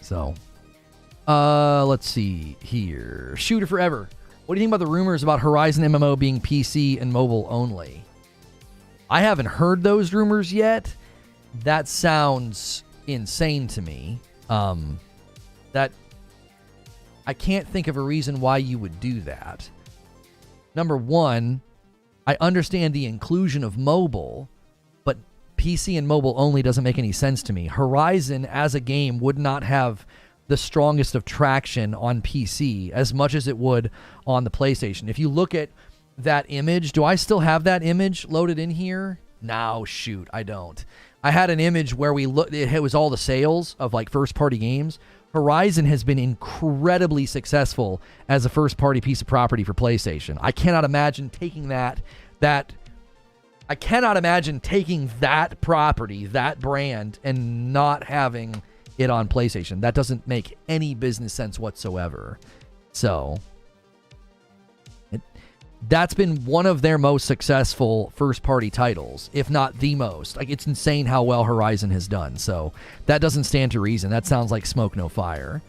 So, let's see here. Shooter Forever. What do you think about the rumors about Horizon MMO being PC and mobile only? I haven't heard those rumors yet. That sounds insane to me. That I can't think of a reason why you would do that. Number one, I understand the inclusion of mobile, but PC and mobile only doesn't make any sense to me. Horizon as a game would not have the strongest of traction on PC as much as it would on the PlayStation. If you look at that image, do I still have that image loaded in here? No, shoot, I don't. I had an image where we looked, it was all the sales of like first party games. Horizon has been incredibly successful as a first party piece of property for PlayStation. I cannot imagine taking that property, that brand, and not having it on PlayStation. That doesn't make any business sense whatsoever. So that's been one of their most successful first-party titles, if not the most. Like, it's insane how well Horizon has done. So that doesn't stand to reason. That sounds like smoke, no fire.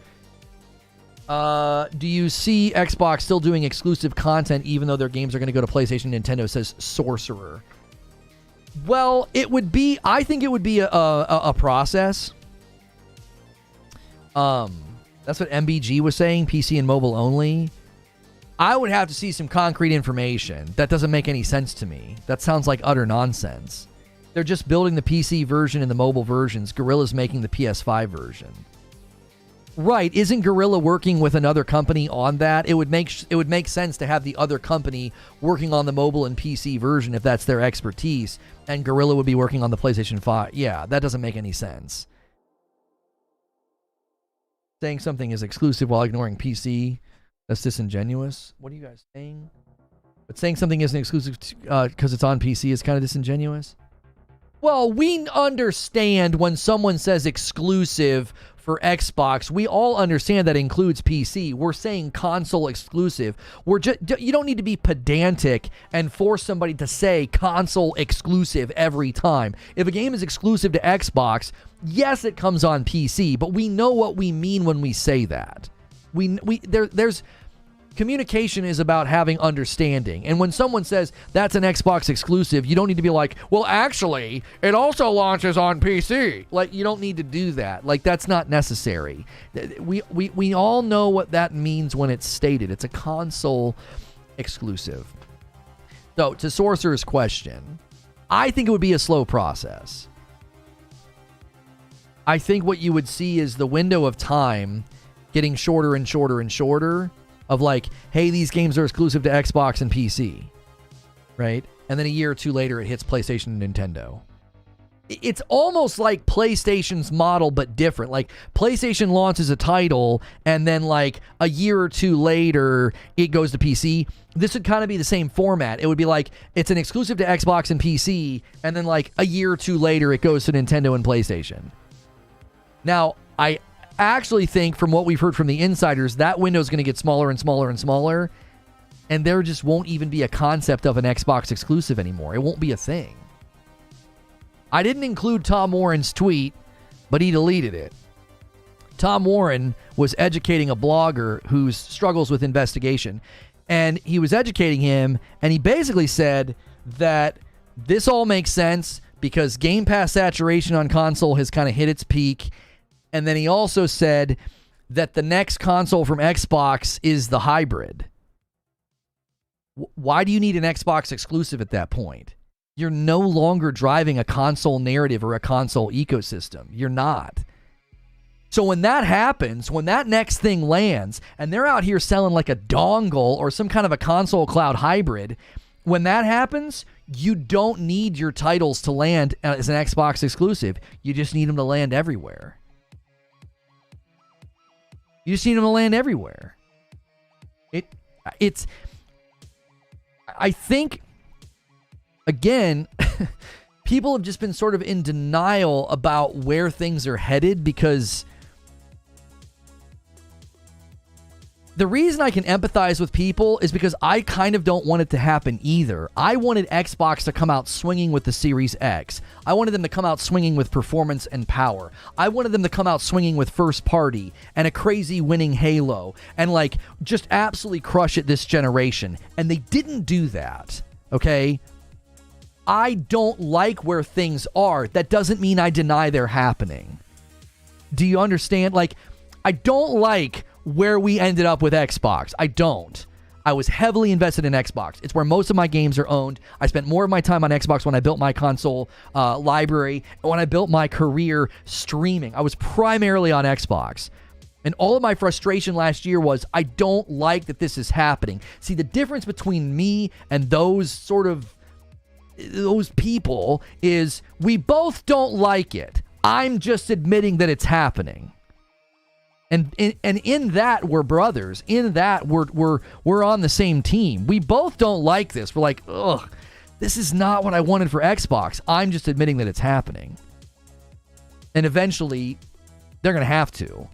Do you see Xbox still doing exclusive content even though their games are going to go to PlayStation? Nintendo, says Sorcerer. Well, I think it would be a process. That's what MBG was saying, PC and mobile only. I would have to see some concrete information. That doesn't make any sense to me. That sounds like utter nonsense. They're just building the PC version and the mobile versions. Guerrilla's making the PS5 version. Right, isn't Guerrilla working with another company on that? It would make sense to have the other company working on the mobile and PC version if that's their expertise, and Guerrilla would be working on the PlayStation 5. Yeah, that doesn't make any sense. Saying something is exclusive while ignoring PC, that's disingenuous. What are you guys saying? But saying something isn't exclusive because it's on PC is kind of disingenuous. Well, we understand when someone says exclusive for Xbox, we all understand that includes PC. We're saying console exclusive. You don't need to be pedantic and force somebody to say console exclusive every time. If a game is exclusive to Xbox, yes, it comes on PC, but we know what we mean when we say that. There's communication is about having understanding. And when someone says that's an Xbox exclusive, you don't need to be like, well, actually, it also launches on PC. Like, you don't need to do that. Like, that's not necessary. We all know what that means when it's stated. It's a console exclusive. So, to Sorcerer's question, I think it would be a slow process. I think what you would see is the window of time getting shorter and shorter and shorter of like, hey, these games are exclusive to Xbox and PC, right? And then a year or two later, it hits PlayStation and Nintendo. It's almost like PlayStation's model, but different. Like, PlayStation launches a title, and then like a year or two later, it goes to PC. This would kind of be the same format. It would be like, it's an exclusive to Xbox and PC, and then like a year or two later, it goes to Nintendo and PlayStation. Now, I actually think, from what we've heard from the insiders, that window is going to get smaller and smaller and smaller, and there just won't even be a concept of an Xbox exclusive anymore. It won't be a thing. I didn't include Tom Warren's tweet, but he deleted it. Tom Warren was educating a blogger who struggles with investigation, and he was educating him, and he basically said that this all makes sense because Game Pass saturation on console has kind of hit its peak. And then he also said that the next console from Xbox is the hybrid. Why do you need an Xbox exclusive at that point? You're no longer driving a console narrative or a console ecosystem. You're not. So when that happens, when that next thing lands, and they're out here selling like a dongle or some kind of a console cloud hybrid, when that happens, you don't need your titles to land as an Xbox exclusive. You just need them to land everywhere. You just need them to land everywhere. I think, again, people have just been sort of in denial about where things are headed, because the reason I can empathize with people is because I kind of don't want it to happen either. I wanted Xbox to come out swinging with the Series X. I wanted them to come out swinging with performance and power. I wanted them to come out swinging with first party and a crazy winning Halo and like just absolutely crush it this generation. And they didn't do that, okay? I don't like where things are, that doesn't mean I deny they're happening. Do you understand? Like, I don't like where we ended up with Xbox. I don't. I was heavily invested in Xbox. It's where most of my games are owned. I spent more of my time on Xbox when I built my console library, when I built my career streaming. I was primarily on Xbox. And all of my frustration last year was, I don't like that this is happening. See, the difference between me and those people is we both don't like it. I'm just admitting that it's happening. And in that, we're brothers. In that, we're on the same team. We both don't like this. We're like, ugh, this is not what I wanted for Xbox. I'm just admitting that it's happening. And eventually, they're going to have to.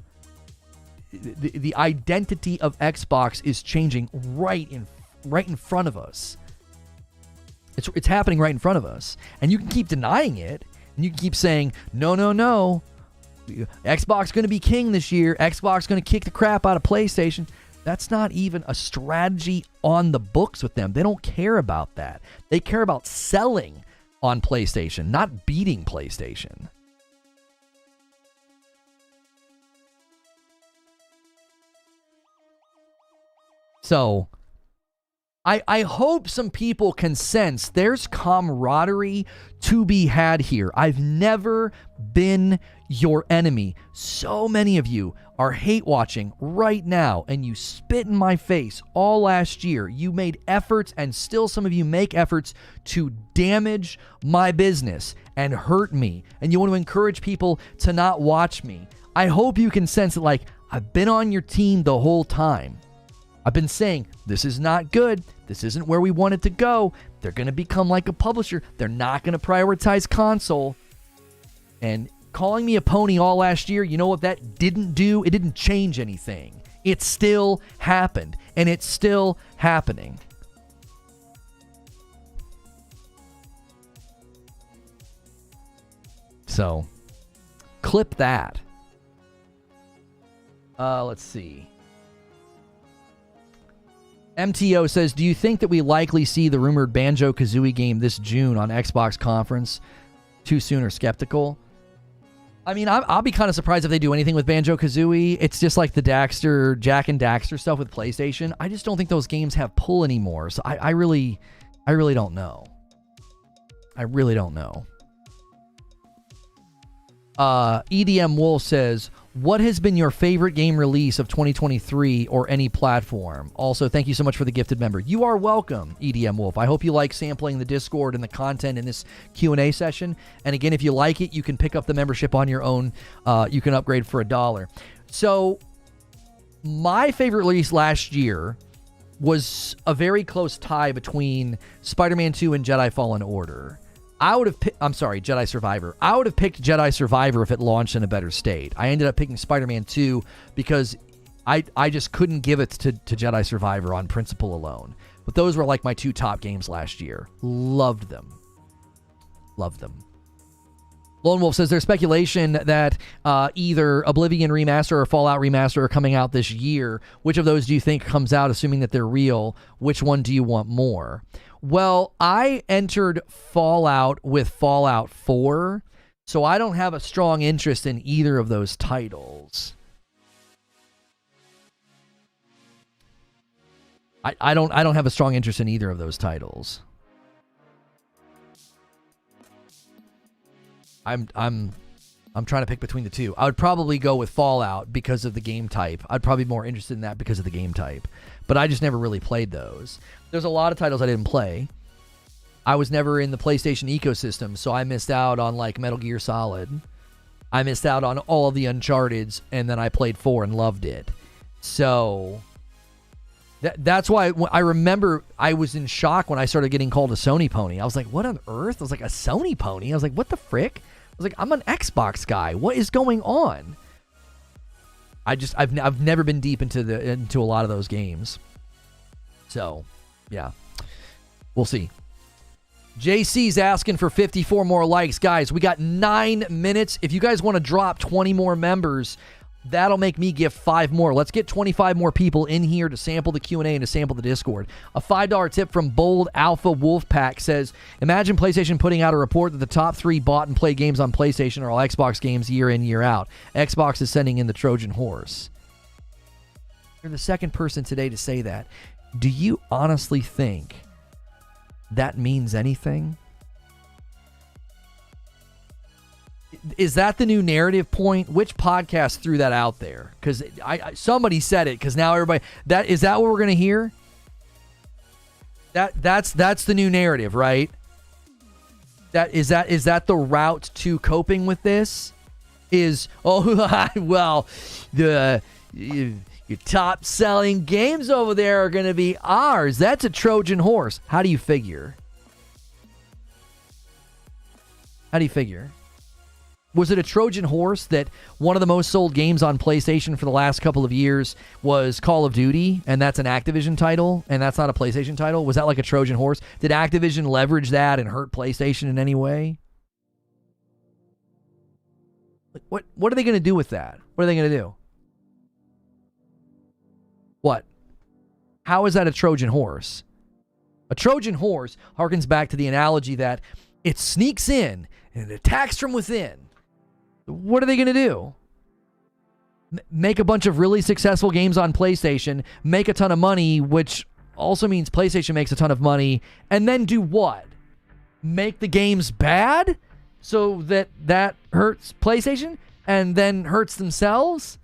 The identity of Xbox is changing right in front of us. It's happening right in front of us. And you can keep denying it. And you can keep saying, no. Xbox going to be king this year. Xbox going to kick the crap out of PlayStation. That's not even a strategy on the books with them. They don't care about that. They care about selling on PlayStation, not beating PlayStation. So, I hope some people can sense there's camaraderie to be had here. I've never been your enemy. So many of you are hate watching right now, and you spit in my face all last year. You made efforts, and still some of you make efforts to damage my business and hurt me, and you want to encourage people to not watch me. I hope you can sense that, like, I've been on your team the whole time. I've been saying, this is not good. This isn't where we want it to go. They're going to become like a publisher. They're not going to prioritize console. And calling me a pony all last year, you know what that didn't do? It didn't change anything. It still happened. And it's still happening. So, clip that. Let's see. MTO says, do you think that we likely see the rumored Banjo-Kazooie game this June on Xbox conference? Too soon or skeptical? I mean, I'll be kind of surprised if they do anything with Banjo-Kazooie. It's just like the Jack and Daxter stuff with PlayStation. I just don't think those games have pull anymore. So I really don't know. I really don't know. EDM Wolf says, what has been your favorite game release of 2023 or any platform? Also, thank you so much for the gifted member. You are welcome, EDM Wolf. I hope you like sampling the Discord and the content in this Q&A session. And again, if you like it, you can pick up the membership on your own. You can upgrade for $1. So, my favorite release last year was a very close tie between Spider-Man 2 and Jedi Fallen Order. Jedi Survivor. I would have picked Jedi Survivor if it launched in a better state. I ended up picking Spider-Man 2 because I just couldn't give it to Jedi Survivor on principle alone. But those were like my two top games last year. Loved them. Lone Wolf says there's speculation that either Oblivion Remaster or Fallout Remaster are coming out this year. Which of those do you think comes out, assuming that they're real? Which one do you want more? Well, I entered Fallout with Fallout 4, so I don't have a strong interest in either of those titles. I don't have a strong interest in either of those titles. I'm trying to pick between the two. I would probably go with Fallout because of the game type. I'd probably be more interested in that because of the game type. But I just never really played those. There's a lot of titles I didn't play. I was never in the PlayStation ecosystem, so I missed out on like Metal Gear Solid. I missed out on all of the Uncharted's, and then I played 4 and loved it. So that's why I remember I was in shock when I started getting called a Sony pony. I was like, what on earth? I was like, a Sony pony? I was like, what the frick? I was like, I'm an Xbox guy. What is going on? I've never been deep into a lot of those games. So, yeah. We'll see. JC's asking for 54 more likes. Guys, we got 9 minutes. If you guys want to drop 20 more members, That'll make me give 5 more. Let's get 25 more people in here to sample the Q&A and to sample the Discord. A $5 tip from Bold Alpha Wolfpack says, imagine PlayStation putting out a report that the top 3 bought and played games on PlayStation are all Xbox games year in, year out. Xbox is sending in the Trojan horse. You're the second person today to say that. Do you honestly think that means anything? Is that the new narrative point? Which podcast threw that out there? Because somebody said it. Because now everybody is that what we're gonna hear? That's the new narrative, right? Is that the route to coping with this? Is well, your top selling games over there are gonna be ours. That's a Trojan horse. How do you figure? Was it a Trojan horse that one of the most sold games on PlayStation for the last couple of years was Call of Duty, and that's an Activision title, and that's not a PlayStation title? Was that like a Trojan horse? Did Activision leverage that and hurt PlayStation in any way? What are they going to do with that? What are they going to do? What? How is that a Trojan horse? A Trojan horse harkens back to the analogy that it sneaks in and it attacks from within. What are they going to do? Make a bunch of really successful games on PlayStation, make a ton of money, which also means PlayStation makes a ton of money, and then do what? Make the games bad so that hurts PlayStation and then hurts themselves?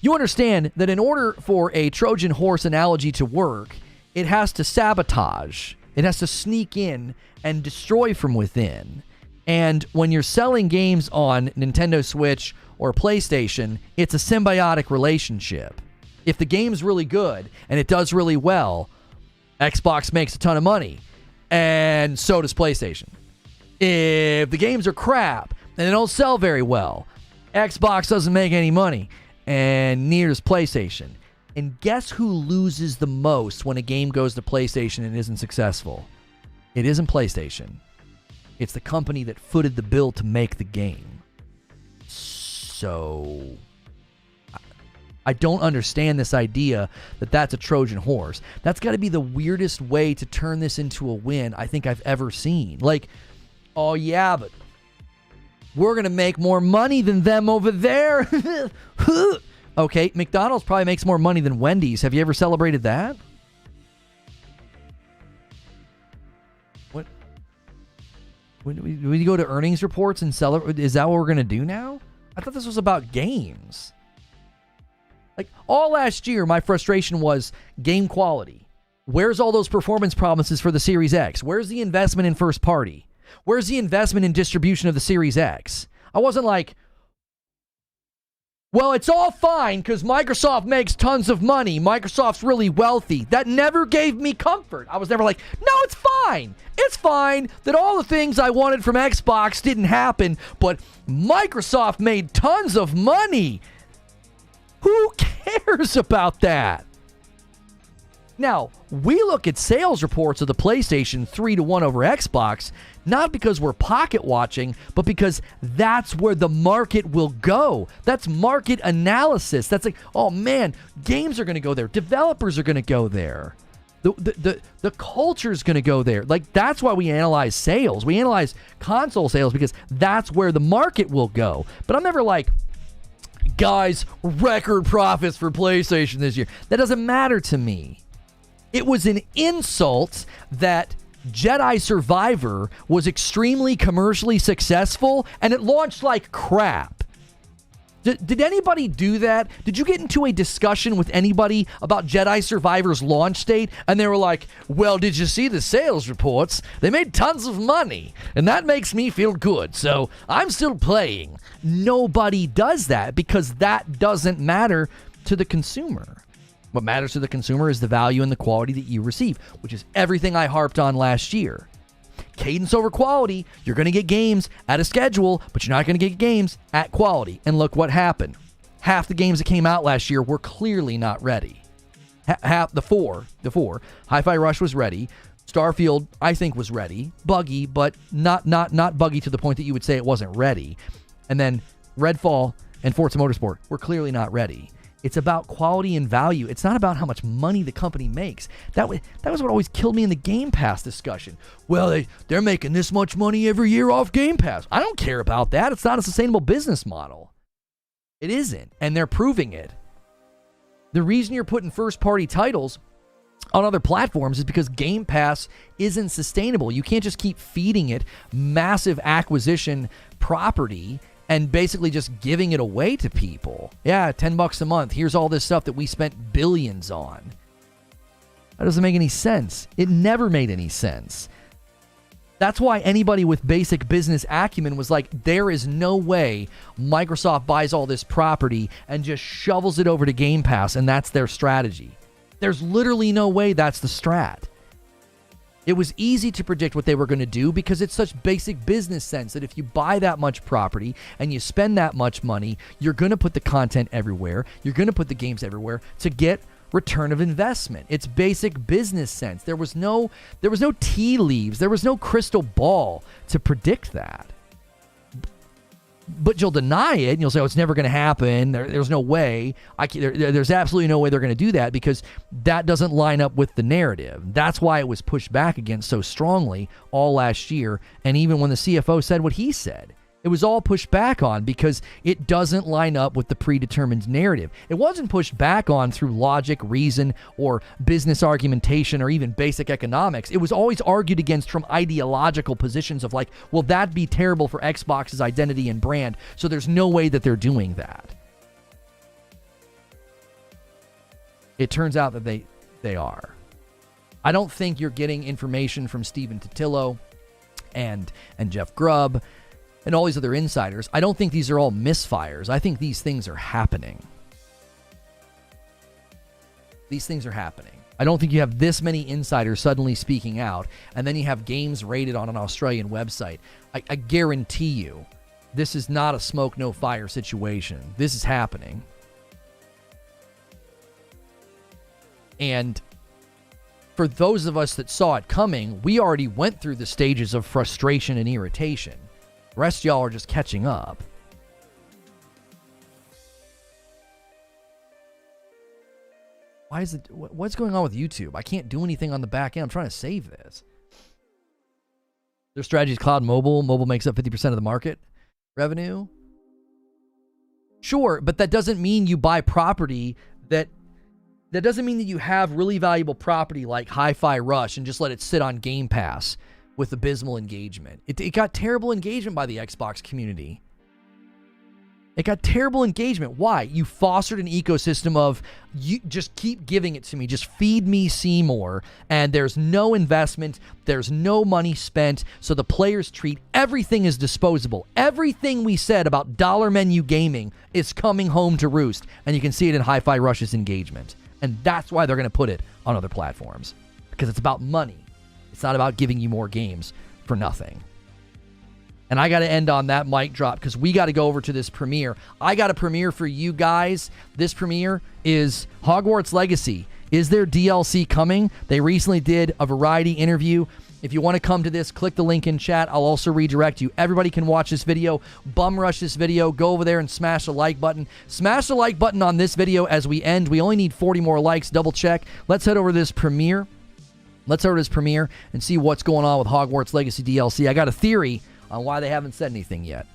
You understand that in order for a Trojan horse analogy to work, it has to sabotage. It has to sneak in and destroy from within. And when you're selling games on Nintendo Switch or PlayStation, it's a symbiotic relationship. If the game's really good and it does really well, Xbox makes a ton of money, and so does PlayStation. If the games are crap and they don't sell very well, Xbox doesn't make any money, and neither does PlayStation. And guess who loses the most when a game goes to PlayStation and isn't successful? It isn't PlayStation. It's the company that footed the bill to make the game. So I don't understand this idea that that's a Trojan horse. That's got to be the weirdest way to turn this into a win I think I've ever seen. Like, oh yeah, but we're going to make more money than them over there. Okay, McDonald's probably makes more money than Wendy's. Have you ever celebrated that? When you go to earnings reports and celebrate, is that what we're going to do now? I thought this was about games. Like, all last year, my frustration was game quality. Where's all those performance promises for the Series X? Where's the investment in first party? Where's the investment in distribution of the Series X? I wasn't like, well, it's all fine because Microsoft makes tons of money. Microsoft's really wealthy. That never gave me comfort. I was never like, no, it's fine. It's fine that all the things I wanted from Xbox didn't happen, but Microsoft made tons of money. Who cares about that? Now, we look at sales reports of the PlayStation 3-1 over Xbox, not because we're pocket watching, but because that's where the market will go. That's market analysis. That's like, oh man, games are going to go there. Developers are going to go there. The culture's going to go there. Like, that's why we analyze sales. We analyze console sales because that's where the market will go. But I'm never like, guys, record profits for PlayStation this year. That doesn't matter to me. It was an insult that Jedi Survivor was extremely commercially successful and it launched like crap. Did anybody do that? Did you get into a discussion with anybody about Jedi Survivor's launch date and they were like, well, did you see the sales reports? They made tons of money and that makes me feel good, so I'm still playing. Nobody does that because that doesn't matter to the consumer. What matters to the consumer is the value and the quality that you receive, which is everything I harped on last year. Cadence over quality. You're going to get games at a schedule, but you're not going to get games at quality. And look what happened. Half the games that came out last year were clearly not ready. Half the four. Hi-Fi Rush was ready. Starfield, I think, was ready. Buggy, but not buggy to the point that you would say it wasn't ready. And then Redfall and Forza Motorsport, we're clearly not ready. It's about quality and value. It's not about how much money the company makes. That was what always killed me in the Game Pass discussion. Well, they're making this much money every year off Game Pass. I don't care about that. It's not a sustainable business model. It isn't, and they're proving it. The reason you're putting first-party titles on other platforms is because Game Pass isn't sustainable. You can't just keep feeding it massive acquisition property and basically just giving it away to people. Yeah, $10 a month. Here's all this stuff that we spent billions on. That doesn't make any sense. It never made any sense. That's why anybody with basic business acumen was like, there is no way Microsoft buys all this property and just shovels it over to Game Pass, and that's their strategy. There's literally no way that's the strat. It was easy to predict what they were going to do because it's such basic business sense that if you buy that much property and you spend that much money, you're going to put the content everywhere. You're going to put the games everywhere to get return of investment. It's basic business sense. There was no tea leaves. There was no crystal ball to predict that. But you'll deny it, and you'll say, oh, it's never going to happen. There's no way. There's absolutely no way they're going to do that because that doesn't line up with the narrative. That's why it was pushed back against so strongly all last year, and even when the CFO said what he said. It was all pushed back on because it doesn't line up with the predetermined narrative. It wasn't pushed back on through logic, reason, or business argumentation, or even basic economics. It was always argued against from ideological positions of like, well, that'd be terrible for Xbox's identity and brand, so there's no way that they're doing that. It turns out that they are. I don't think you're getting information from Stephen Totillo and Jeff Grubb and all these other insiders. I don't think these are all misfires. I think these things are happening. These things are happening. I don't think you have this many insiders suddenly speaking out, and then you have games rated on an Australian website. I guarantee you, this is not a smoke, no fire situation. This is happening. And for those of us that saw it coming, we already went through the stages of frustration and irritation. The rest of y'all are just catching up. Why is it? What's going on with YouTube? I can't do anything on the back end. I'm trying to save this. Their strategy is cloud mobile. Mobile makes up 50% of the market revenue. Sure, but that doesn't mean you buy property that doesn't mean that you have really valuable property like Hi-Fi Rush and just let it sit on Game Pass with abysmal engagement. It got terrible engagement by the Xbox community. It got terrible engagement. Why? You fostered an ecosystem of, you just keep giving it to me. Just feed me Seymour. And there's no investment. There's no money spent. So the players treat everything as disposable. Everything we said about dollar menu gaming is coming home to roost. And you can see it in Hi-Fi Rush's engagement. And that's why they're going to put it on other platforms. Because it's about money. It's not about giving you more games for nothing. And I got to end on that mic drop because we got to go over to this premiere. I got a premiere for you guys. This premiere is Hogwarts Legacy. Is there DLC coming? They recently did a variety interview. If you want to come to this, click the link in chat. I'll also redirect you. Everybody can watch this video. Bum rush this video. Go over there and smash the like button. Smash the like button on this video as we end. We only need 40 more likes. Double check. Let's head over to this premiere. Let's head over to this premiere and see what's going on with Hogwarts Legacy DLC. I got a theory on why they haven't said anything yet.